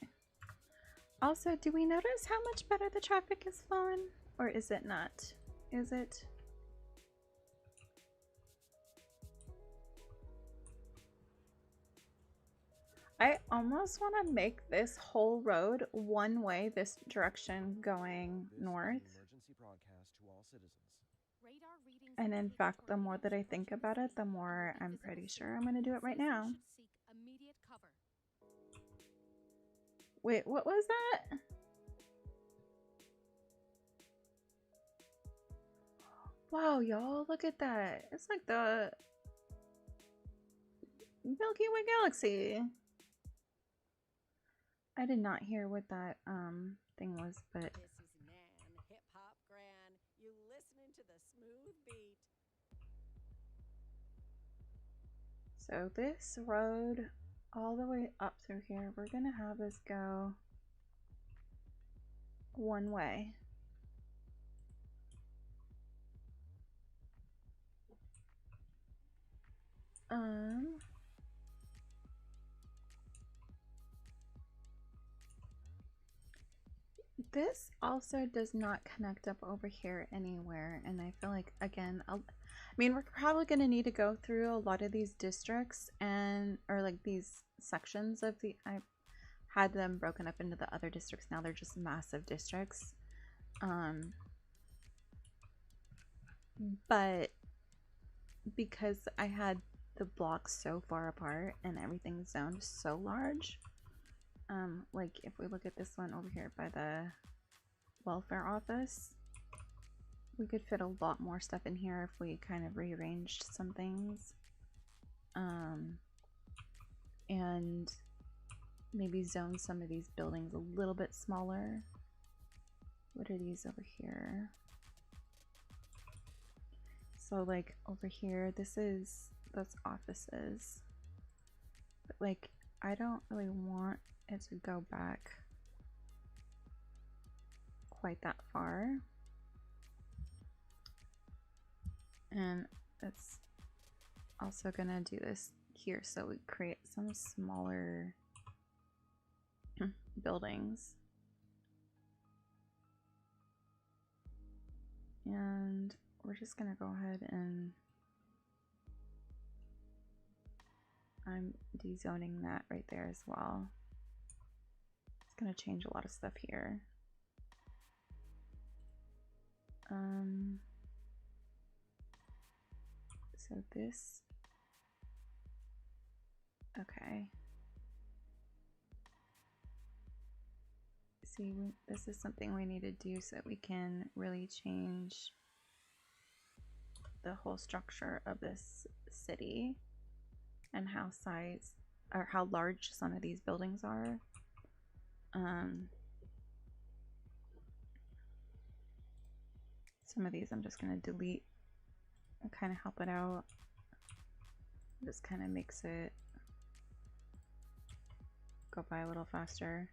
Also, do we notice how much better the traffic is flowing? Or is it not? Is it? I almost want to make this whole road one way, this direction going north. And in fact, the more that I think about it, the more I'm pretty sure I'm going to do it right now. Wait, what was that? Wow, y'all, look at that. It's like the Milky Way galaxy. I did not hear what that thing was, but This is Nan, hip hop gran. You listening to the smooth beat. So this road all the way up through here, we're gonna have this go one way. This also does not connect up over here anywhere, and I feel like, again, I mean, we're probably going to need to go through a lot of these districts or like these sections of I had them broken up into the other districts. Now they're just massive districts. But because I had the blocks so far apart and everything zoned so large, like if we look at this one over here by the welfare office, we could fit a lot more stuff in here if we kind of rearranged some things. And maybe zone some of these buildings a little bit smaller. What are these over here? So like over here, that's offices. But like, I don't really want it to go back quite that far. And it's also gonna do this here, so we create some smaller buildings. And we're just gonna go ahead and I'm dezoning that right there as well. It's gonna change a lot of stuff here. So this, okay. See, this is something we need to do so that we can really change the whole structure of this city and how large some of these buildings are. Some of these I'm just going to delete and kind of help it out. Just kind of makes it go by a little faster.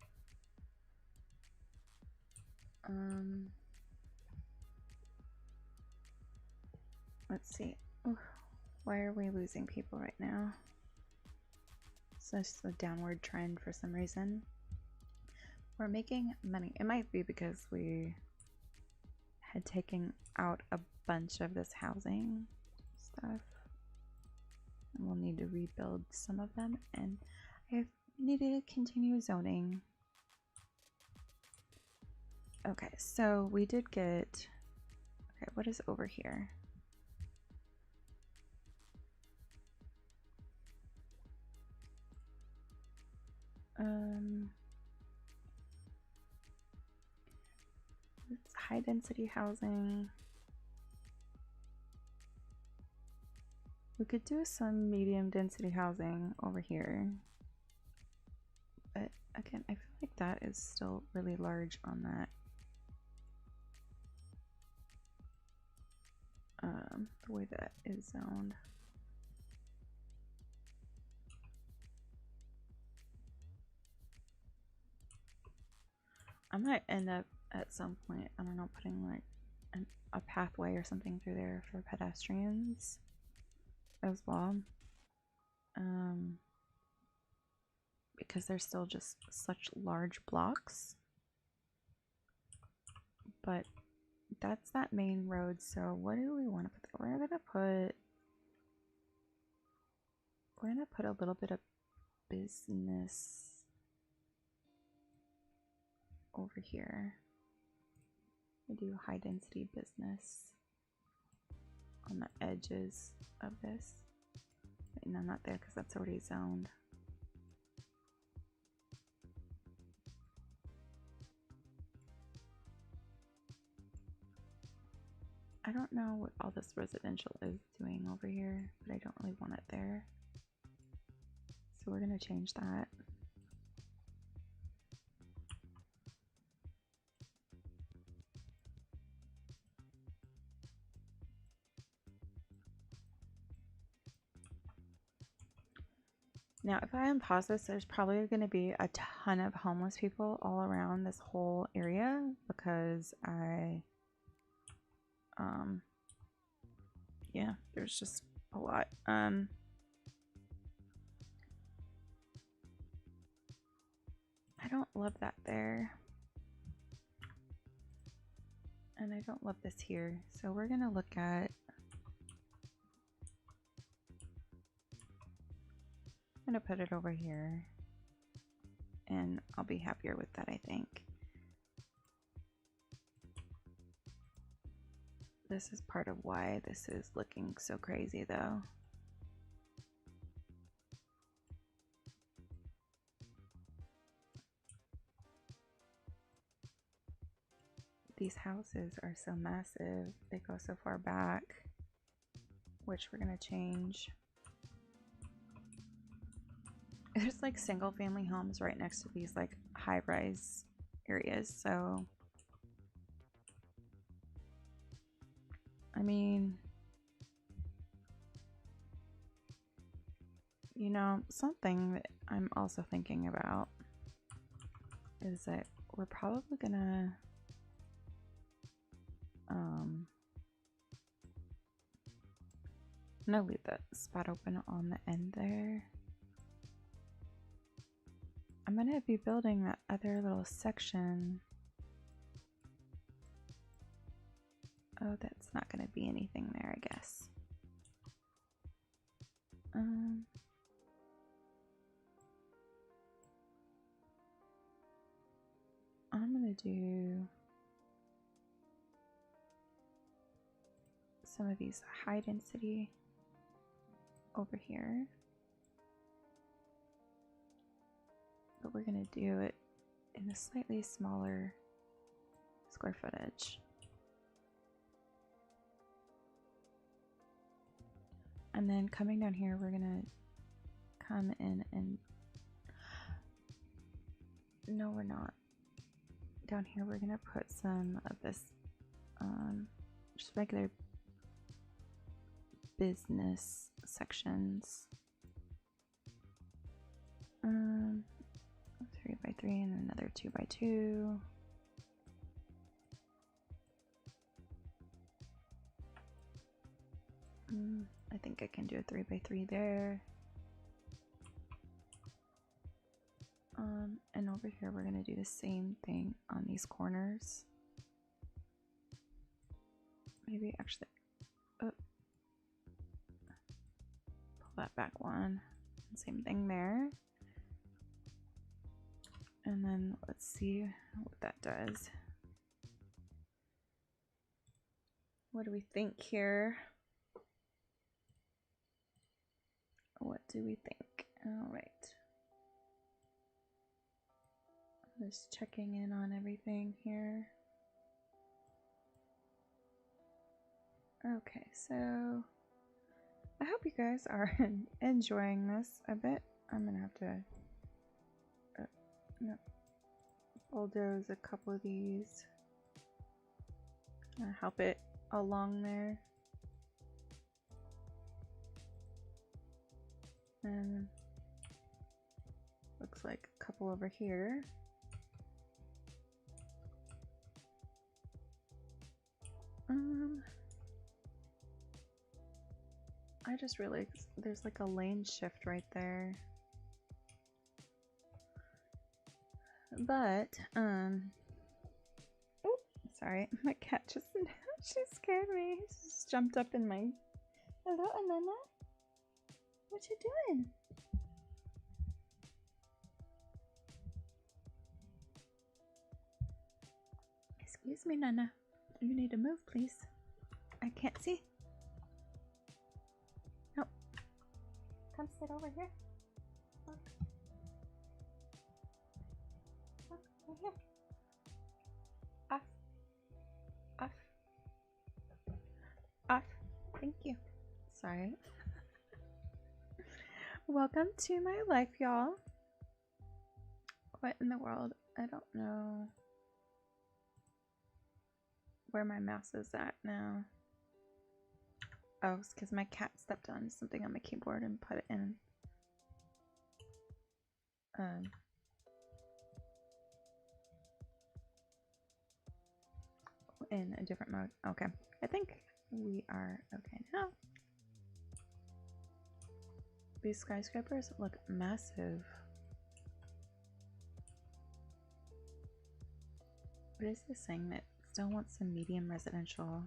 Let's see. Ooh, why are we losing people right now? It's just a downward trend for some reason. We're making money. It might be because we had taken out a bunch of this housing stuff. And we'll need to rebuild some of them, and I need to continue zoning. Okay, so we did get, okay, what is over here? It's high density housing. We could do some medium density housing over here. But again, I feel like that is still really large on that. The way that is zoned. I might end up at some point, I don't know, putting like a pathway or something through there for pedestrians as well. Because they're still just such large blocks. But that's that main road, so what do we want to put there? We're gonna put a little bit of business over here. We do high density business on the edges of this. Wait, no, not there because that's already zoned. I don't know what all this residential is doing over here, but I don't really want it there. So we're gonna change that. Now, if I unpause this, there's probably going to be a ton of homeless people all around this whole area because yeah, there's just a lot. I don't love that there. And I don't love this here. So we're going to look at, I'm going to put it over here. And I'll be happier with that, I think. This is part of why this is looking so crazy though. These houses are so massive. They go so far back, which we're gonna change. There's like single family homes right next to these like high-rise areas, so I mean, you know, something that I'm also thinking about is that we're probably gonna I'm gonna leave that spot open on the end there. I'm gonna be building that other little section. Oh, that's not gonna be anything there, I guess. I'm gonna do some of these high density over here, but we're gonna do it in a slightly smaller square footage. And then coming down here, we're gonna come in and, no we're not. Down here we're gonna put some of this just regular business sections. 3x3 and another 2x2. I think I can do a 3x3 there. And over here we're gonna do the same thing on these corners. Maybe actually, pull that back one. Same thing there. And then let's see what that does. What do we think here? What do we think? All right. Just checking in on everything here. Okay, so I hope you guys are enjoying this a bit. I'm gonna have to bulldoze a couple of these. Help it along there. And looks like a couple over here. I just realized there's like a lane shift right there. But, oh, sorry, my cat just, she scared me. She just jumped up in my, hello, Anana? What you doing? Excuse me, Nana. You need to move, please. I can't see. Nope. Come sit over here. Look. Look, right here. Off. Off. Off. Thank you. Sorry. Welcome to my life, y'all. What in the world? I don't know where my mouse is at now. Oh, it's because my cat stepped on something on my keyboard and put it in in a different mode. Okay, I think we are okay now. These skyscrapers look massive. What is this saying that still wants some medium residential?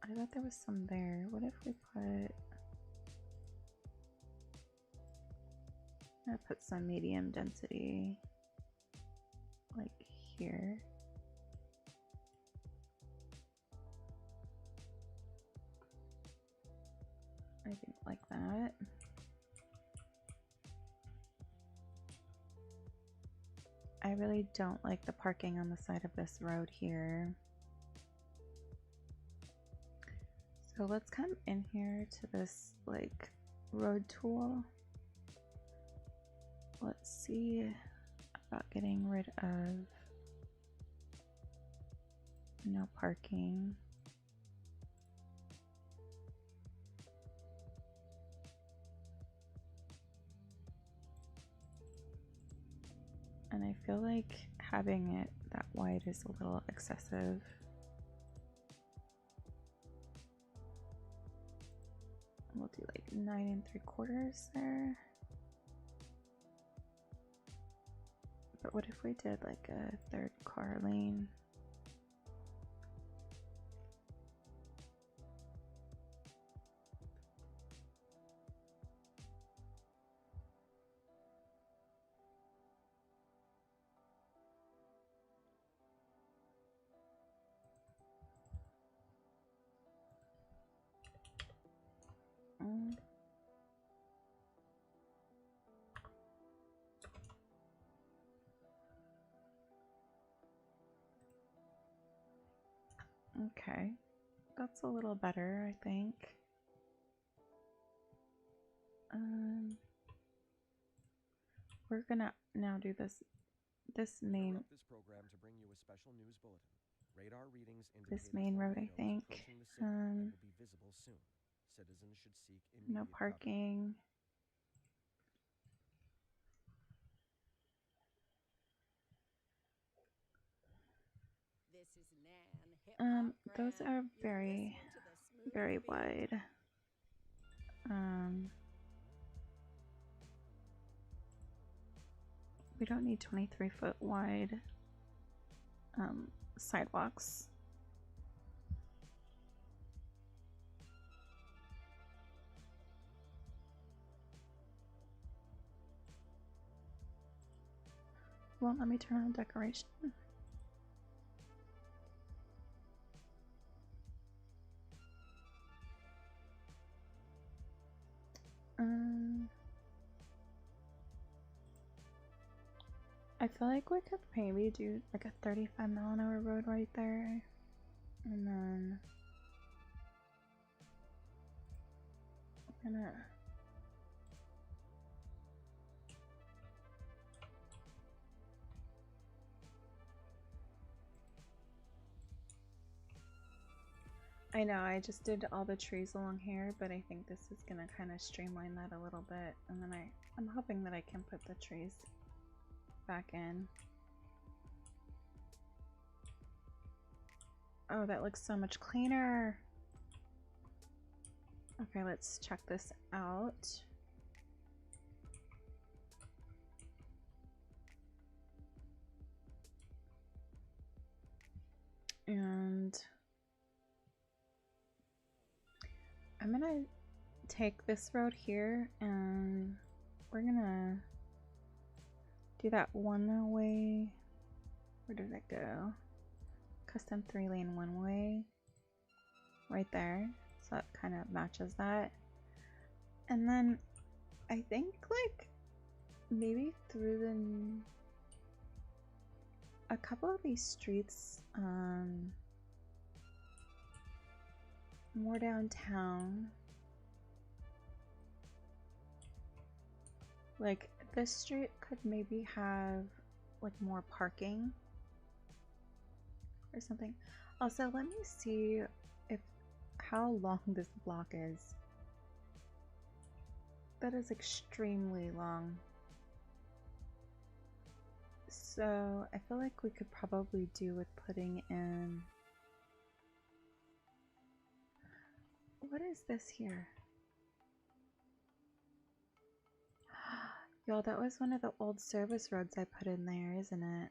I thought there was some there. What if we put... I'm gonna put some medium density like here. I think like that. I really don't like the parking on the side of this road here. So let's come in here to this like road tool. Let's see about getting rid of no parking. And I feel like having it that wide is a little excessive. We'll do like 9 3/4 there. But what if we did like a third car lane? Okay, that's a little better, I think. We're gonna now do this main program to bring you a special news bulletin. Radar readings this main road, I think. Will be visible soon. Citizens should seek No parking. This is Nan, those are very wide. We don't need 23-foot wide sidewalks. Well, let me turn on decoration. I feel like we could maybe do like a 35-mile-an-hour road right there, and then I'm gonna I know I just did all the trees along here, but I think this is gonna kind of streamline that a little bit, and then I'm hoping that I can put the trees back in. Oh, that looks so much cleaner. Okay, let's check this out. And I'm gonna take this road here and we're gonna do that one way. Where did it go? Custom 3-lane one way right there. So that kind of matches that. And then I think like maybe through a couple of these streets, more downtown. Like this street could maybe have like more parking or something. Also, let me see if how long this block is. That is extremely long. So I feel like we could probably do with putting in... What is this here? Y'all, that was one of the old service roads I put in there, isn't it?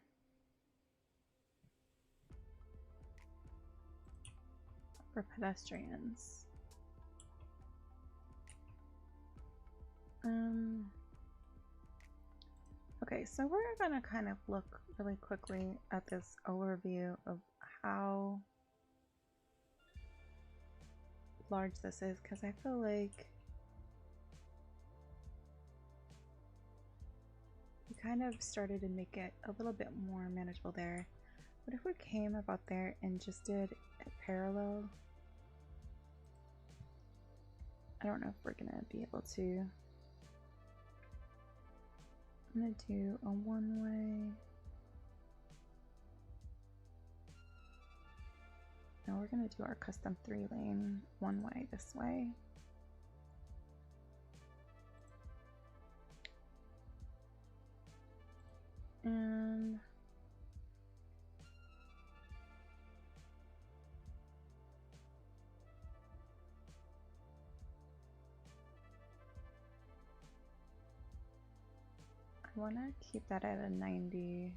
For pedestrians. Okay, so we're gonna kind of look really quickly at this overview of how large this is, because I feel like we kind of started to make it a little bit more manageable there. What if we came about there and just did a parallel? I don't know if we're gonna be able to. I'm gonna do a one-way. Now we're gonna do our custom 3-lane one-way this way. And I want to keep that at a 90.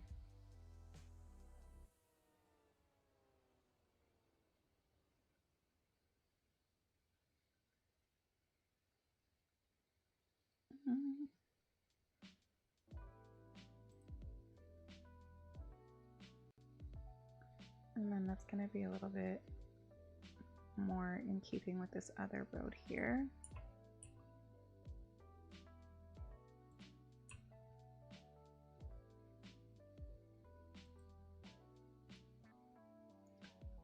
And then that's going to be a little bit more in keeping with this other road here.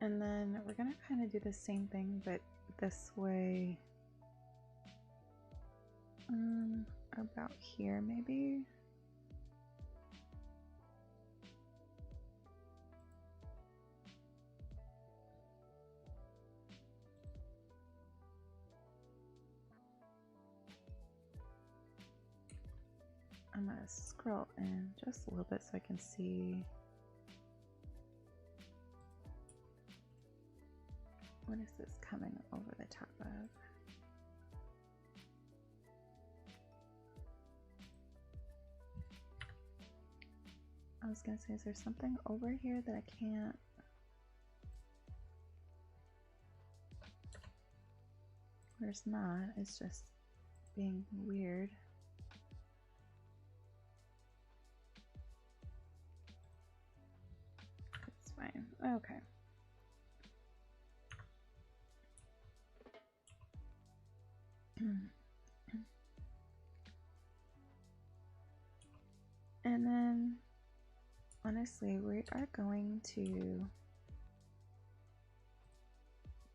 And then we're going to kind of do the same thing, but this way. About here maybe. I'm going to scroll in just a little bit so I can see what is this coming over the top of. I was going to say, is there something over here that I can't? There's not, it's just being weird. It's fine. Okay. And then, honestly, we are going to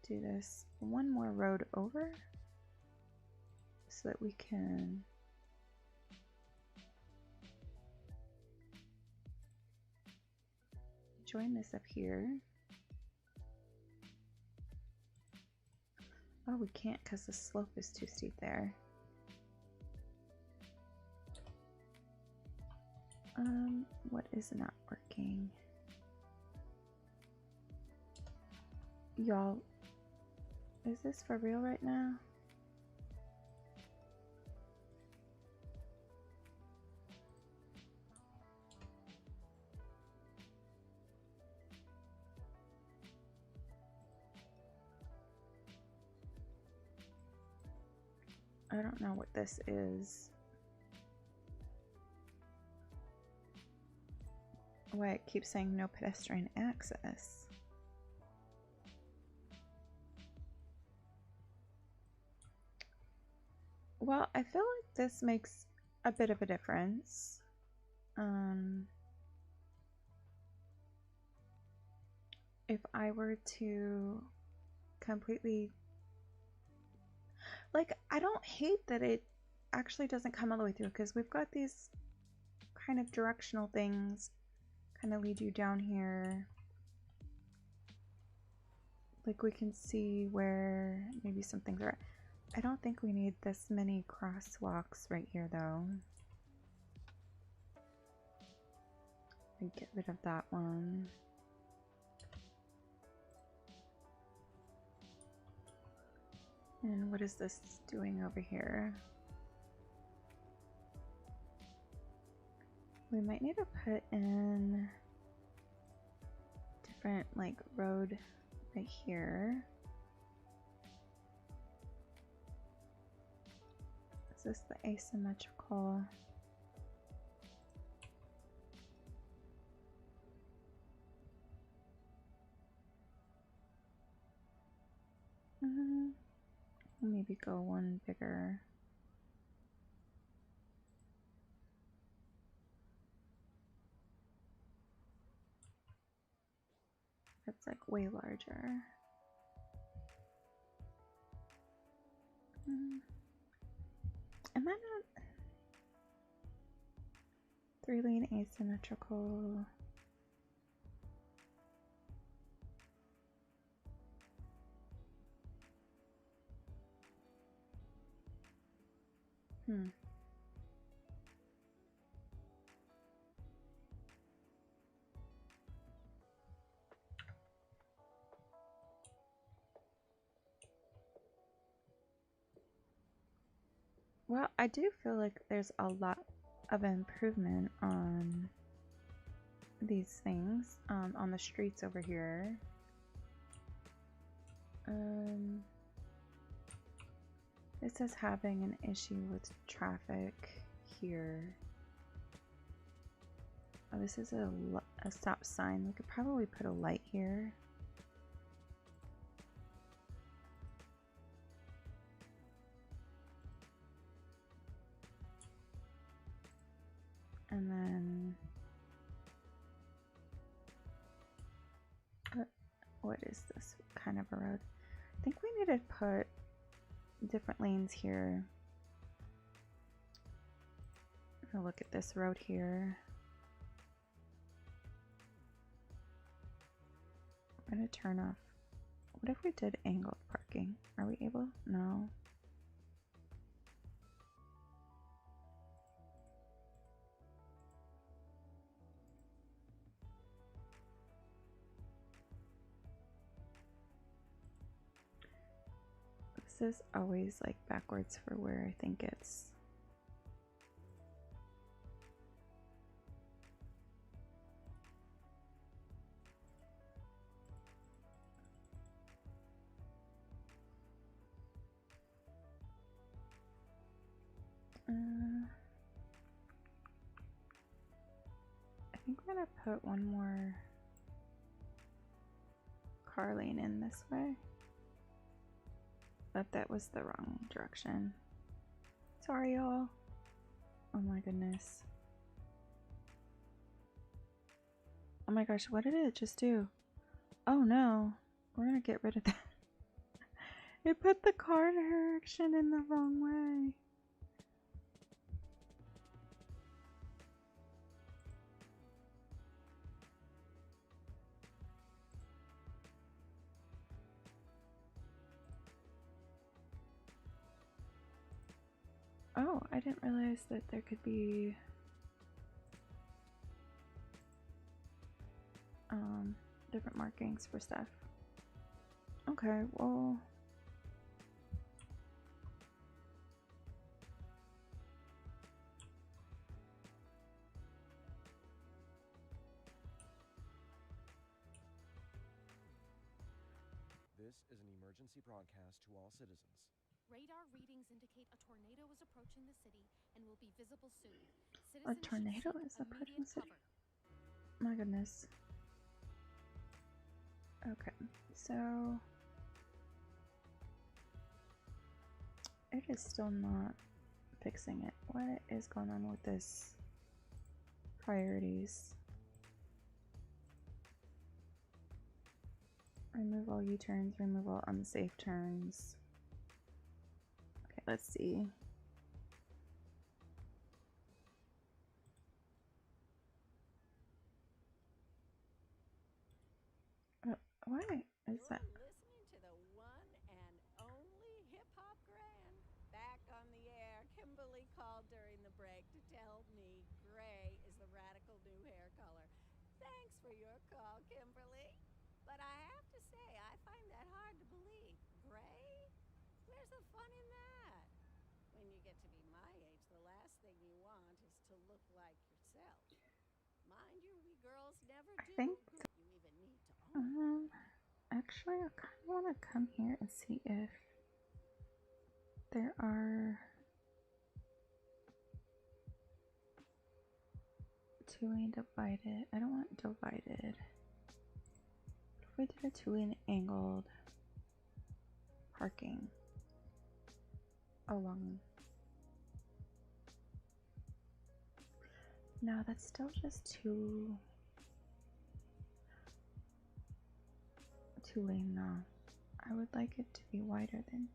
do this one more road over so that we can join this up here. Oh, we can't because the slope is too steep there. What is not working? Y'all, is this for real right now? I don't know what this is. Why it keeps saying no pedestrian access. Well, I feel like this makes a bit of a difference. If I were to completely, like, I don't hate that it actually doesn't come all the way through, because we've got these kind of directional things kind of lead you down here. Like, we can see where maybe some things are. I don't think we need this many crosswalks right here though. And get rid of that one. And what is this doing over here? We might need to put in different like road right here. Is this the asymmetrical? Maybe go one bigger. That's like way larger. Am I not 3-lane asymmetrical? Well, I do feel like there's a lot of improvement on these things, on the streets over here. This is having an issue with traffic here. Oh, this is a stop sign. We could probably put a light here. And then what is this kind of a road? I think we need to put different lanes here. Look at this road here. I'm gonna turn off. What if we did angled parking? Are we able? No. This is always like backwards for where I think it's. I think we're gonna put one more car lane in this way. But that was the wrong direction. Sorry, y'all. Oh my goodness. Oh my gosh, what did it just do? Oh no. We're gonna get rid of that. It put the car direction in the wrong way. Oh, I didn't realize that there could be different markings for stuff. Okay, well, This is an emergency broadcast to all citizens. Radar readings indicate a tornado is approaching the city and will be visible soon. a tornado is approaching the city. My goodness. Okay, so it is still not fixing it. What is going on with this priorities? Remove all U-turns, remove all unsafe turns. Okay, let's see. Why is that? Listening to the one and only hip hop grand. for your call, Kimberly. But I have to say, I find that hard to believe. Gray? Where's the fun in that? When you get to be my age, the last thing you want is to look like yourself. Mind you, we girls never I do. think, You even need to own it. actually, I kind of want to come here and see if there are two-lane divided. I don't want divided. If we did a two-lane angled parking along. No, that's still just two-lane now. I would like it to be wider than.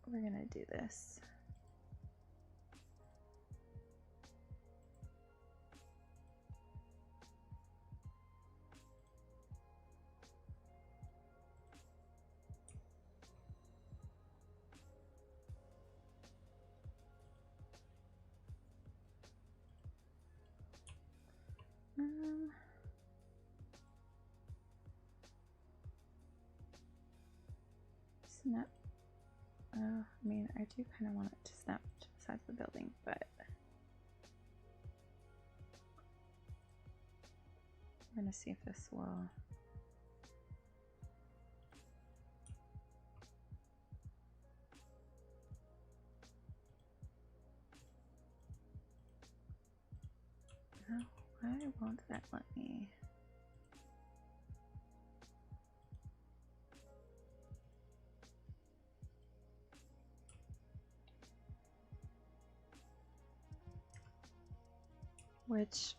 We're gonna do this. Snap. I mean, I do kind of want it to snap to the sides of the building, but we're gonna see if this will. No, why won't that let me? Which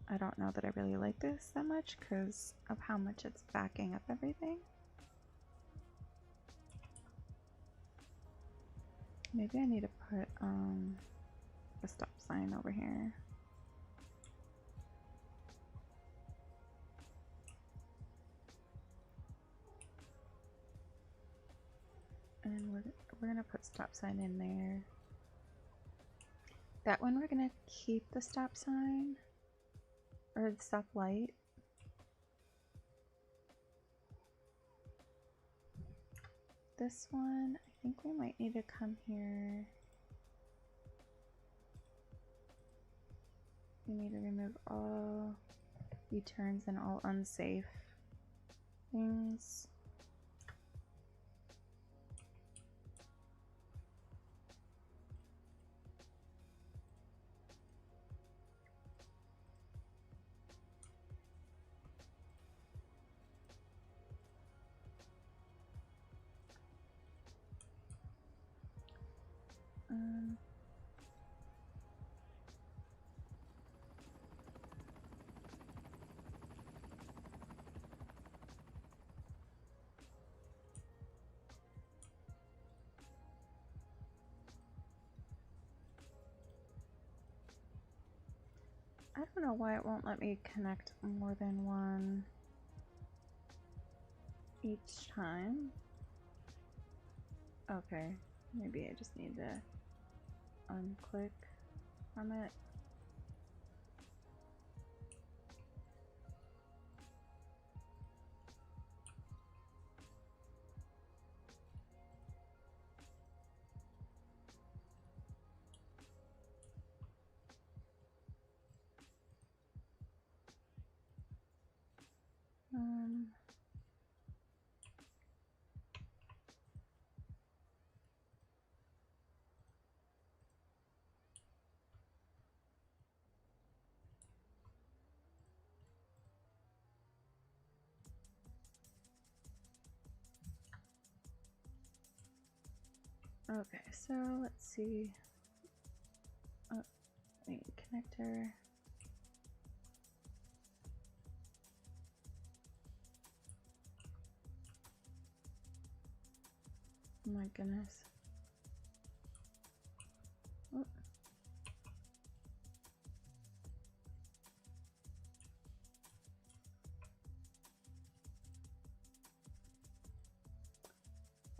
I don't know that I really like this that much because of how much it's backing up everything. Maybe I need to put a stop sign over here. And we're gonna put stop sign in there. That one we're gonna keep the stop sign or the stop light. This one, I think we might need to come here. We need to remove all U-turns and all unsafe things. I don't know why it won't let me connect more than one each time. Okay, maybe I just need to unclick from it. Okay, so let's see. Oh, wait, connector. Oh my goodness. Oh.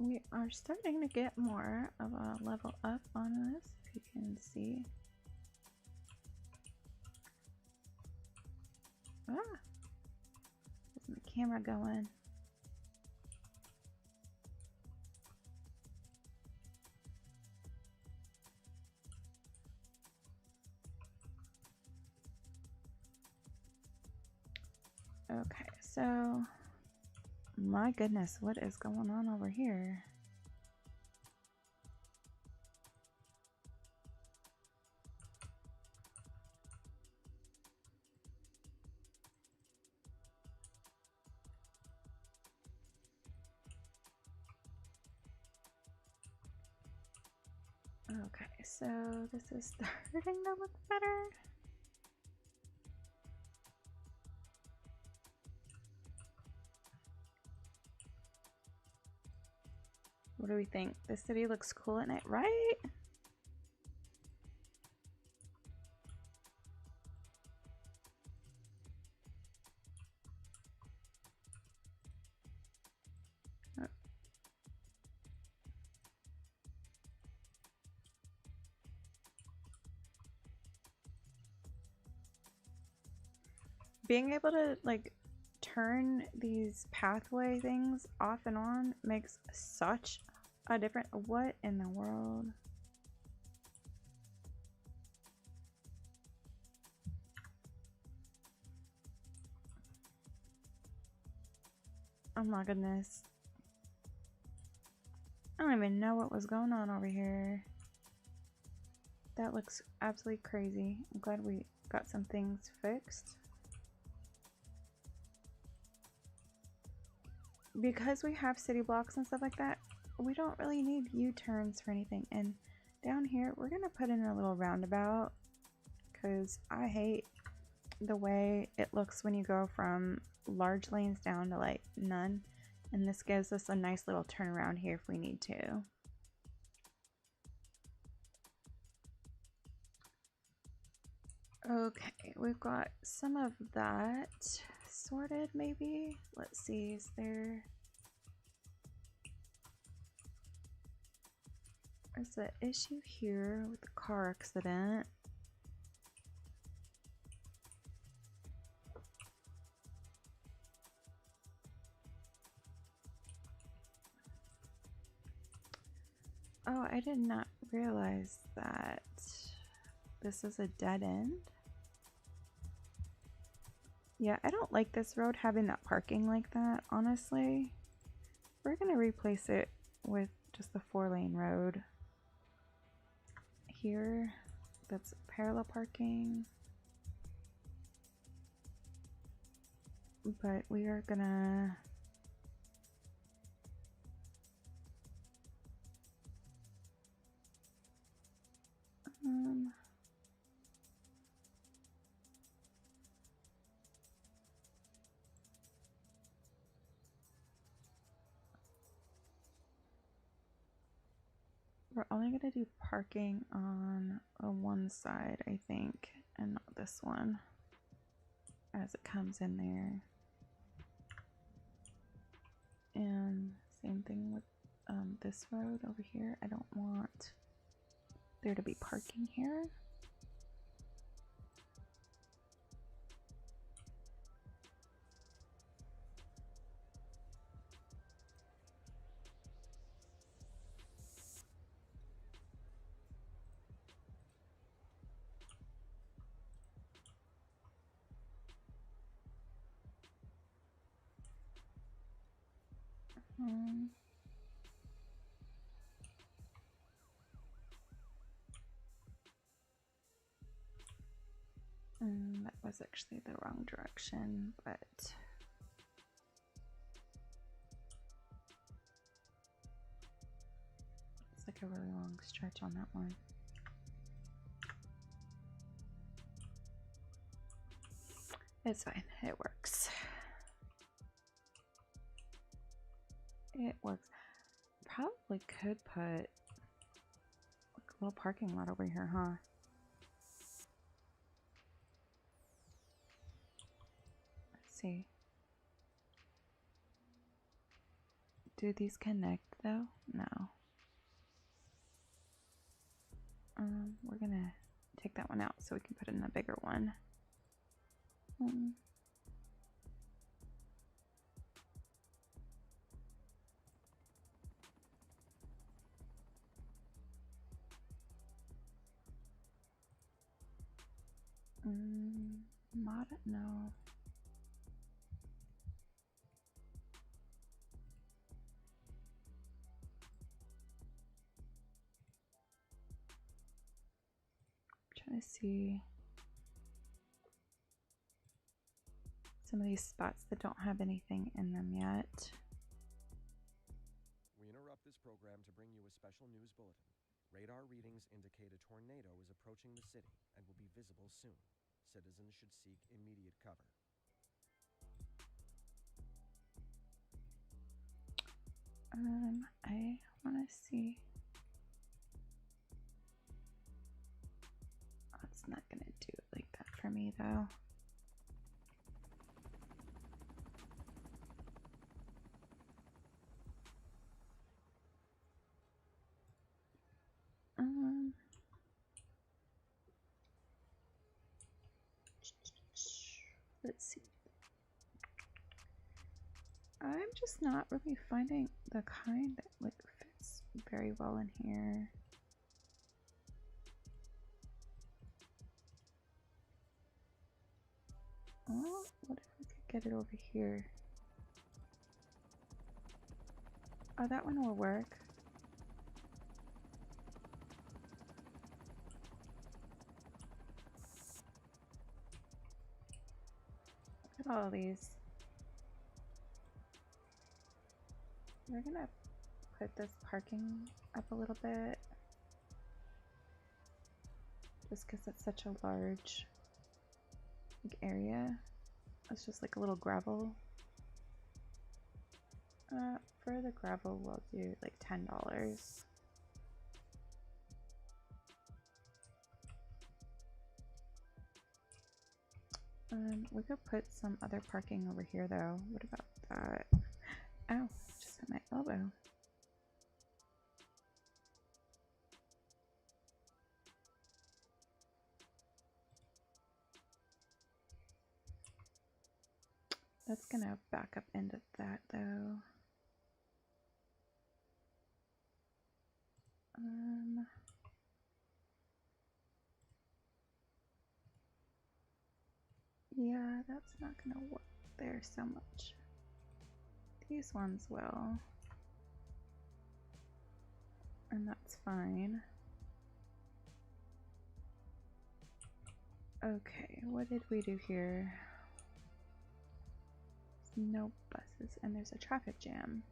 we are starting to get more of a level up on this, if you can see. Ah, where's my camera going? Okay, so my goodness, what is going on over here? Okay, so this is starting to look better. What do we think? The city looks cool at night, right? Being able to like turn these pathway things off and on makes such a difference. What in the world? Oh my goodness. I don't even know what was going on over here. That looks absolutely crazy. I'm glad we got some things fixed. Because we have city blocks and stuff like that, we don't really need U-turns for anything. And down here, we're gonna put in a little roundabout because I hate the way it looks when you go from large lanes down to like none. And this gives us a nice little turnaround here if we need to. Okay, we've got some of that sorted maybe. Let's see, is there's an issue here with the car accident. Oh, I did not realize that this is a dead end. Yeah, I don't like this road having that parking like that, honestly. We're gonna replace it with just a 4-lane road. Here, that's parallel parking. But we are gonna we're only going to do parking on one side, I think, and not this one as it comes in there. And same thing with this road over here. I don't want there to be parking here. That was actually the wrong direction, but it's like a really long stretch on that one. It's fine, it works. It works. Probably could put like a little parking lot over here, huh? Let's see. Do these connect though? No. We're gonna take that one out so we can put in a bigger one. No. Trying to see some of these spots that don't have anything in them yet. We interrupt this program to bring you a special news bulletin. Radar readings indicate a tornado is approaching the city and will be visible soon. Citizens should seek immediate cover. I want to see. Oh, it's not gonna do it like that for me though. Let's see. I'm just not really finding the kind that like fits very well in here. Oh, what if we could get it over here? Oh, that one will work. Look at all these. We're gonna put this parking up a little bit. Just because it's such a large area. It's just like a little gravel. For the gravel, we'll do like $10. We could put some other parking over here though. What about that? Ow, just hit my elbow. That's gonna back up into that though. Yeah, that's not gonna work there so much. These ones will. And that's fine. Okay, what did we do here? No buses, and there's a traffic jam.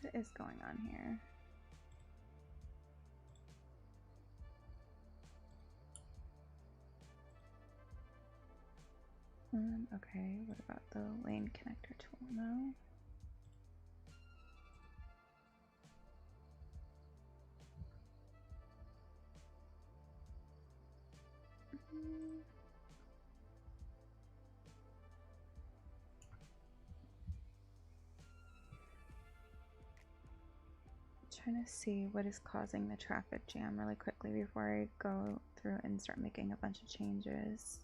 What is going on here? Okay, what about the lane connector tool? No. Trying to see what is causing the traffic jam really quickly before I go through and start making a bunch of changes.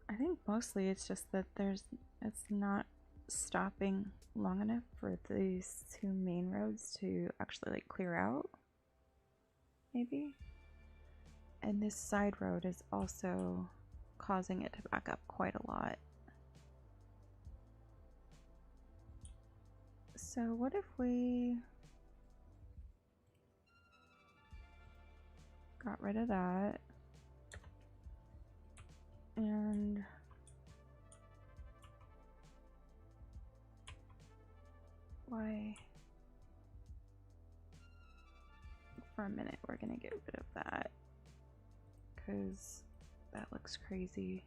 I think mostly it's just that it's not stopping long enough for these two main roads to actually like clear out, maybe. And this side road is also causing it to back up quite a lot. So what if we got rid of that and why for a minute we're gonna get rid of that because that looks crazy.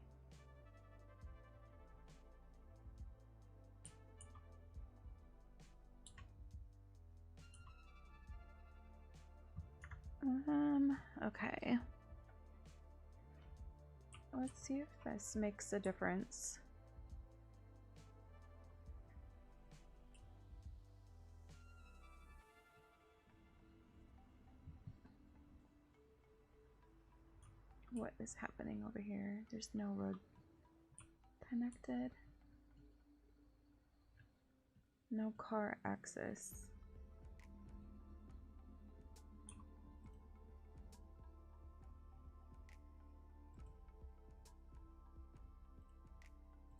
Okay. Let's see if this makes a difference. What is happening over here? There's no road connected. No car access.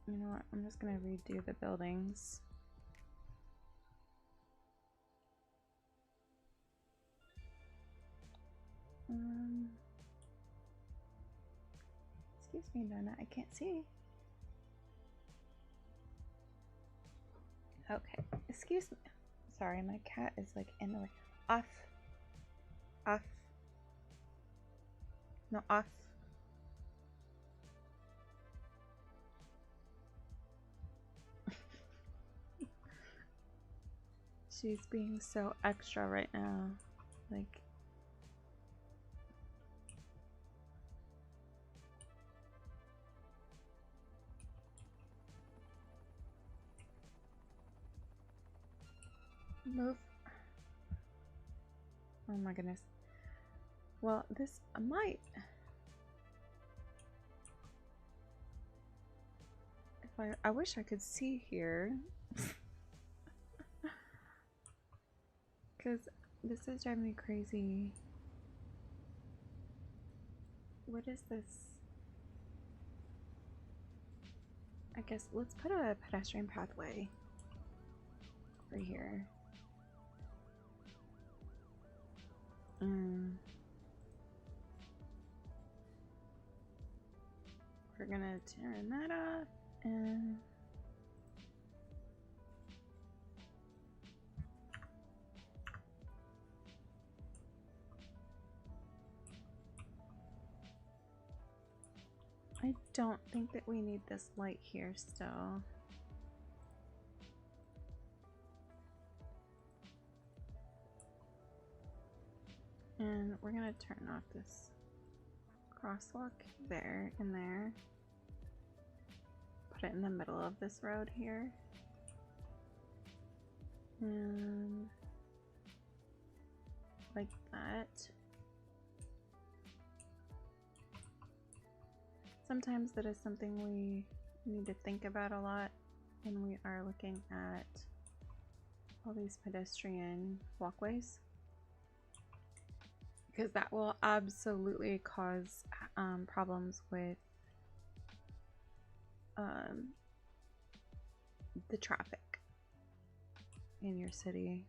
You know what? I'm just gonna redo the buildings. Excuse me, Nana. I can't see. Okay. Excuse me. Sorry, my cat is like in the way. Off. Off. No, off. She's being so extra right now. Like, move. Oh my goodness. Well, this might. If I wish I could see here. Because this is driving me crazy. What is this? I guess let's put a pedestrian pathway over here. We're gonna turn that off and I don't think that we need this light here still. And we're gonna turn off this crosswalk there and there. Put it in the middle of this road here. And like that. Sometimes that is something we need to think about a lot when we are looking at all these pedestrian walkways, because that will absolutely cause problems with the traffic in your city.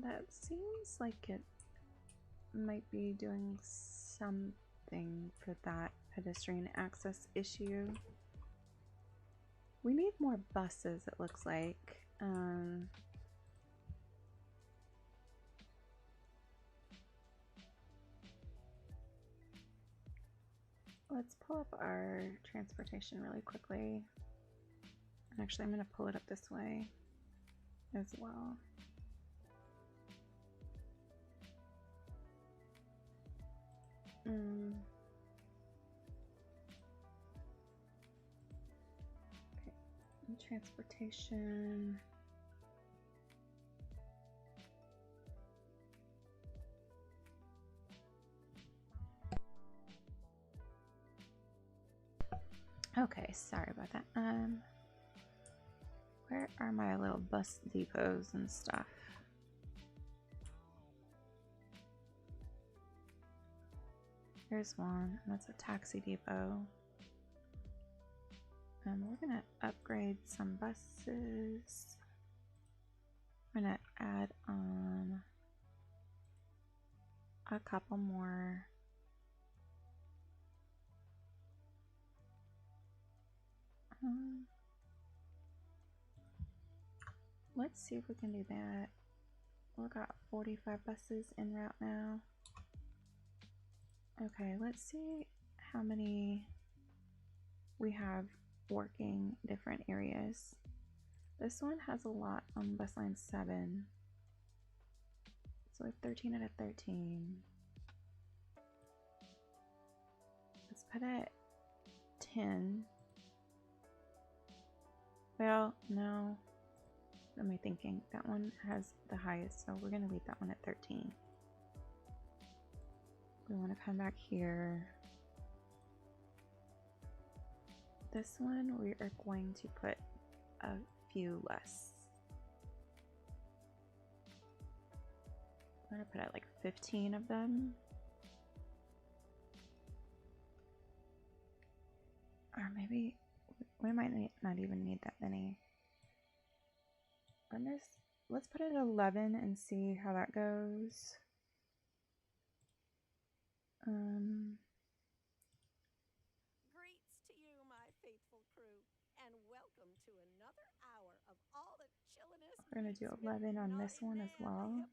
That seems like it might be doing something for that pedestrian access issue. We need more buses, it looks like. Let's pull up our transportation really quickly. Actually, I'm going to pull it up this way as well. Okay, transportation. Okay, sorry about that. Where are my little bus depots and stuff? Here's one, and that's a taxi depot. And we're gonna upgrade some buses. I'm gonna add on a couple more. Let's see if we can do that. We've got 45 buses en route now. Okay, let's see how many we have working different areas. This one has a lot on bus line 7. So we have 13 out of 13. Let's put it 10. Well, no. What am I thinking? That one has the highest, so we're going to leave that one at 13. We want to come back here. This one we are going to put a few less. I'm going to put out like 15 of them. Or maybe we might not even need that many. Let's put it at 11 and see how that goes. Greets to you, my faithful crew, and welcome to another hour of all the chilliness. We're gonna do 11 on this one as well,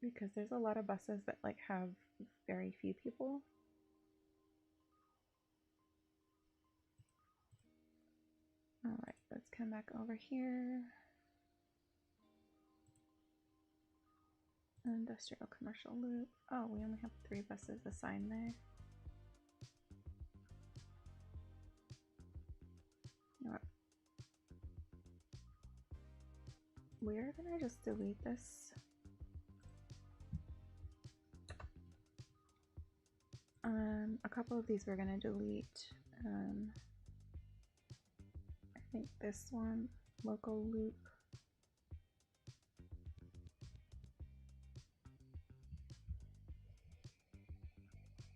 because there's a lot of buses that like have very few people. All right, let's come back over here. Industrial commercial loop. Oh, we only have 3 buses assigned there. You know what? We're gonna just delete this. A couple of these we're gonna delete. I think this one, local loop.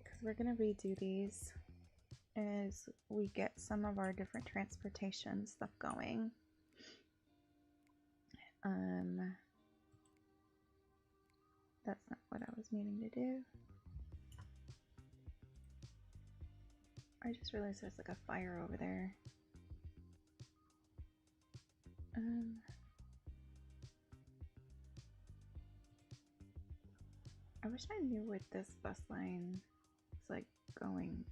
Because we're gonna redo these as we get some of our different transportation stuff going. That's not what I was meaning to do. I just realized there's like a fire over there. I wish I knew what this bus line is like going.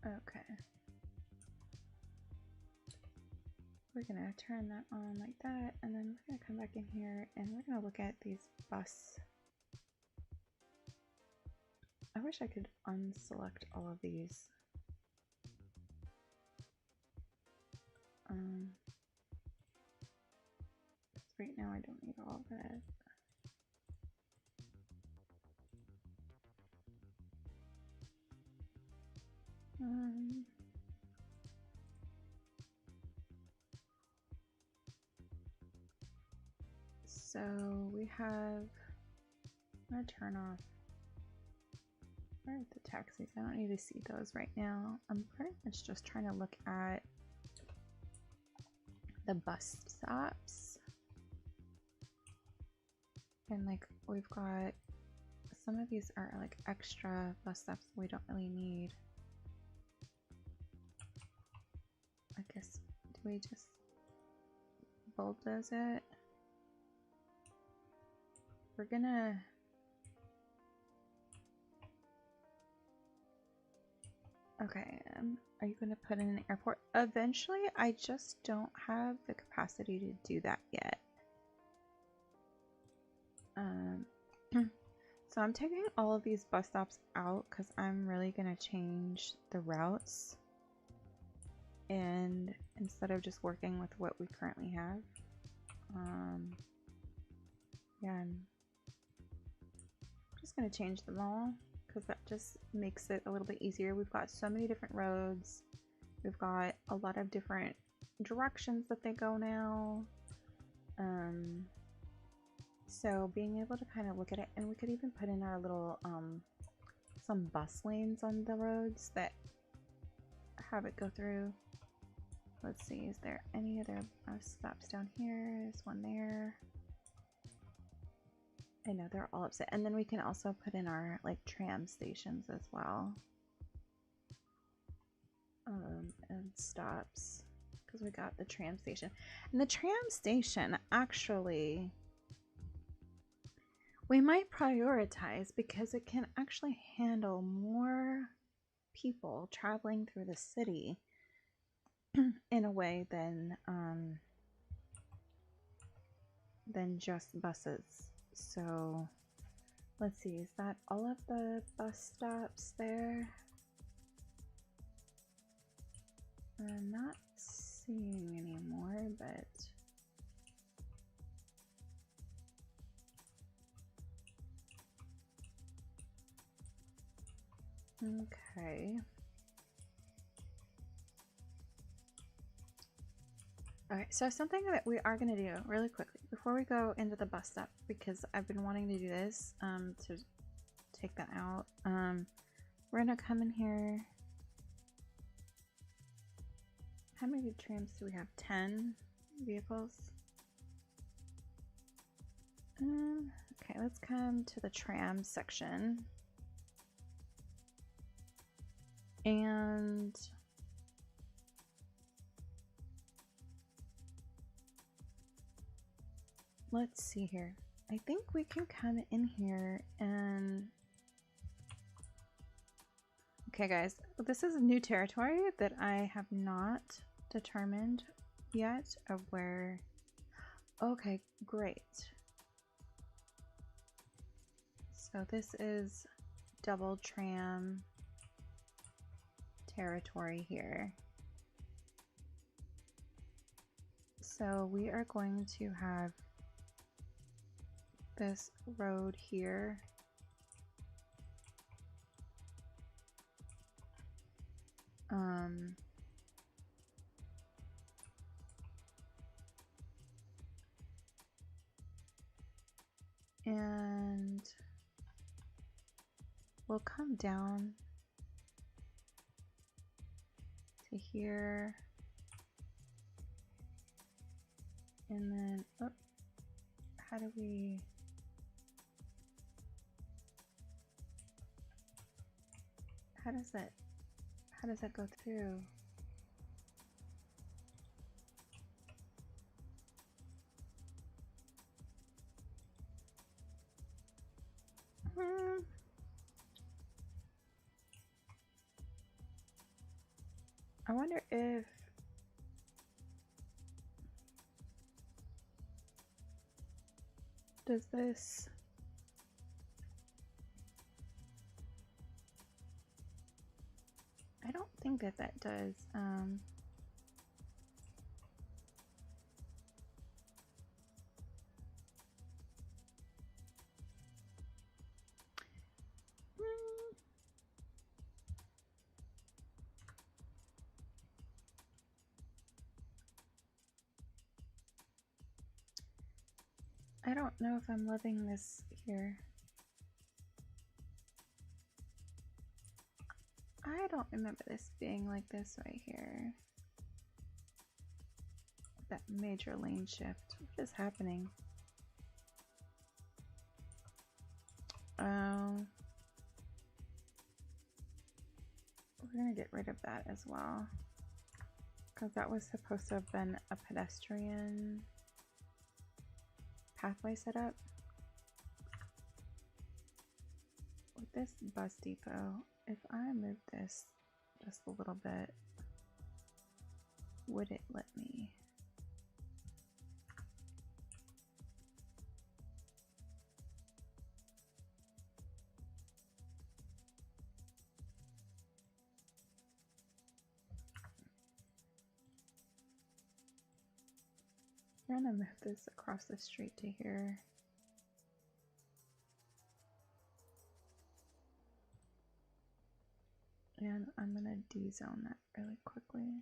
Oh, okay. We're gonna turn that on like that, and then we're gonna come back in here and we're gonna look at these bus. I wish I could unselect all of these. Right now I don't need all of that. So we have, I'm gonna turn off, where are the taxis? I don't need to see those right now. I'm pretty much just trying to look at the bus stops. And like we've got, some of these are like extra bus stops we don't really need. I guess, do we just bulldoze it? We're gonna, okay, are you gonna put in an airport? Eventually, I just don't have the capacity to do that yet. So I'm taking all of these bus stops out because I'm really gonna change the routes. And instead of just working with what we currently have, yeah, I'm just gonna change them all because that just makes it a little bit easier. We've got so many different roads. We've got a lot of different directions that they go now. So being able to kind of look at it, and we could even put in our little some bus lanes on the roads that have it go through. Let's see, is there any other bus stops down here? There's one there. I know they're all upset. And then we can also put in our like tram stations as well. And stops, because we got the tram station. And the tram station, actually, we might prioritize because it can actually handle more people traveling through the city in a way than just buses. So let's see, is that all of the bus stops there? I'm not seeing any more, but okay. Alright, so something that we are going to do really quickly before we go into the bus stop, because I've been wanting to do this to take that out. We're going to come in here. How many trams do we have? 10 vehicles. Okay, let's come to the tram section. And let's see here. I think we can come in here and... Okay guys, this is a new territory that I have not determined yet of where... Okay, great. So this is double tram territory here. So we are going to have this road here. And we'll come down to here, and then oh, how does that go through? I wonder if does this I don't think that does. I don't know if I'm loving this here. I don't remember this being like this right here. That major lane shift. What is happening? Oh. We're gonna get rid of that as well. Because that was supposed to have been a pedestrian pathway setup. With this bus depot, if I move this just a little bit, would it let me? I'm gonna move this across the street to here. And I'm gonna de-zone that really quickly.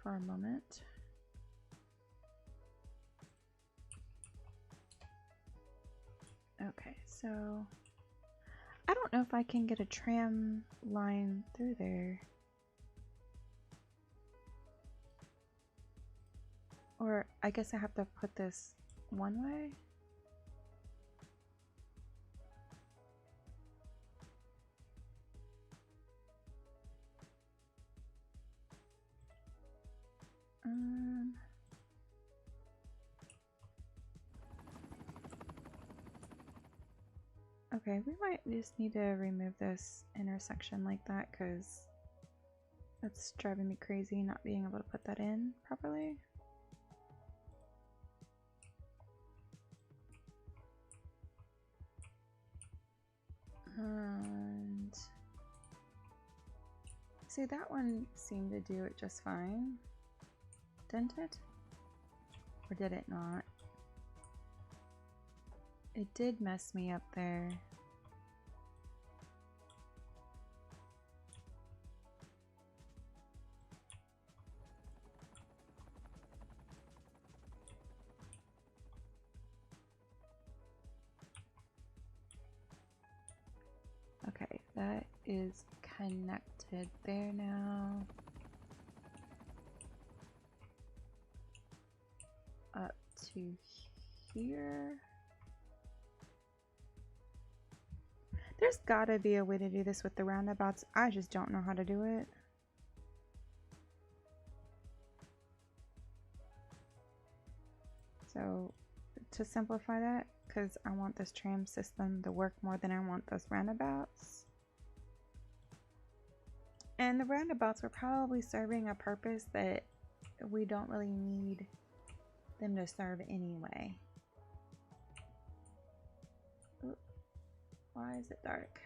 For a moment. Okay, so I don't know if I can get a tram line through there. Or I guess I have to put this one way. Okay, we might just need to remove this intersection like that because that's driving me crazy not being able to put that in properly. And see, that one seemed to do it just fine, didn't it? Or did it not? It did mess me up there. Okay, that is connected there now. Up to here. There's gotta be a way to do this with the roundabouts. I just don't know how to do it. So to simplify that, because I want this tram system to work more than I want those roundabouts. And the roundabouts were probably serving a purpose that we don't really need them to serve anyway. Ooh, why is it dark?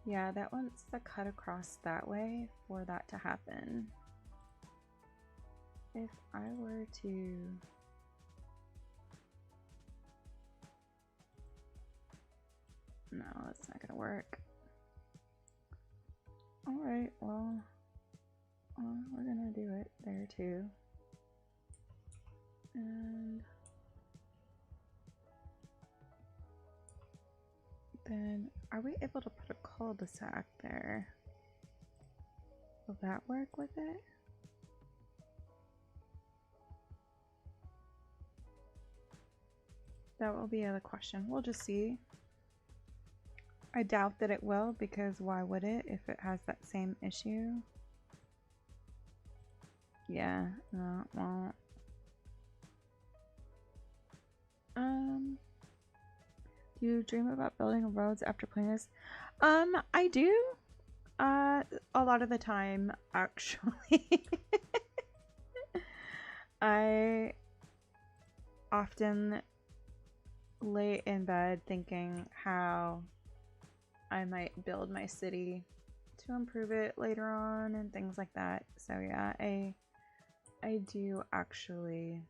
Yeah, that wants to cut across that way for that to happen. If I were to... No, that's not gonna work. Alright, well, we're gonna do it there too. And then, are we able to put a cul-de-sac there? Will that work with it? That will be the question. We'll just see. I doubt that it will, because why would it if it has that same issue? Yeah, no, it won't. Do you dream about building roads after playing this? I do. A lot of the time, actually. I often lay in bed thinking how I might build my city to improve it later on and things like that. So yeah, I do actually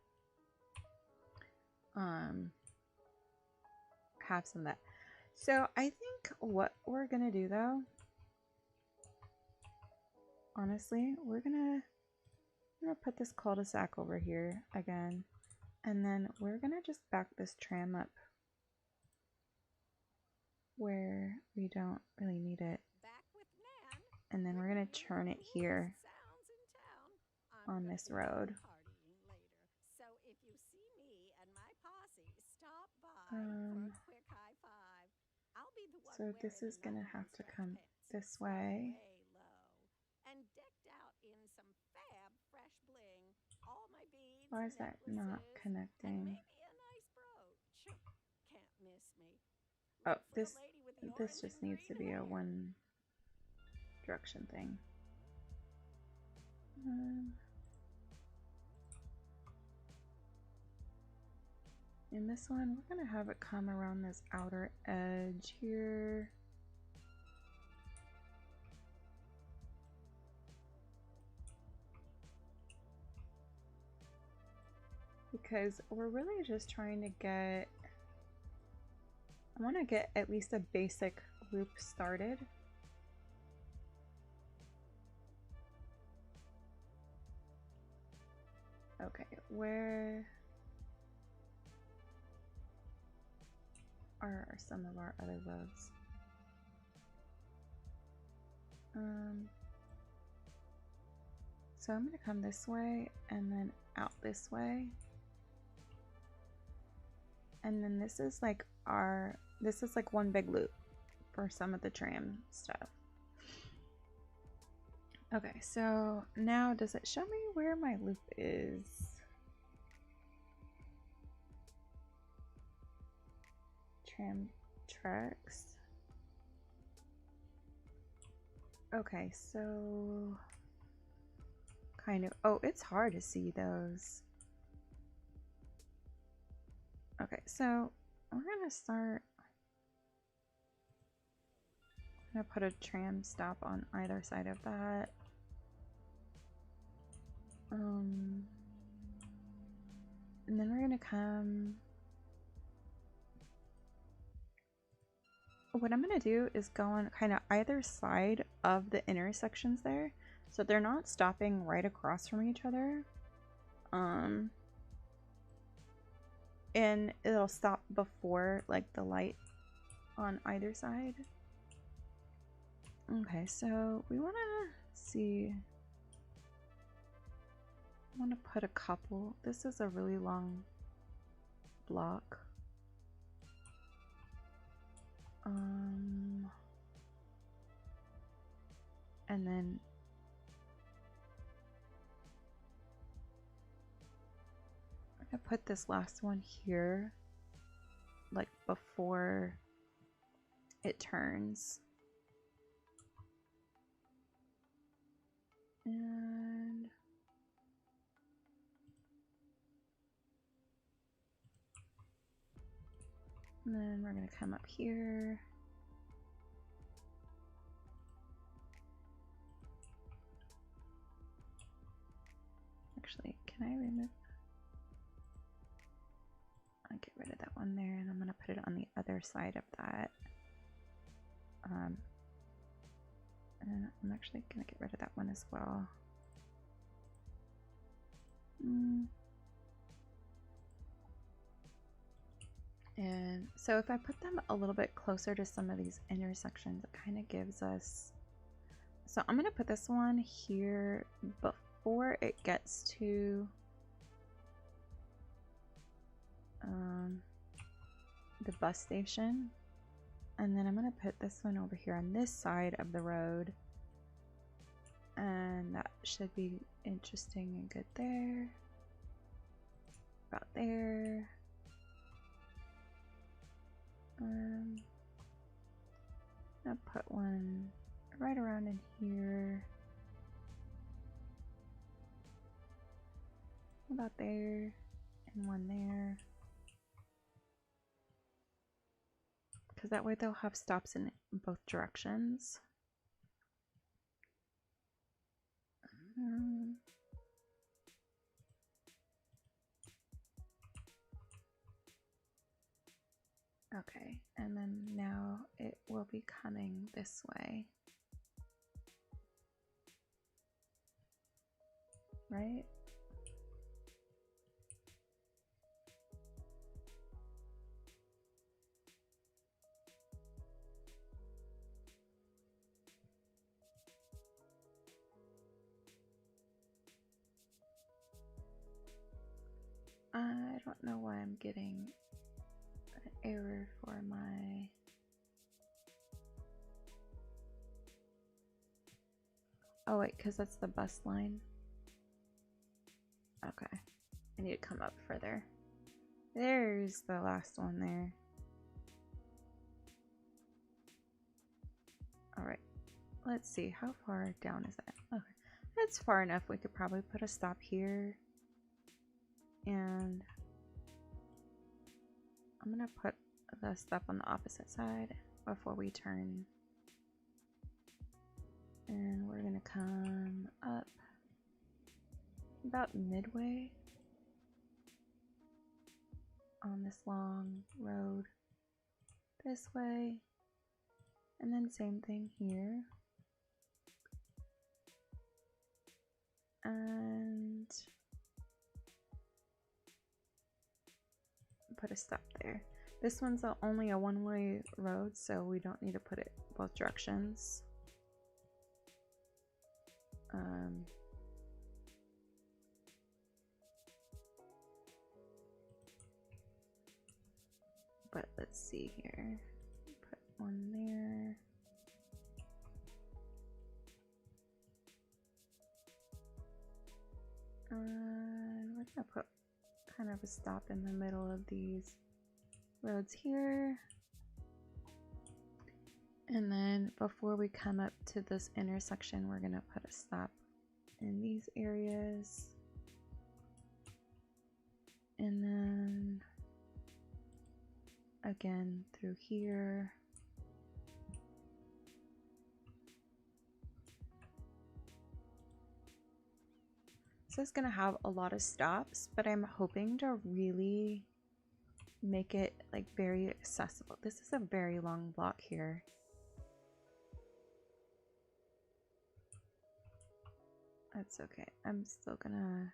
have some of that. So I think what we're gonna do though, honestly, we're gonna put this cul-de-sac over here again, and then we're gonna just back this tram up where we don't really need it, and then we're gonna turn it here on this road. So this is gonna have to come this way. Why is that not connecting? Oh, this just needs to be a one direction thing. In this one, we're gonna have it come around this outer edge here. Because we're really just trying to get... I want to get at least a basic loop started. Okay, where are some of our other roads? So I'm gonna come this way and then out this way. And then this is like one big loop for some of the tram stuff. Okay, so now does it show me where my loop is? Tram tracks. Okay, so kind of, oh, it's hard to see those. Okay, so we're gonna start. I'm gonna put a tram stop on either side of that. And then we're gonna come. What I'm gonna do is go on kind of either side of the intersections there, so they're not stopping right across from each other. And it'll stop before like the light on either side. Okay, so we want to see. I want to put a couple. This is a really long block. And then I'm gonna put this last one here, like before it turns. And then we're gonna come up here. Actually, can I remove? I'll get rid of that one there, and I'm gonna put it on the other side of that. And I'm actually gonna get rid of that one as well. And so if I put them a little bit closer to some of these intersections, it kind of gives us. So I'm gonna put this one here before it gets to the bus station, and then I'm gonna put this one over here on this side of the road, and that should be interesting and good there. About there. I'll put one right around in here. About there, and one there. Because that way they'll have stops in both directions. Okay, and then now it will be coming this way. Right? I don't know why I'm getting an error for my... Oh wait, because that's the bus line. Okay, I need to come up further. There's the last one there. Alright, let's see, how far down is that? Okay, that's far enough. We could probably put a stop here. And I'm gonna put the stop on the opposite side before we turn. And we're gonna come up about midway on this long road this way, and then same thing here, and put a stop there. This one's only a one-way road, so we don't need to put it both directions. let's see here. Put one there. We're gonna put kind of a stop in the middle of these roads here. And then before we come up to this intersection, we're gonna put a stop in these areas. And then again through here. So it's gonna have a lot of stops, but I'm hoping to really make it like very accessible. This is a very long block here. That's okay. I'm still gonna,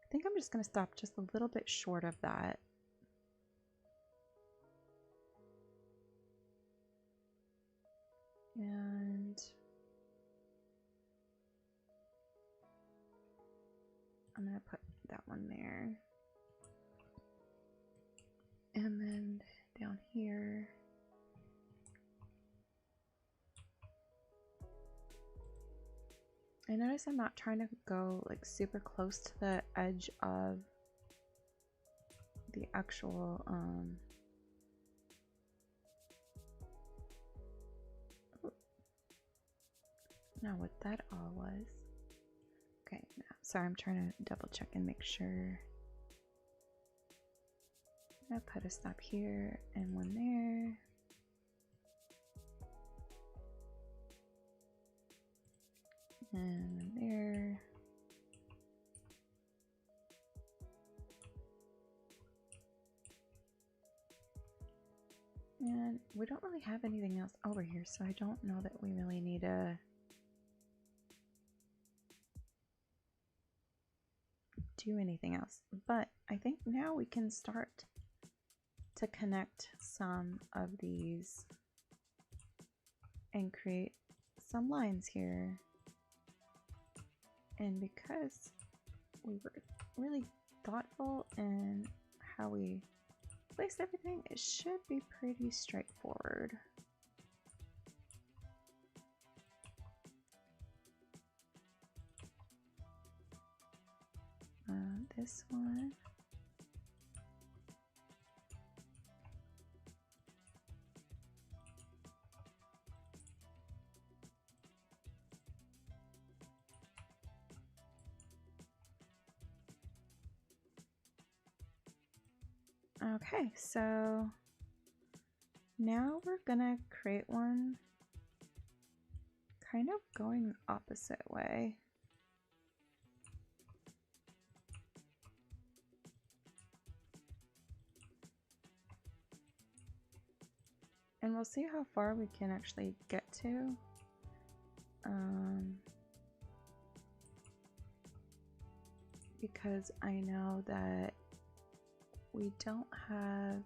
I think I'm just gonna stop just a little bit short of that. And I'm gonna put that one there. And then down here. I notice I'm not trying to go like super close to the edge of the actual now what that all was. Okay, now, sorry, I'm trying to double check and make sure. I'm gonna put a stop here and one there. And one there. And we don't really have anything else over here, so I don't know that we really need to do anything else. But I think now we can start to connect some of these and create some lines here. And because we were really thoughtful in how we placed everything, it should be pretty straightforward. This one. Okay, so now we're gonna create one kind of going the opposite way. And we'll see how far we can actually get to. Because I know that we don't have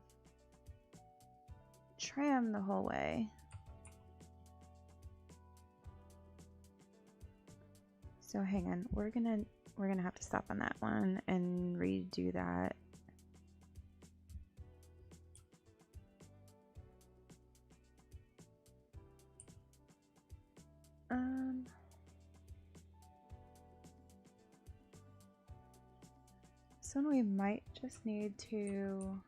tram the whole way. So hang on, we're gonna have to stop on that one and redo that. So we might just need to.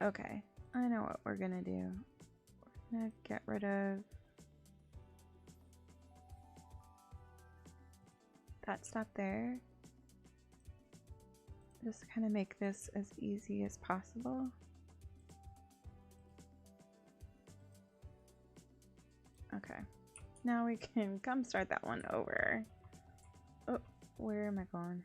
Okay, I know what we're gonna do. We're gonna get rid of that stop there. Just kind of make this as easy as possible. Okay, now we can come start that one over. Oh, where am I going?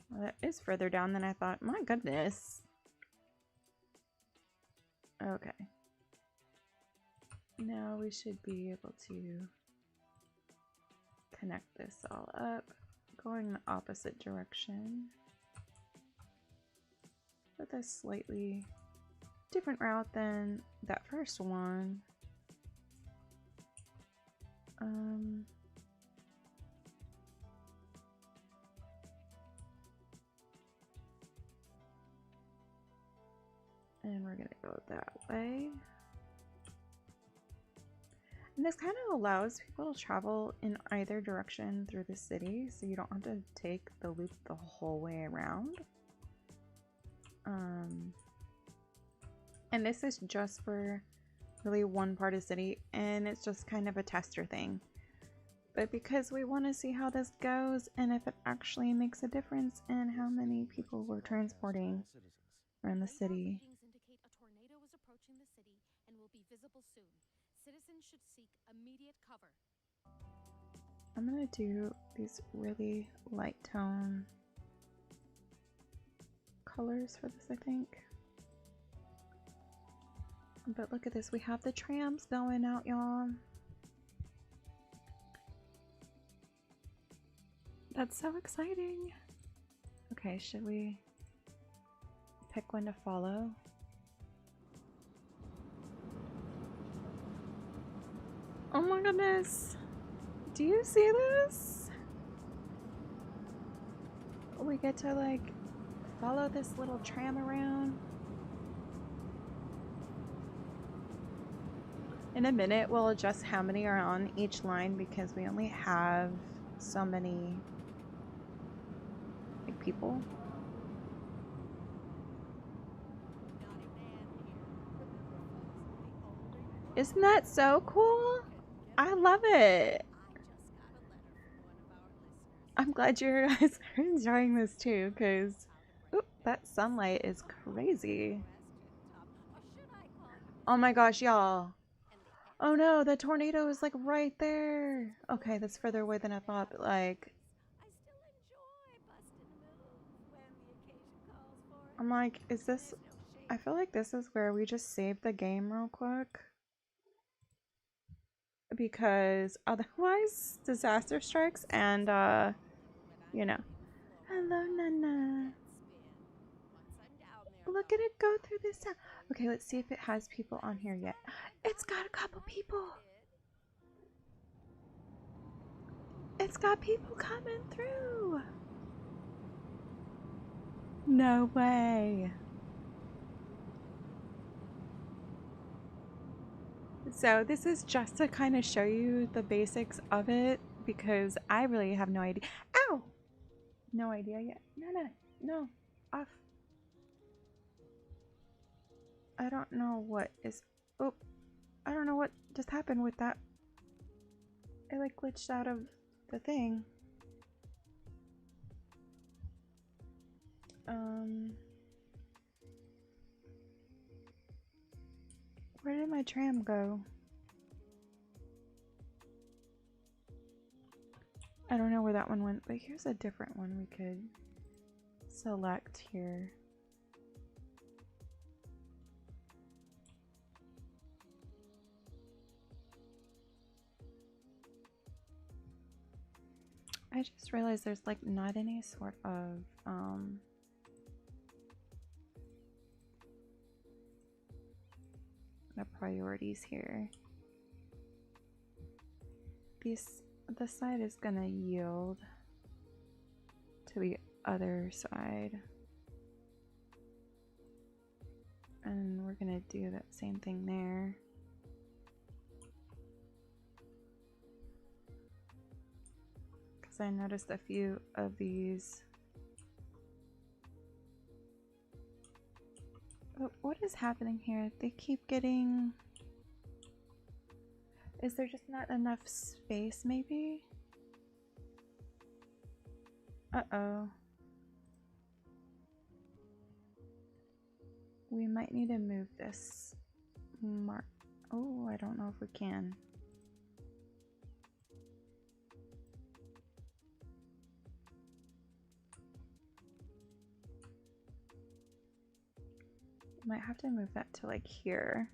Well, that is further down than I thought. My goodness. Okay. Now we should be able to connect this all up, going the opposite direction with a slightly different route than that first one. And we're gonna go that way. And this kind of allows people to travel in either direction through the city, so you don't have to take the loop the whole way around. And this is just for really one part of the city, and it's just kind of a tester thing. But because we want to see how this goes and if it actually makes a difference in how many people we're transporting around the city. Readings indicate a tornado is approaching the city and will be visible soon. Citizens should seek immediate cover. I'm gonna do these really light tone colors for this, I think. But look at this, we have the trams going out, y'all. That's so exciting. Okay, should we pick one to follow? Oh my goodness. Do you see this? We get to like follow this little tram around. In a minute, we'll adjust how many are on each line because we only have so many like people. Isn't that so cool? I love it. I'm glad you guys are enjoying this too, because that sunlight is crazy. Oh my gosh, y'all. Oh no, the tornado is like right there. Okay, that's further away than I thought, but like... I'm like, is this... I feel like this is where we just save the game real quick. Because otherwise, disaster strikes and, you know. Hello, Nana. Look at it go through this town. Okay, let's see if it has people on here yet. It's got a couple people. It's got people coming through. No way. So this is just to kind of show you the basics of it because I really have no idea. Ow! No idea yet. No. Off. I don't know what is... Oh, I don't know what just happened with that. It like glitched out of the thing. Where did my tram go? I don't know where that one went, but here's a different one we could select here. I just realized there's like not any sort of priorities here. The side is gonna yield to the other side, and we're gonna do that same thing there. Because I noticed a few of these. But what is happening here? They keep getting... Is there just not enough space, maybe? Uh-oh. We might need to move this mark. Oh, I don't know if we can. Might have to move that to like here.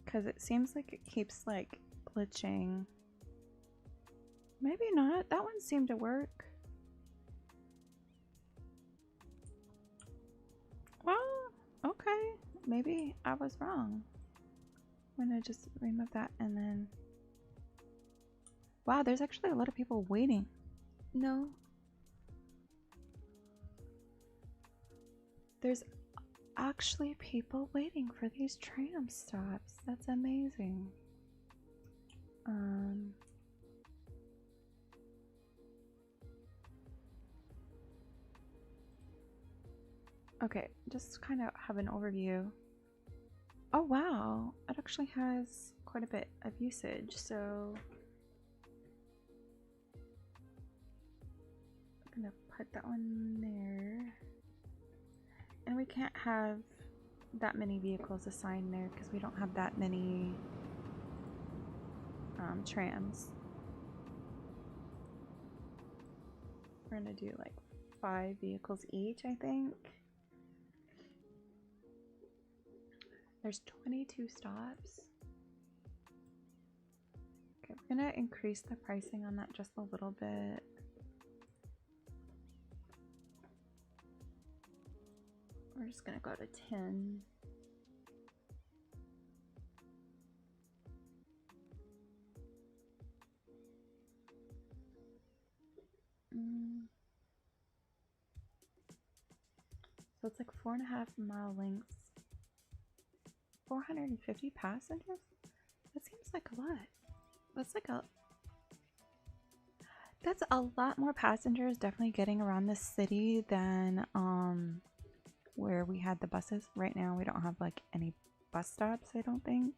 Because it seems like it keeps like glitching. Maybe not. That one seemed to work. Well, okay. Maybe I was wrong. I'm gonna just remove that and then... Wow, there's actually a lot of people waiting. No. There's actually people waiting for these tram stops. That's amazing. Okay, just kind of have an overview. Oh wow, it actually has quite a bit of usage, so I'm gonna put that one there. And we can't have that many vehicles assigned there because we don't have that many trams. We're gonna do like 5 vehicles each, I think. There's 22 stops. Okay, we're gonna increase the pricing on that just a little bit. We're just gonna go to 10. So it's like 4.5 mile lengths. 450 passengers? That seems like a lot. That's a lot more passengers definitely getting around the city than where we had the buses. Right now we don't have like any bus stops, I don't think,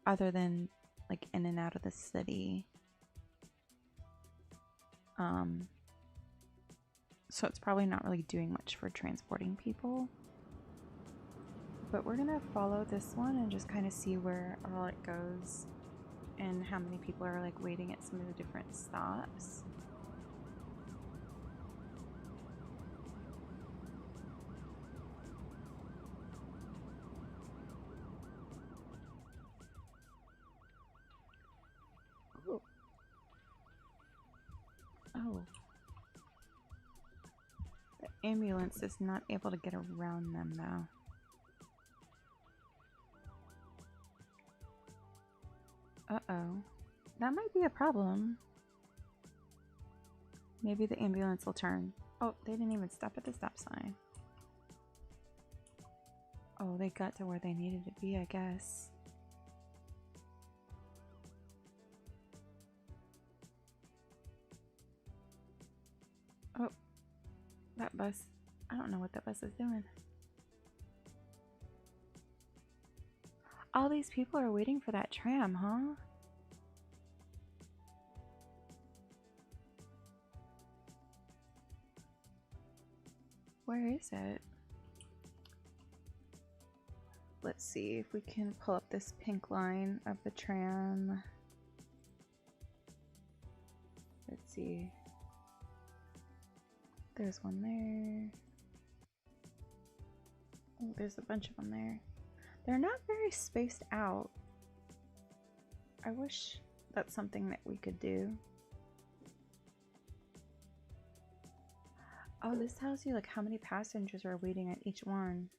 other than like in and out of the city. So it's probably not really doing much for transporting people. But we're gonna follow this one and just kind of see where all it goes and how many people are like waiting at some of the different stops. Ooh. Oh. The ambulance is not able to get around them though. Uh-oh. That might be a problem. Maybe the ambulance will turn. Oh, they didn't even stop at the stop sign. Oh, they got to where they needed to be, I guess. Oh, that bus. I don't know what that bus is doing. All these people are waiting for that tram, huh? Where is it? Let's see if we can pull up this pink line of the tram. Let's see. There's one there. Oh, there's a bunch of them there. They're not very spaced out. I wish that's something that we could do. Oh, this tells you like how many passengers are waiting at each one.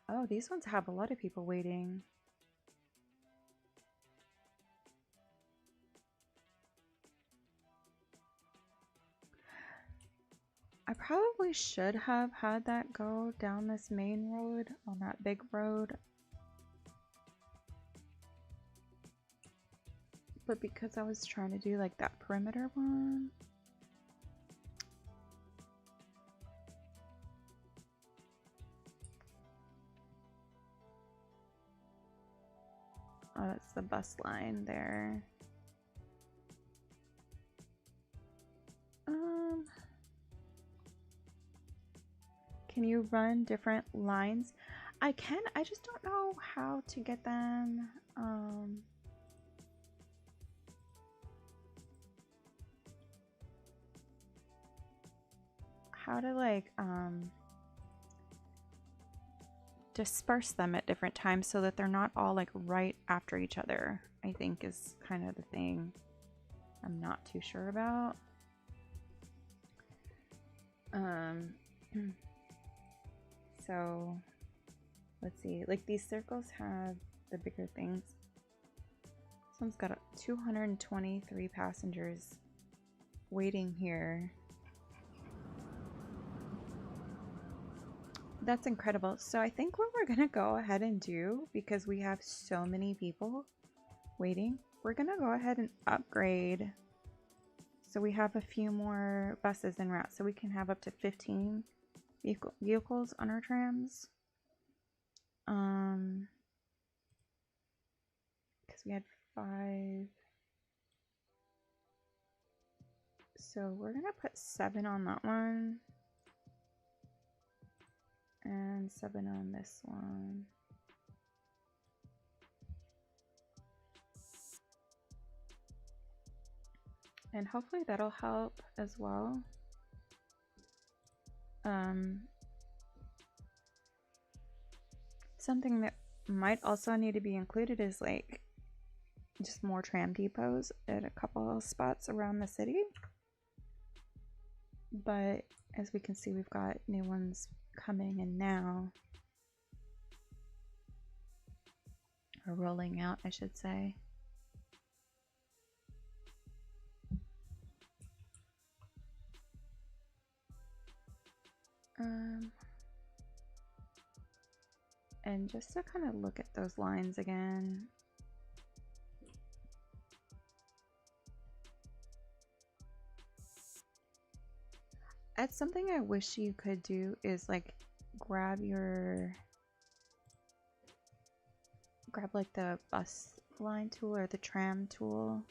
Oh, these ones have a lot of people waiting. I probably should have had that go down this main road on that big road. But because I was trying to do like that perimeter one. Oh, that's the bus line there. Can you run different lines? I can, I just don't know how to get them. How to like disperse them at different times so that they're not all like right after each other, I think is kind of the thing I'm not too sure about. So let's see, like these circles have the bigger things. This one's got 223 passengers waiting here. That's incredible. So I think what we're gonna go ahead and do, because we have so many people waiting, we're gonna go ahead and upgrade. So we have a few more buses en route, so we can have up to 15 vehicles on our trams. Because we had 5. So we're gonna put 7 on that one. And 7 on this one. And hopefully that'll help as well. Something that might also need to be included is like just more tram depots at a couple of spots around the city. But as we can see, we've got new ones coming in now. Or rolling out, I should say. And just to kind of look at those lines again. That's something I wish you could do is like grab like the bus line tool or the tram tool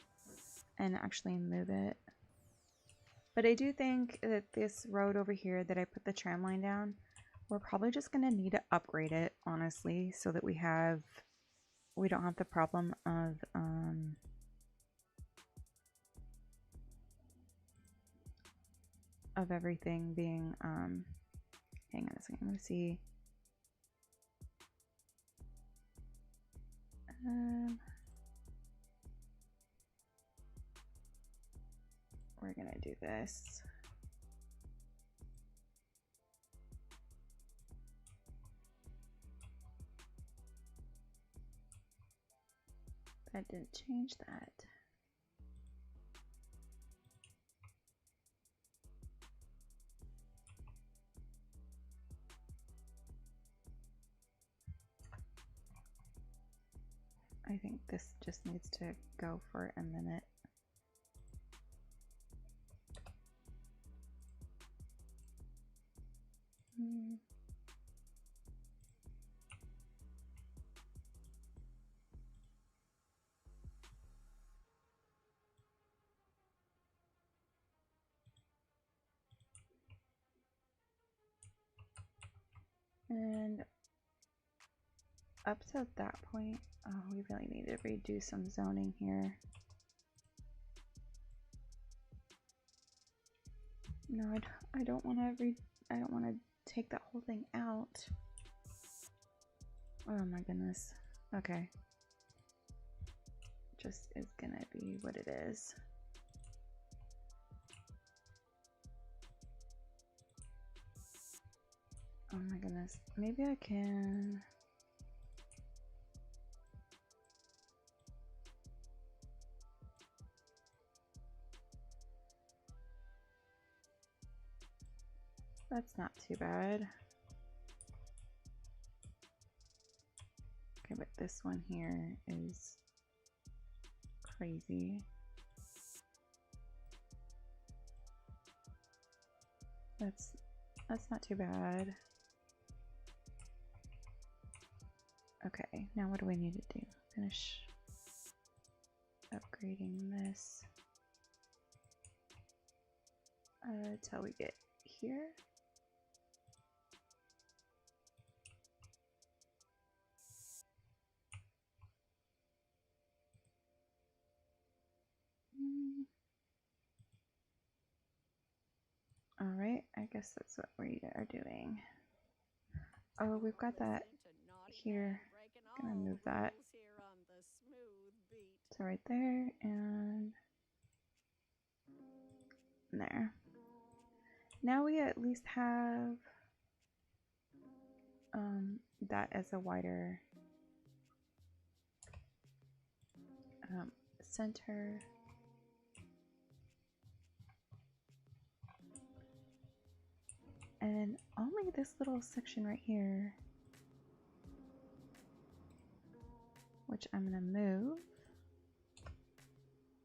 and actually move it. But I do think that this road over here that I put the tram line down, we're probably just going to need to upgrade it, honestly, so that we don't have the problem of everything being, hang on a second, I'm going to see. We're going to do this. That didn't change that. I think this just needs to go for a minute. And up to that point, oh, we really need to redo some zoning here. No, I don't want to take that whole thing out. Oh my goodness. Okay. Just is gonna be what it is. Oh my goodness. Maybe I can. That's not too bad. Okay, but this one here is crazy. That's not too bad. Okay, now what do we need to do? Finish upgrading this till we get here. All right, I guess that's what we are doing. Oh, we've got that here. Gonna move that to right there and there. Now we at least have that as a wider center. And only this little section right here, which I'm gonna move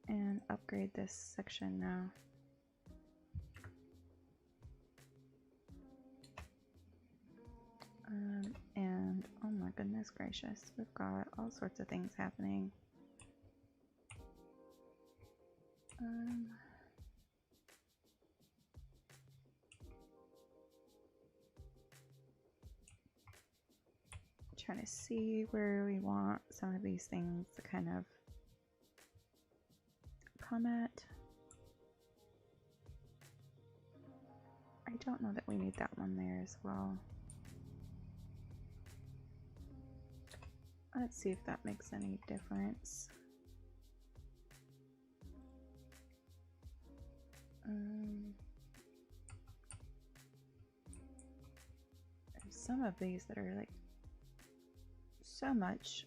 and upgrade this section now. And oh my goodness gracious, we've got all sorts of things happening. Trying to see where we want some of these things to kind of come at. I don't know that we need that one there as well. Let's see if that makes any difference. There's some of these that are like so much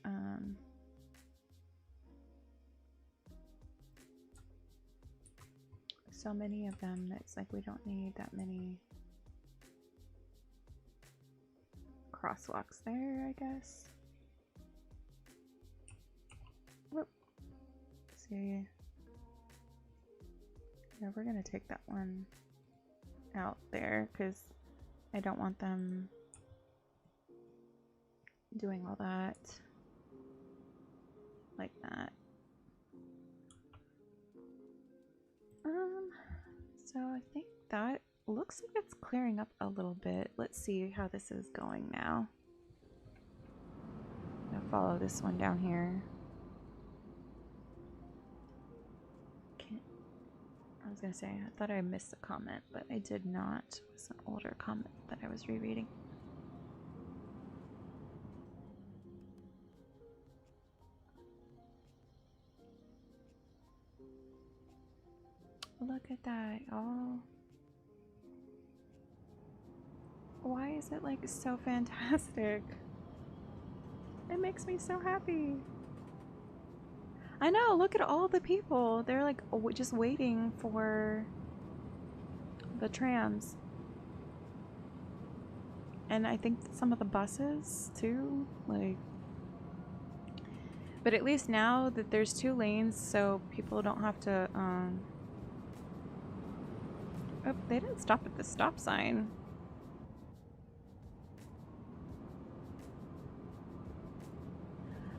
so many of them, it's like we don't need that many crosswalks there, I guess. Whoop. See. Yeah, we're gonna take that one out there because I don't want them doing all that like that. So I think that looks like it's clearing up a little bit. Let's see how this is going now. I'm gonna follow this one down here. I was gonna say, I thought I missed a comment, but I did not. It's an older comment that I was rereading. Look at that. Oh. Why is it like so fantastic? It makes me so happy. I know, look at all the people. They're like just waiting for the trams. And I think some of the buses too, like. But at least now that there's 2 lanes, so people don't have to, Oh, they didn't stop at the stop sign.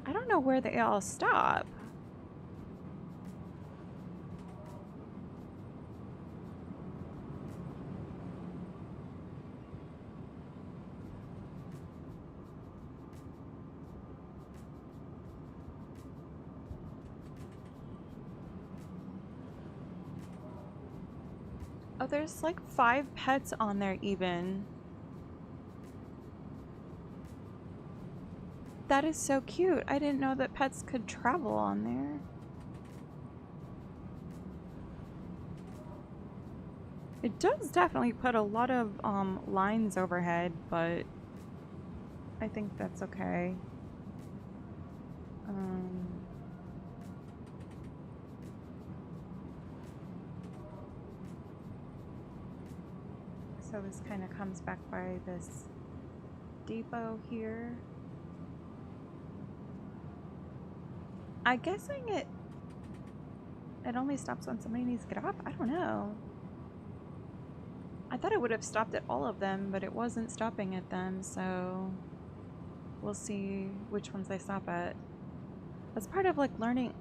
I don't know where they all stop. Oh, there's like 5 pets on there even. That is so cute. I didn't know that pets could travel on there. It does definitely put a lot of lines overhead, but I think that's okay. So this kind of comes back by this depot here. I'm guessing it only stops when somebody needs to get off? I don't know. I thought it would have stopped at all of them, but it wasn't stopping at them, so we'll see which ones they stop at. That's part of like learning.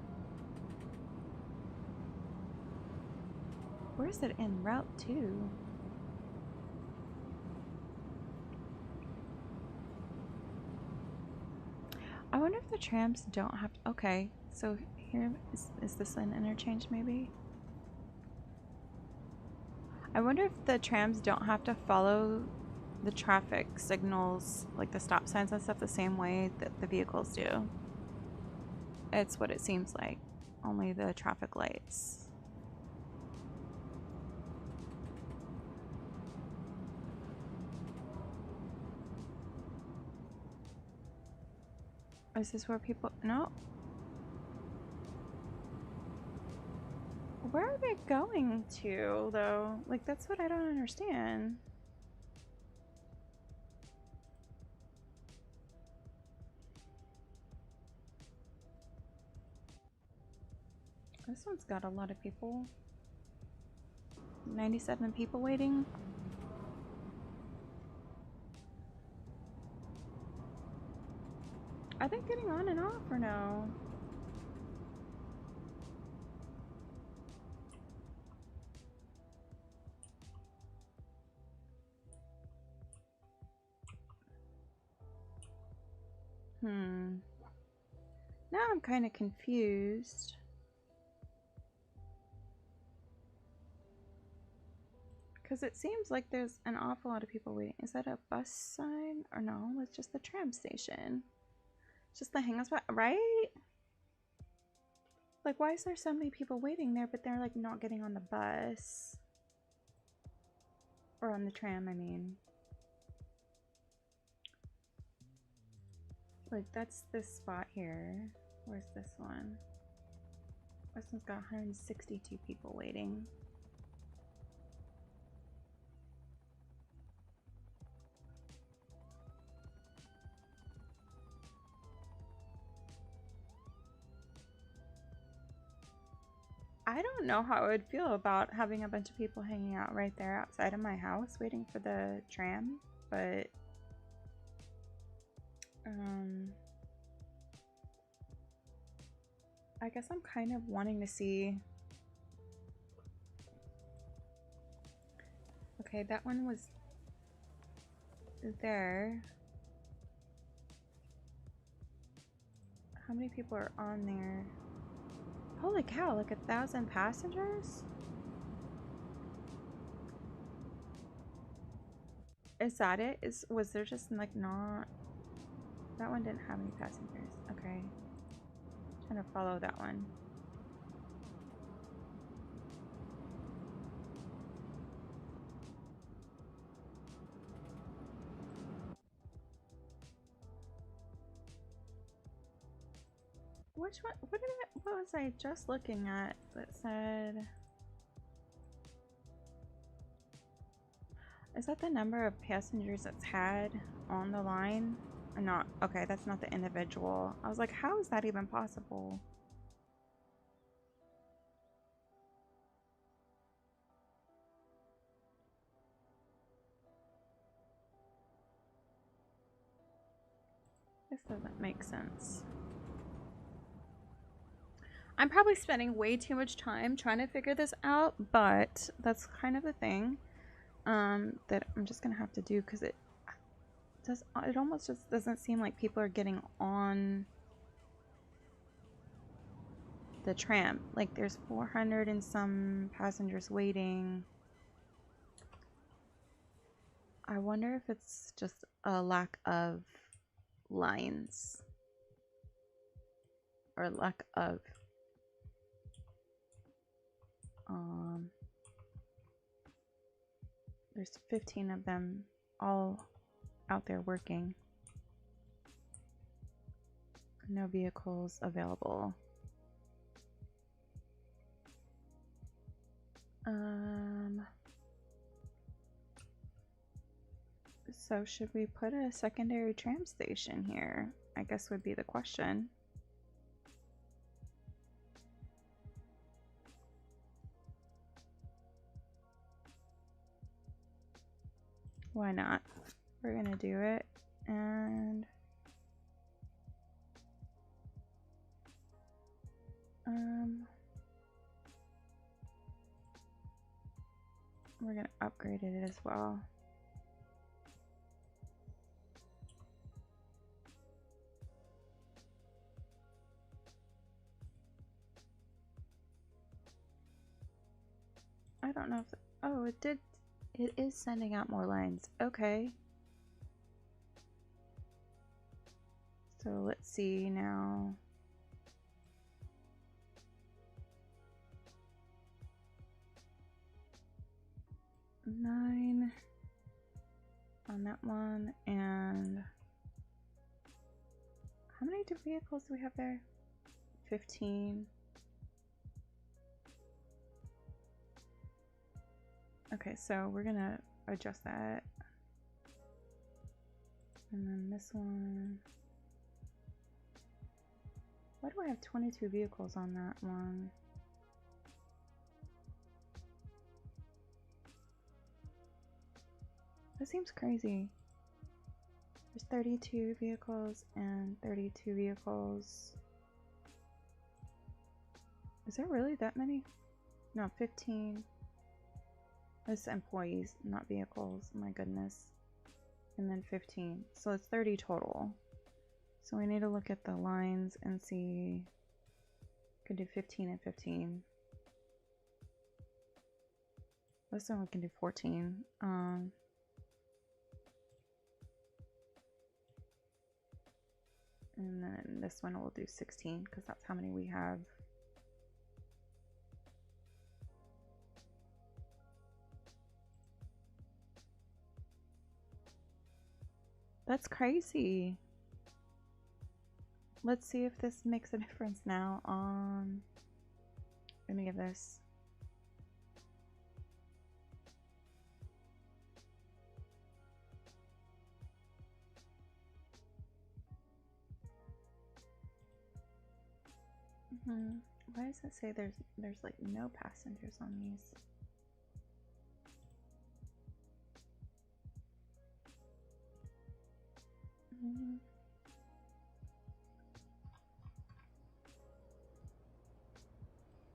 Where is it in Route 2? I wonder if the trams don't have to, okay, so here is this an interchange maybe? I wonder if the trams don't have to follow the traffic signals, like the stop signs and stuff, the same way that the vehicles do. It's what it seems like, only the traffic lights. Is this where people, no. Where are they going to, though? Like, that's what I don't understand. This one's got a lot of people. 97 people waiting. Are they getting on and off or no? Now I'm kind of confused. Because it seems like there's an awful lot of people waiting. Is that a bus sign? Or no, it's just the tram station. It's just the hangout spot, right? Like, why is there so many people waiting there, but they're like not getting on the bus? Or on the tram, I mean. Like, that's this spot here. Where's this one? This one's got 162 people waiting. I don't know how I would feel about having a bunch of people hanging out right there outside of my house waiting for the tram, but I guess I'm kind of wanting to see. Okay, that one was there. How many people are on there? Holy cow, like 1,000 passengers? Is that it? Was there just like not... That one didn't have any passengers. Okay. Trying to follow that one. Which one? What was I just looking at that said... Is that the number of passengers it's had on the line? Or not? Okay, that's not the individual. I was like, how is that even possible? This doesn't make sense. I'm probably spending way too much time trying to figure this out, but that's kind of the thing that I'm just gonna have to do, because it almost just doesn't seem like people are getting on the tram. Like, there's 400 and some passengers waiting. I wonder if it's just a lack of lines or lack of there's 15 of them all out there working. No vehicles available. So should we put a secondary tram station here? I guess would be the question. Why not? We're gonna do it, and we're gonna upgrade it as well. I don't know if oh, it did. It is sending out more lines. Okay. So let's see now. Nine on that one, and how many vehicles do we have there? 15. Okay, so we're gonna adjust that. And then this one. Why do I have 22 vehicles on that one? That seems crazy. There's 32 vehicles and 32 vehicles. Is there really that many? No, 15. This is employees, not vehicles. My goodness. And then 15. So it's 30 total. So we need to look at the lines and see. Could do 15 and 15. This one we can do 14. And then this one we'll do 16 because that's how many we have. That's crazy. Let's see if this makes a difference now. Let me give this. Why does it say there's like no passengers on these?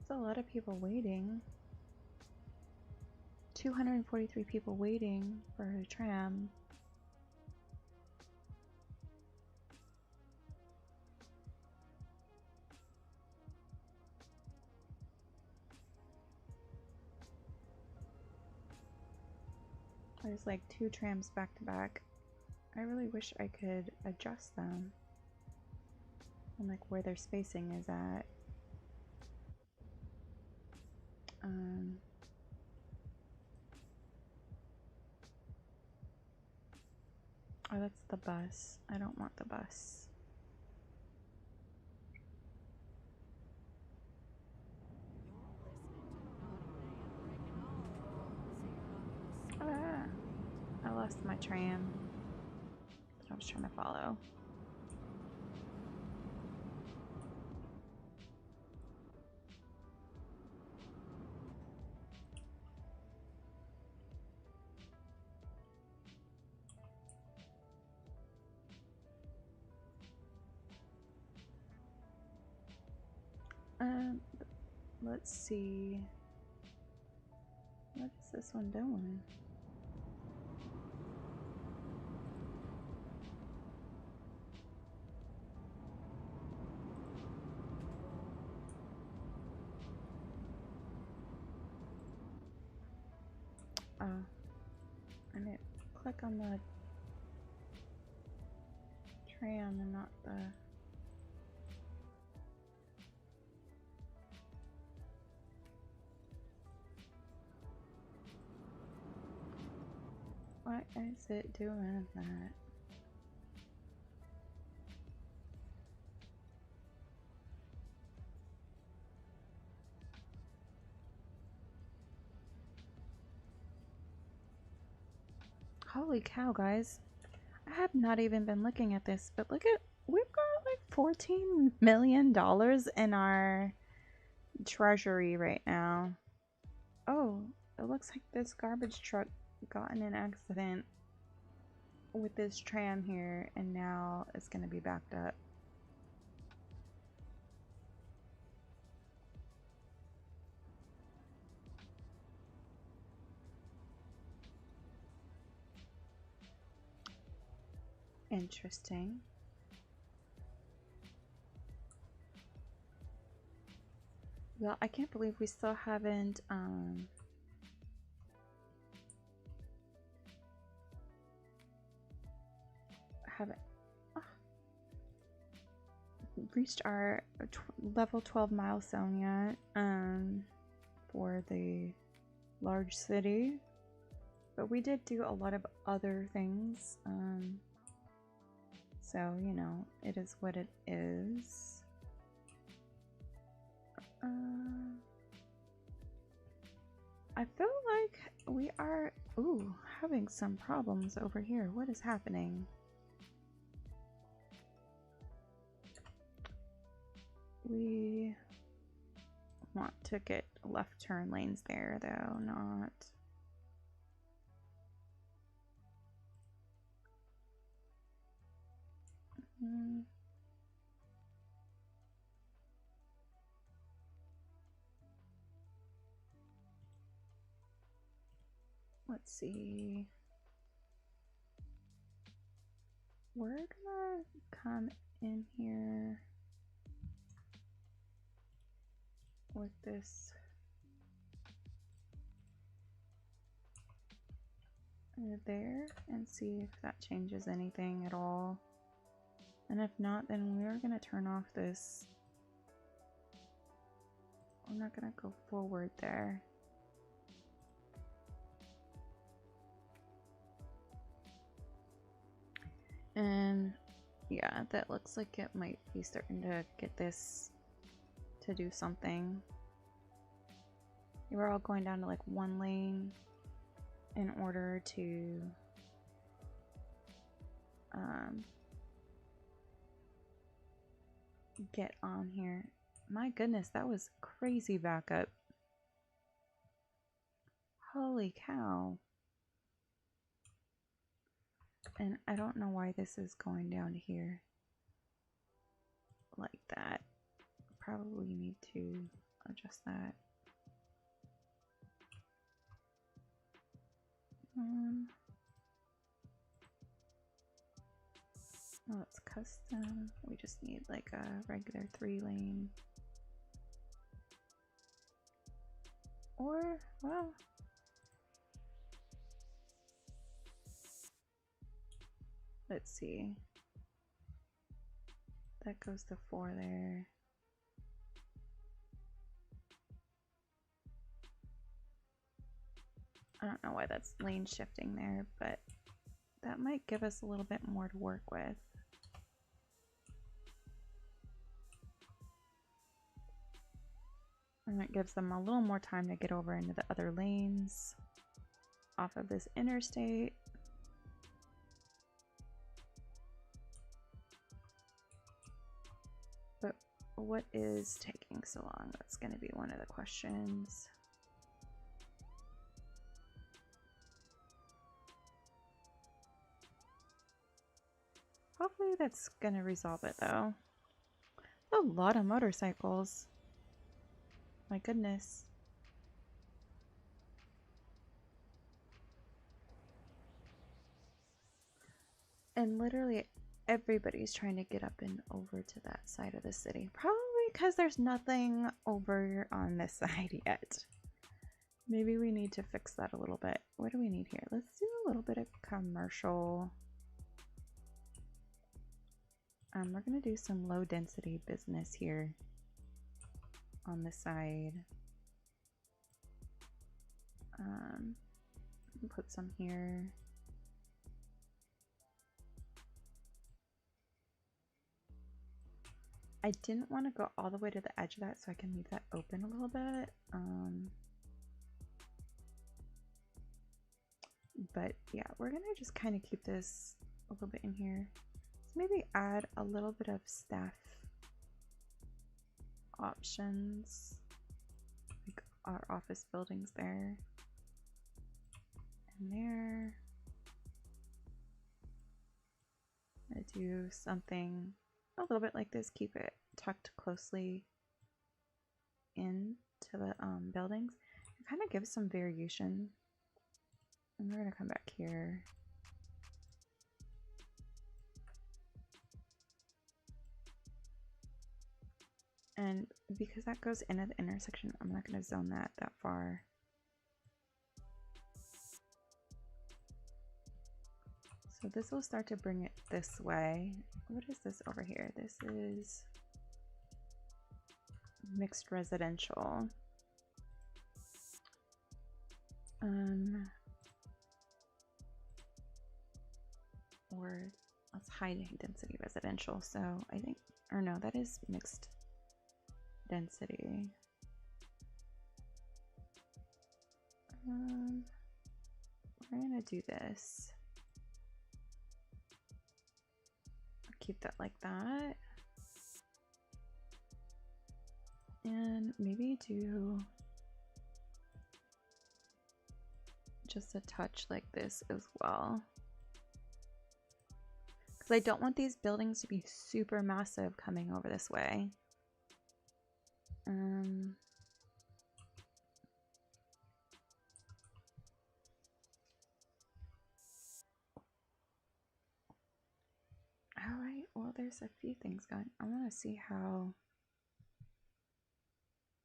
There's a lot of people waiting. 243 people waiting for a tram. There's like 2 trams back to back. I really wish I could adjust them. And like where their spacing is at. Oh, that's the bus. I don't want the bus. Ah, I lost my tram that I was trying to follow. Let's see. What is this one doing? Oh, I need to click on the tram and not the. Why is it doing that? Holy cow, guys. I have not even been looking at this, but look at, we've got like $14 million in our treasury right now. Oh, it looks like this garbage truck got in an accident with this tram here, and now it's gonna be backed up. Interesting. Well, I can't believe we still haven't reached our level 12 milestone yet for the large city, but we did do a lot of other things, so you know, it is what it is. I feel like we are having some problems over here. What is happening? We want to get left turn lanes there though, not Let's see. We're gonna come in here with this there and see if that changes anything at all. And if not, then we're gonna turn off this. We're not gonna go forward there. And yeah, that looks like it might be starting to get this to do something. We're all going down to like 1 lane in order to get on here. My goodness, that was crazy backup. Holy cow. And I don't know why this is going down here like that. Probably need to adjust that. Oh, it's custom. We just need like a regular 3 lane. Or, well, let's see. That goes to 4 there. I don't know why that's lane shifting there, but that might give us a little bit more to work with. And it gives them a little more time to get over into the other lanes off of this interstate. But what is taking so long? That's going to be one of the questions. Hopefully that's going to resolve it though. A lot of motorcycles. My goodness. And literally everybody's trying to get up and over to that side of the city. Probably because there's nothing over on this side yet. Maybe we need to fix that a little bit. What do we need here? Let's do a little bit of commercial. We're going to do some low density business here on the side. Put some here. I didn't want to go all the way to the edge of that, so I can leave that open a little bit. But yeah, we're gonna just kind of keep this a little bit in here. So maybe add a little bit of staff options, like our office buildings there and there. I'm gonna do something a little bit like this, keep it tucked closely into the buildings. It kind of gives some variation. And we're gonna come back here. And because that goes into the intersection, I'm not gonna zone that far. So this will start to bring it this way. What is this over here? This is mixed residential. Or let's hide density residential. So I think, or no, that is mixed density. We're gonna do this. Keep that like that. And maybe do just a touch like this as well. Because I don't want these buildings to be super massive coming over this way. Alright, well there's a few things going. I want to see how...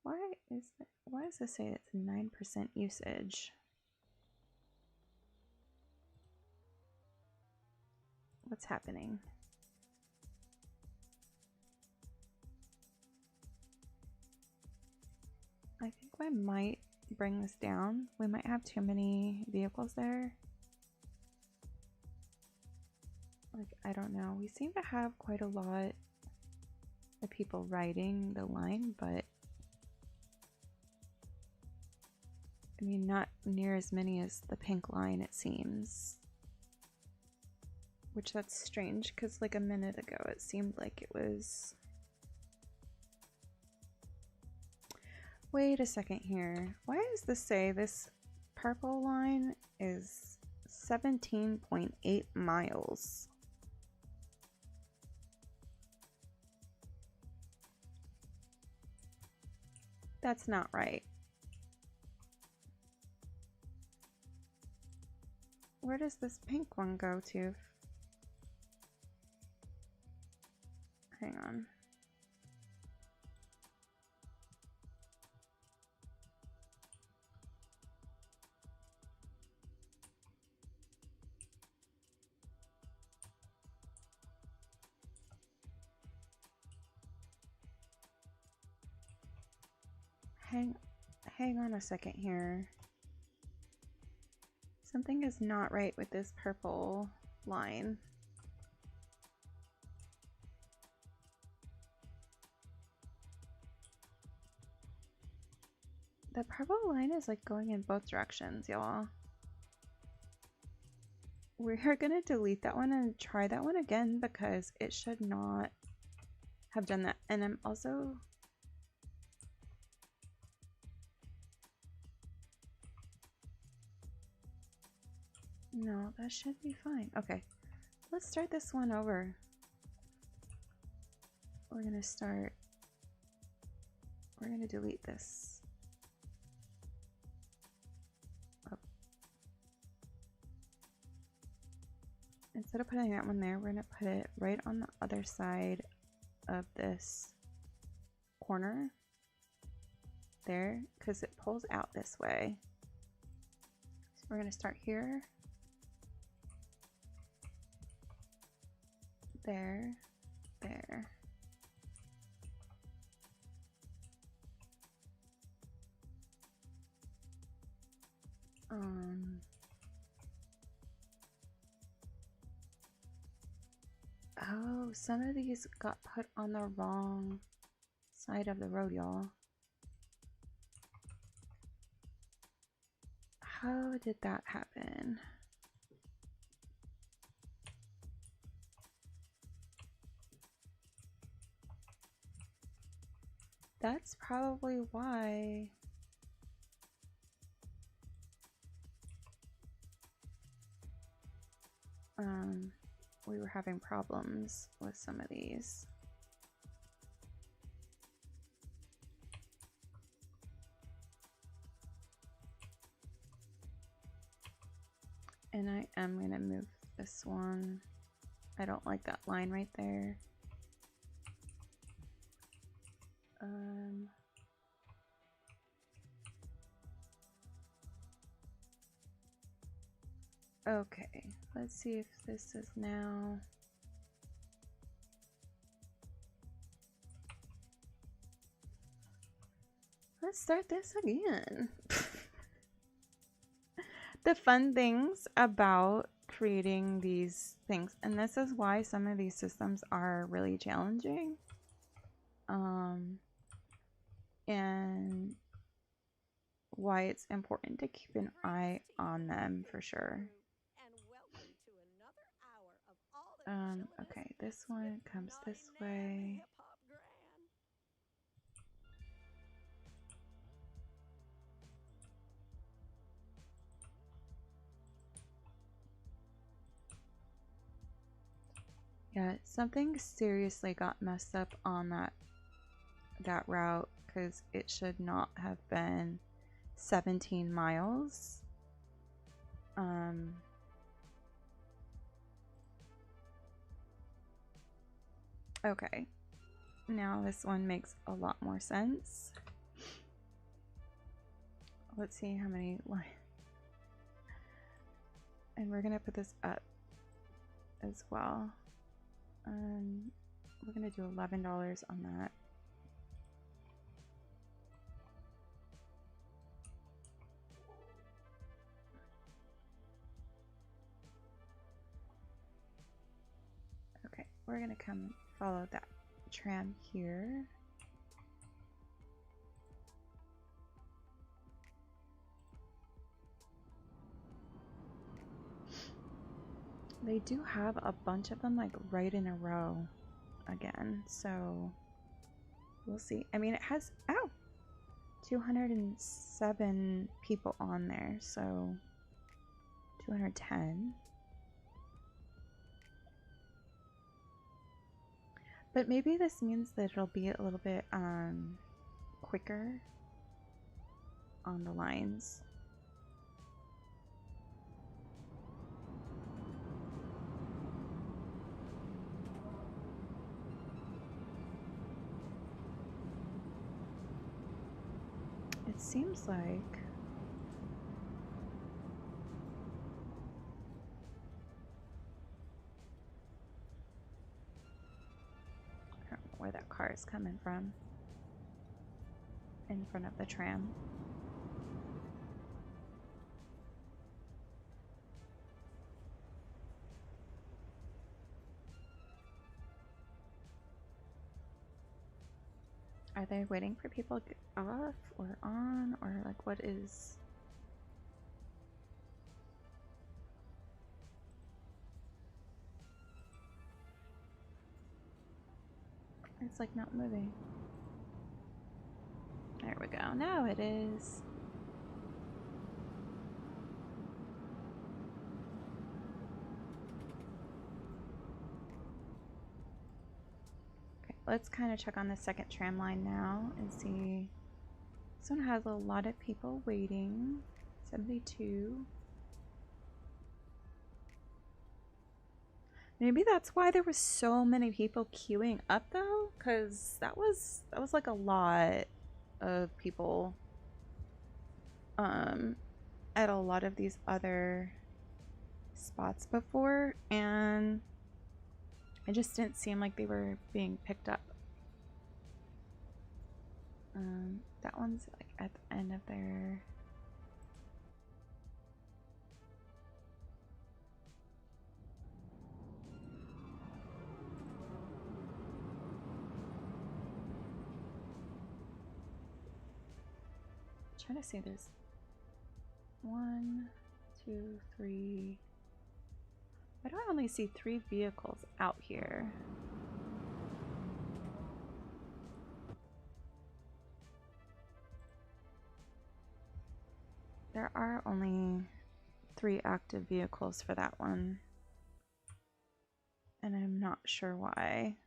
Why does this say it's 9% usage? What's happening? I think I might bring this down. We might have too many vehicles there. Like, I don't know. We seem to have quite a lot of people riding the line, but I mean, not near as many as the pink line, it seems. Which that's strange, because like a minute ago it seemed like it was... Wait a second here. Why does this say this purple line is 17.8 miles? That's not right. Where does this pink one go to? Hang on. Hang on a second here. Something is not right with this purple line. The purple line is like going in both directions, y'all. We're gonna delete that one and try that one again because it should not have done that. And I'm also... No, that should be fine. Okay, let's start this one over. We're gonna delete this. Oh. Instead of putting that one there, we're gonna put it right on the other side of this corner there, because it pulls out this way. So we're gonna start here. There, there. Oh, some of these got put on the wrong side of the road, y'all. How did that happen? That's probably why. We were having problems with some of these. And I am going to move this one. I don't like that line right there. Okay, let's see if this is now... Let's start this again. The fun things about creating these things, and this is why some of these systems are really challenging, and why it's important to keep an eye on them for sure. Okay, this one comes this way. Yeah, something seriously got messed up on that route, because it should not have been 17 miles. Okay, now this one makes a lot more sense. Let's see how many lines. And we're gonna put this up as well. We're gonna do $11 on that. Okay, we're gonna come follow that tram here. They do have a bunch of them like right in a row again, so we'll see. I mean, it has 207 people on there, so 210. But maybe this means that it'll be a little bit quicker on the lines. It seems like I don't know where that car is coming from in front of the tram. Are they waiting for people to get off or on, or like what is? It's like not moving. There we go. Now it is. Okay, let's kind of check on the second tram line now and see. This one has a lot of people waiting. 72. Maybe that's why there were so many people queuing up though, because that was like a lot of people at a lot of these other spots before, and it just didn't seem like they were being picked up. That one's like at the end of their trying to see, there's 1, 2, 3. Why do I only see 3 vehicles out here? There are only 3 active vehicles for that one, and I'm not sure why.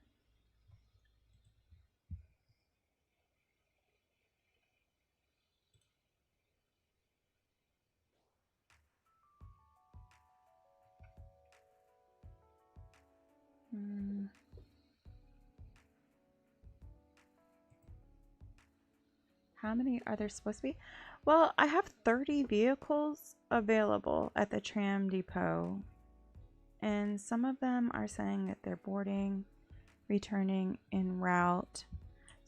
How many are there supposed to be? Well, I have 30 vehicles available at the tram depot, and some of them are saying that they're boarding, returning, en route.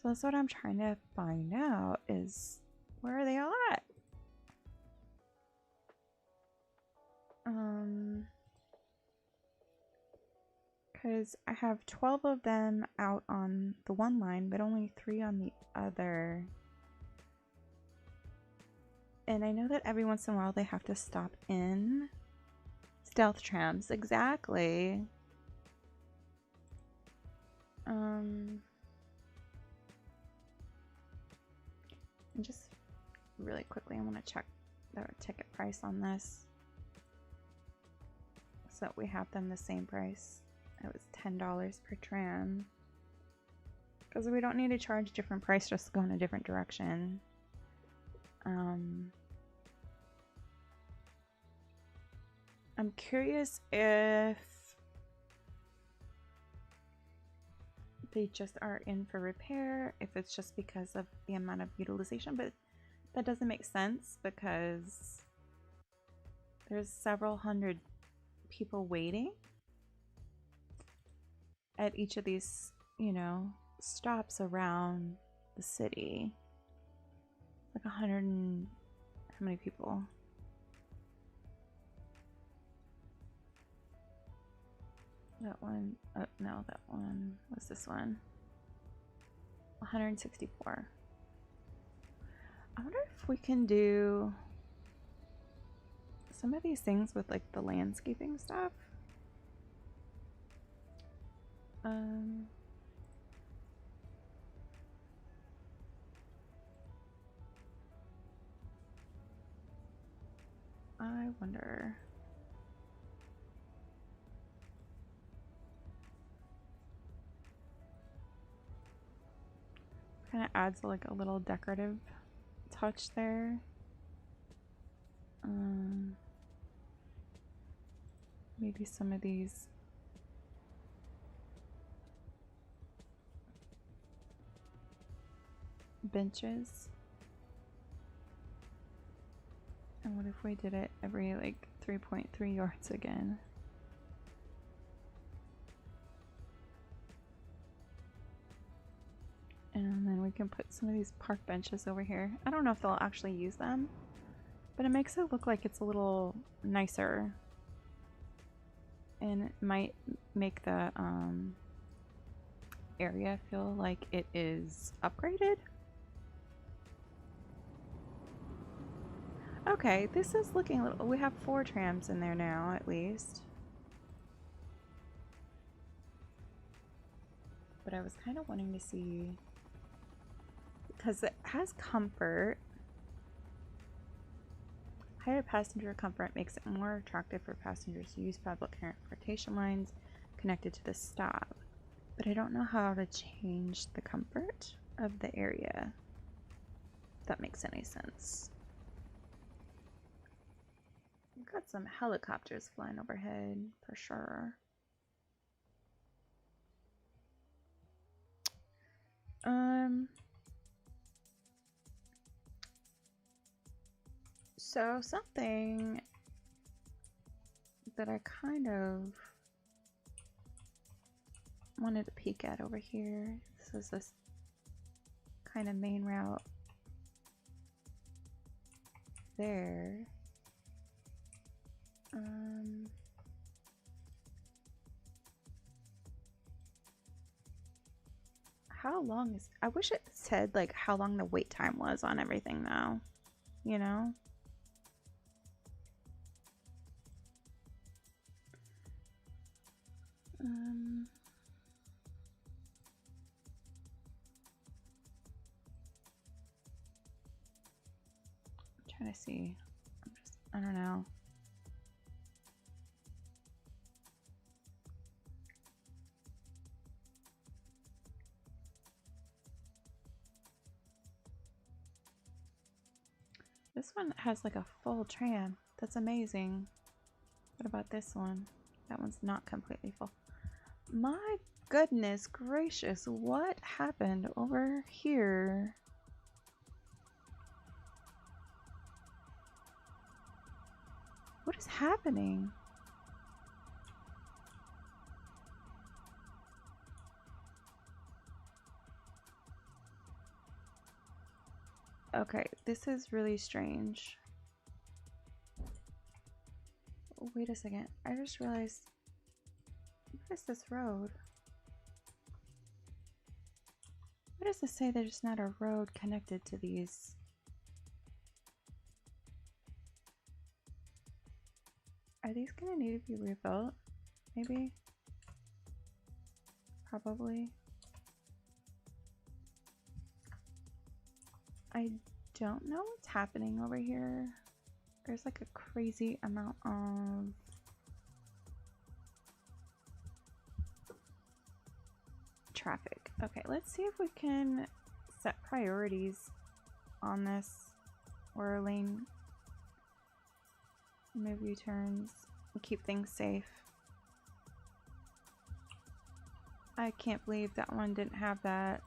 So that's what I'm trying to find out, is where are they all at? Because I have 12 of them out on the one line, but only 3 on the other. And I know that every once in a while they have to stop in stealth trams. Exactly. And just really quickly, I want to check the ticket price on this so that we have them the same price. It was $10 per tram. Because we don't need to charge different price just to go in a different direction. I'm curious if they just are in for repair, if it's just because of the amount of utilization, but that doesn't make sense because there's several hundred people waiting at each of these, you know, stops around the city. Like 100 and how many people? That one, no, that one was this one. 164. I wonder if we can do some of these things with like the landscaping stuff. I wonder. Kind of adds like a little decorative touch there. Maybe some of these benches. And what if we did it every like 3.3 yards again? And then we can put some of these park benches over here. I don't know if they'll actually use them, but it makes it look like it's a little nicer. And it might make the area feel like it is upgraded. Okay, this is looking a little... We have 4 trams in there now, at least. But I was kind of wanting to see... Because it has comfort. Higher passenger comfort makes it more attractive for passengers to use public transportation lines connected to the stop. But I don't know how to change the comfort of the area. If that makes any sense. We've got some helicopters flying overhead for sure. So something that I kind of wanted to peek at over here. This is this kind of main route there. How long is... I wish it said like how long the wait time was on everything now, you know? I'm trying to see. I don't know. This one has like a full tram. That's amazing. What about this one? That one's not completely full. My goodness gracious, what happened over here? What is happening? Okay, this is really strange. Wait a second. I just realized... What is this road? What does this say? There's not a road connected to these? Are these gonna need to be rebuilt? Maybe? Probably. I don't know what's happening over here. There's like a crazy amount of traffic. Okay, let's see if we can set priorities on this, or lane, move U-turns, keep things safe. I can't believe that one didn't have that.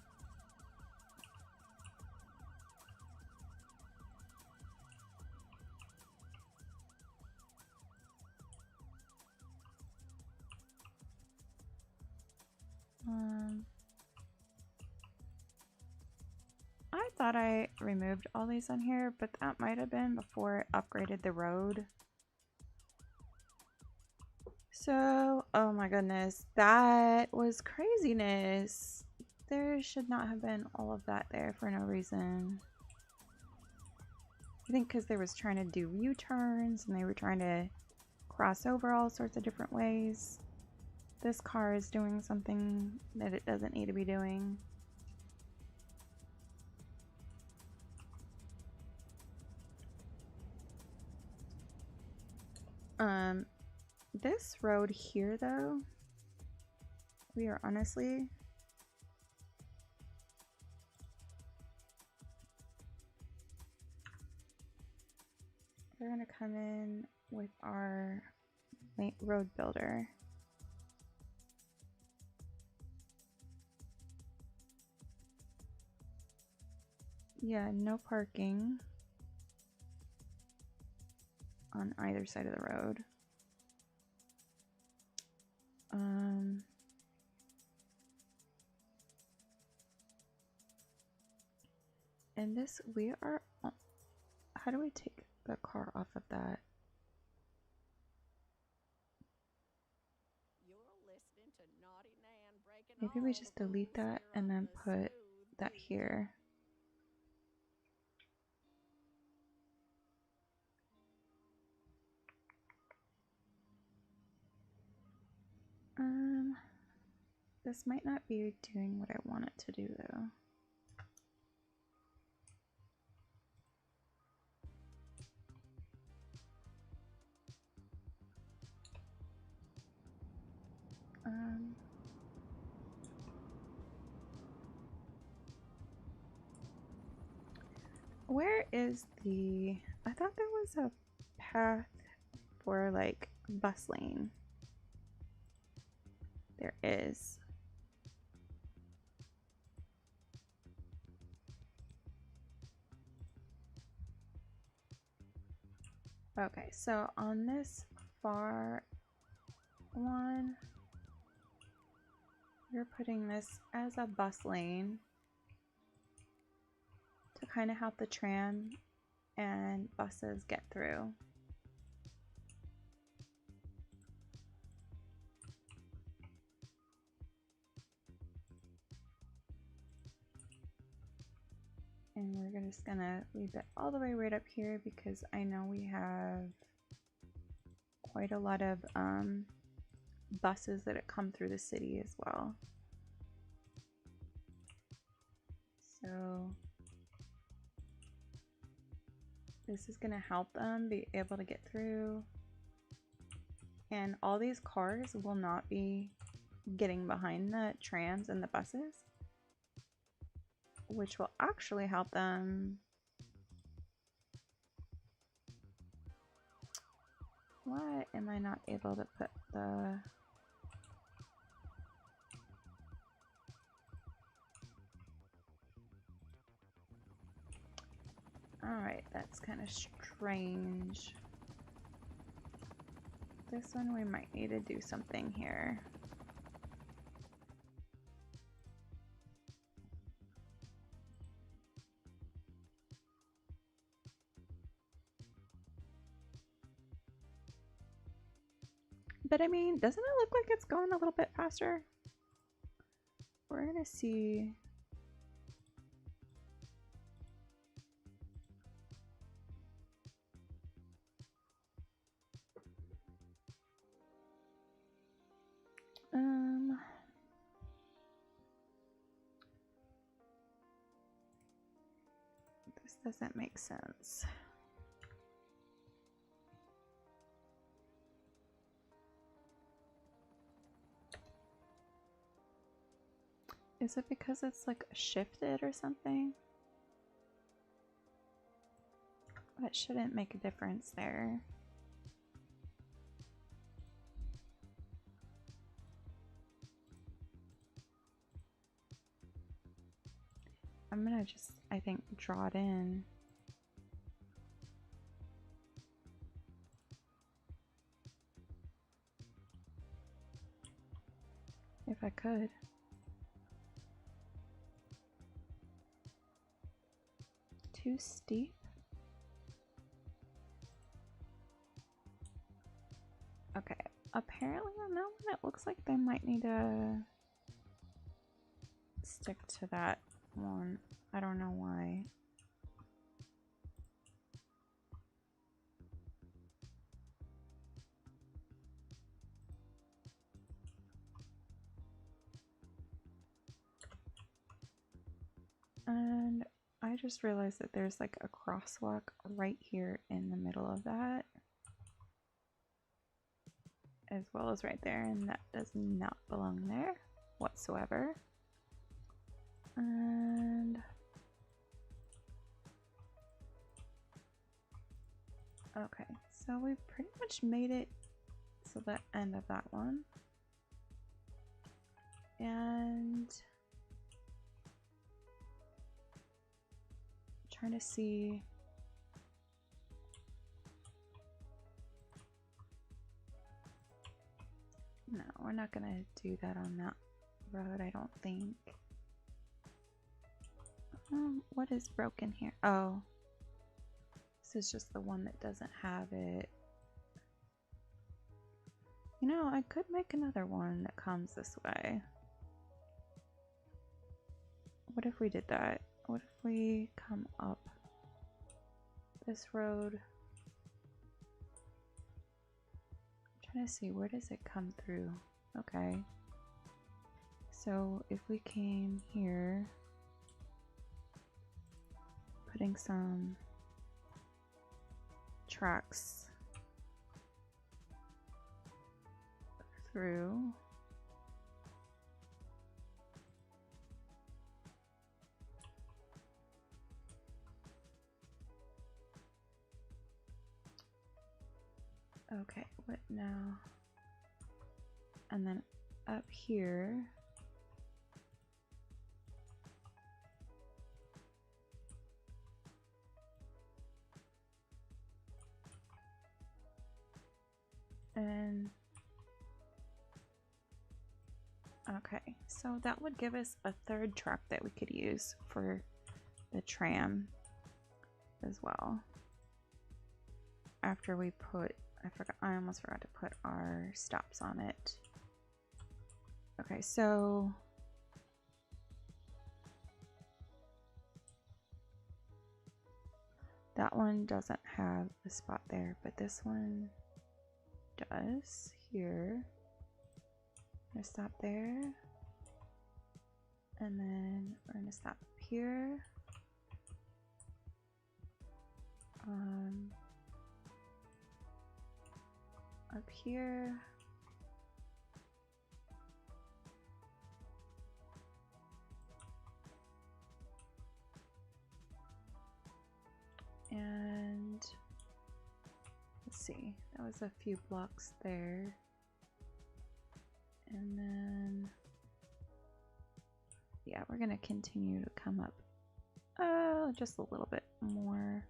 I thought I removed all these on here, but that might have been before it upgraded the road. So, oh my goodness, that was craziness. There should not have been all of that there for no reason. I think because they was trying to do U-turns and they were trying to cross over all sorts of different ways. This car is doing something that it doesn't need to be doing. This road here though, we are honestly we're gonna come in with our road builder. Yeah, no parking on either side of the road. And this, we are, how do we take the car off of that? Maybe we just delete that and then put that here. This might not be doing what I want it to do though. Where is the, I thought there was a path for like bus lane. There is. Okay, so on this far one, we're putting this as a bus lane to kind of help the tram and buses get through. And we're just gonna leave it all the way right up here because I know we have quite a lot of buses that come through the city as well. So this is gonna help them be able to get through. And all these cars will not be getting behind the trams and the buses, which will actually help them. Why am I not able to put the... Alright, that's kind of strange. This one we might need to do something here. But I mean, doesn't it look like it's going a little bit faster? We're gonna see. This doesn't make sense. Is it because it's like shifted or something? That shouldn't make a difference there. I'm gonna just, I think, draw it in. If I could. Too steep? Okay, apparently on that one it looks like they might need to stick to that one. I don't know why. And I just realized that there's like a crosswalk right here in the middle of that, as well as right there, and that does not belong there whatsoever. And okay, so we've pretty much made it to the end of that one. And trying to see. No, we're not gonna do that on that road, I don't think. What is broken here? Oh, this is just the one that doesn't have it. You know, I could make another one that comes this way. What if we did that? What if we come up this road? I'm trying to see, where does it come through? Okay. So if we came here, putting some tracks through. Okay, what now? And then up here. And okay, so that would give us a third track that we could use for the tram as well. After we put, I almost forgot to put our stops on it. Okay, so that one doesn't have a spot there, but this one does here. I'm gonna stop there, and then we're gonna stop here. Up here. And let's see, that was a few blocks there. And then, yeah, we're gonna continue to come up just a little bit more.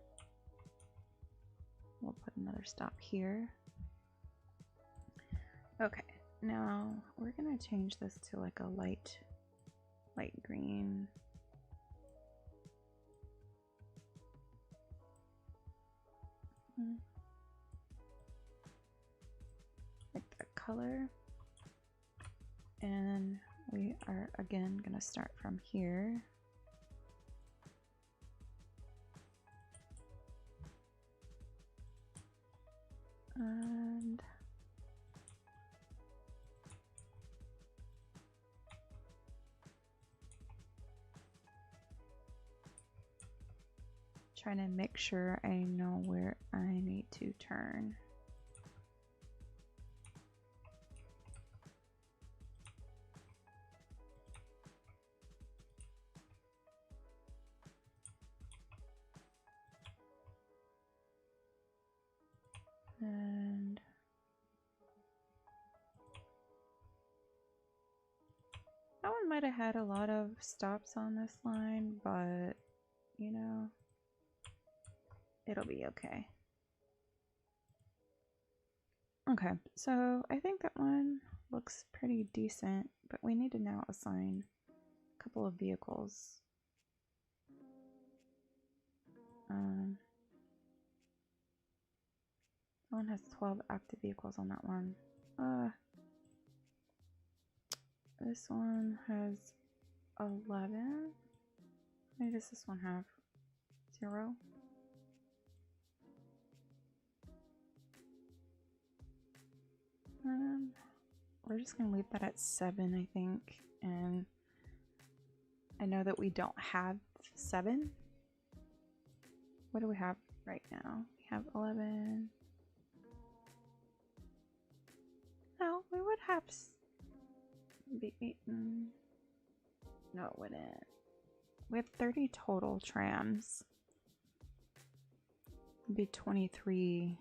We'll put another stop here. Okay, now we're gonna change this to like a light green. Like that color. And we are again gonna start from here. And trying to make sure I know where I need to turn. And that one might have had a lot of stops on this line, but you know, it'll be okay. Okay, so I think that one looks pretty decent, but we need to now assign a couple of vehicles. That one has 12 active vehicles on that one. This one has 11. How many does this one have? 0. We're just gonna leave that at 7, I think. And I know that we don't have 7. What do we have right now? We have 11. No, we would have no, it wouldn't. We have 30 total trams. It'd be 23.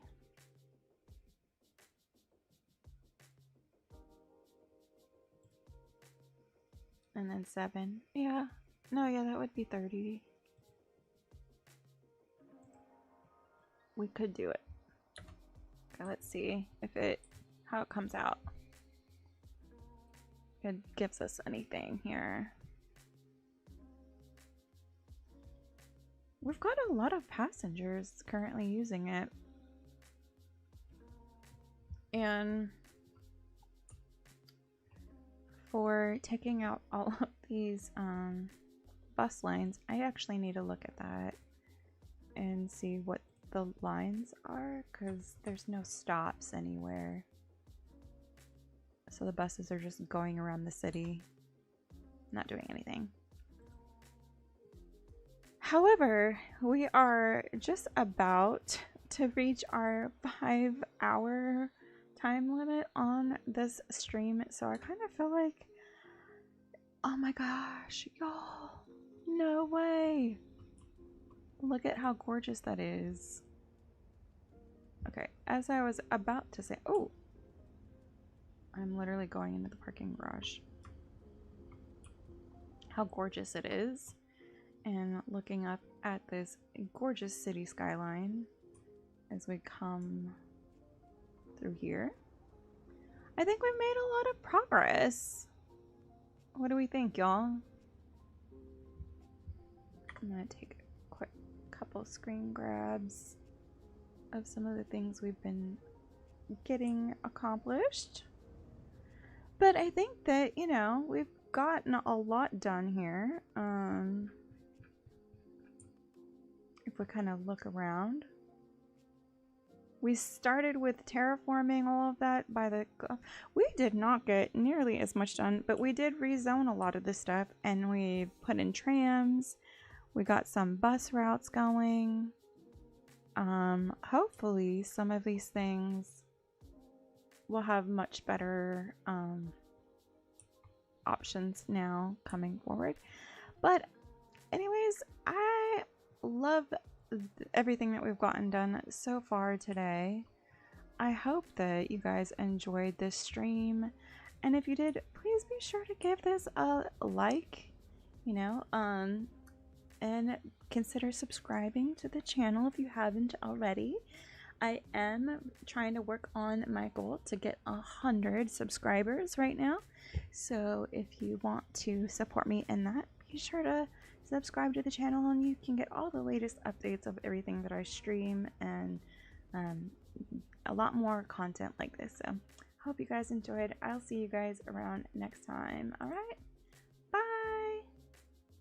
And then 7. Yeah. No, yeah, that would be 30. We could do it. Okay, let's see how it comes out. If it gives us anything here. We've got a lot of passengers currently using it. And for taking out all of these bus lines, I actually need to look at that and see what the lines are, because there's no stops anywhere. So the buses are just going around the city, not doing anything. However, we are just about to reach our 5-hour time limit on this stream, so I kind of feel like, oh my gosh, y'all, no way. Look at how gorgeous that is. Okay, as I was about to say, oh, I'm literally going into the parking garage. How gorgeous it is. And looking up at this gorgeous city skyline as we come through here. I think we've made a lot of progress. What do we think, y'all? I'm gonna take a quick couple screen grabs of some of the things we've been getting accomplished. But I think that, you know, we've gotten a lot done here. If we kind of look around, we started with terraforming all of that by the... We did not get nearly as much done, but we did rezone a lot of this stuff, and we put in trams. We got some bus routes going. Hopefully some of these things will have much better options now coming forward. But anyways, I love everything that we've gotten done so far today. I hope that you guys enjoyed this stream, and if you did, please be sure to give this a like, you know, and consider subscribing to the channel if you haven't already. I am trying to work on my goal to get 100 subscribers right now, so if you want to support me in that, be sure to subscribe to the channel and you can get all the latest updates of everything that I stream and a lot more content like this. So hope you guys enjoyed. I'll see you guys around next time. All right.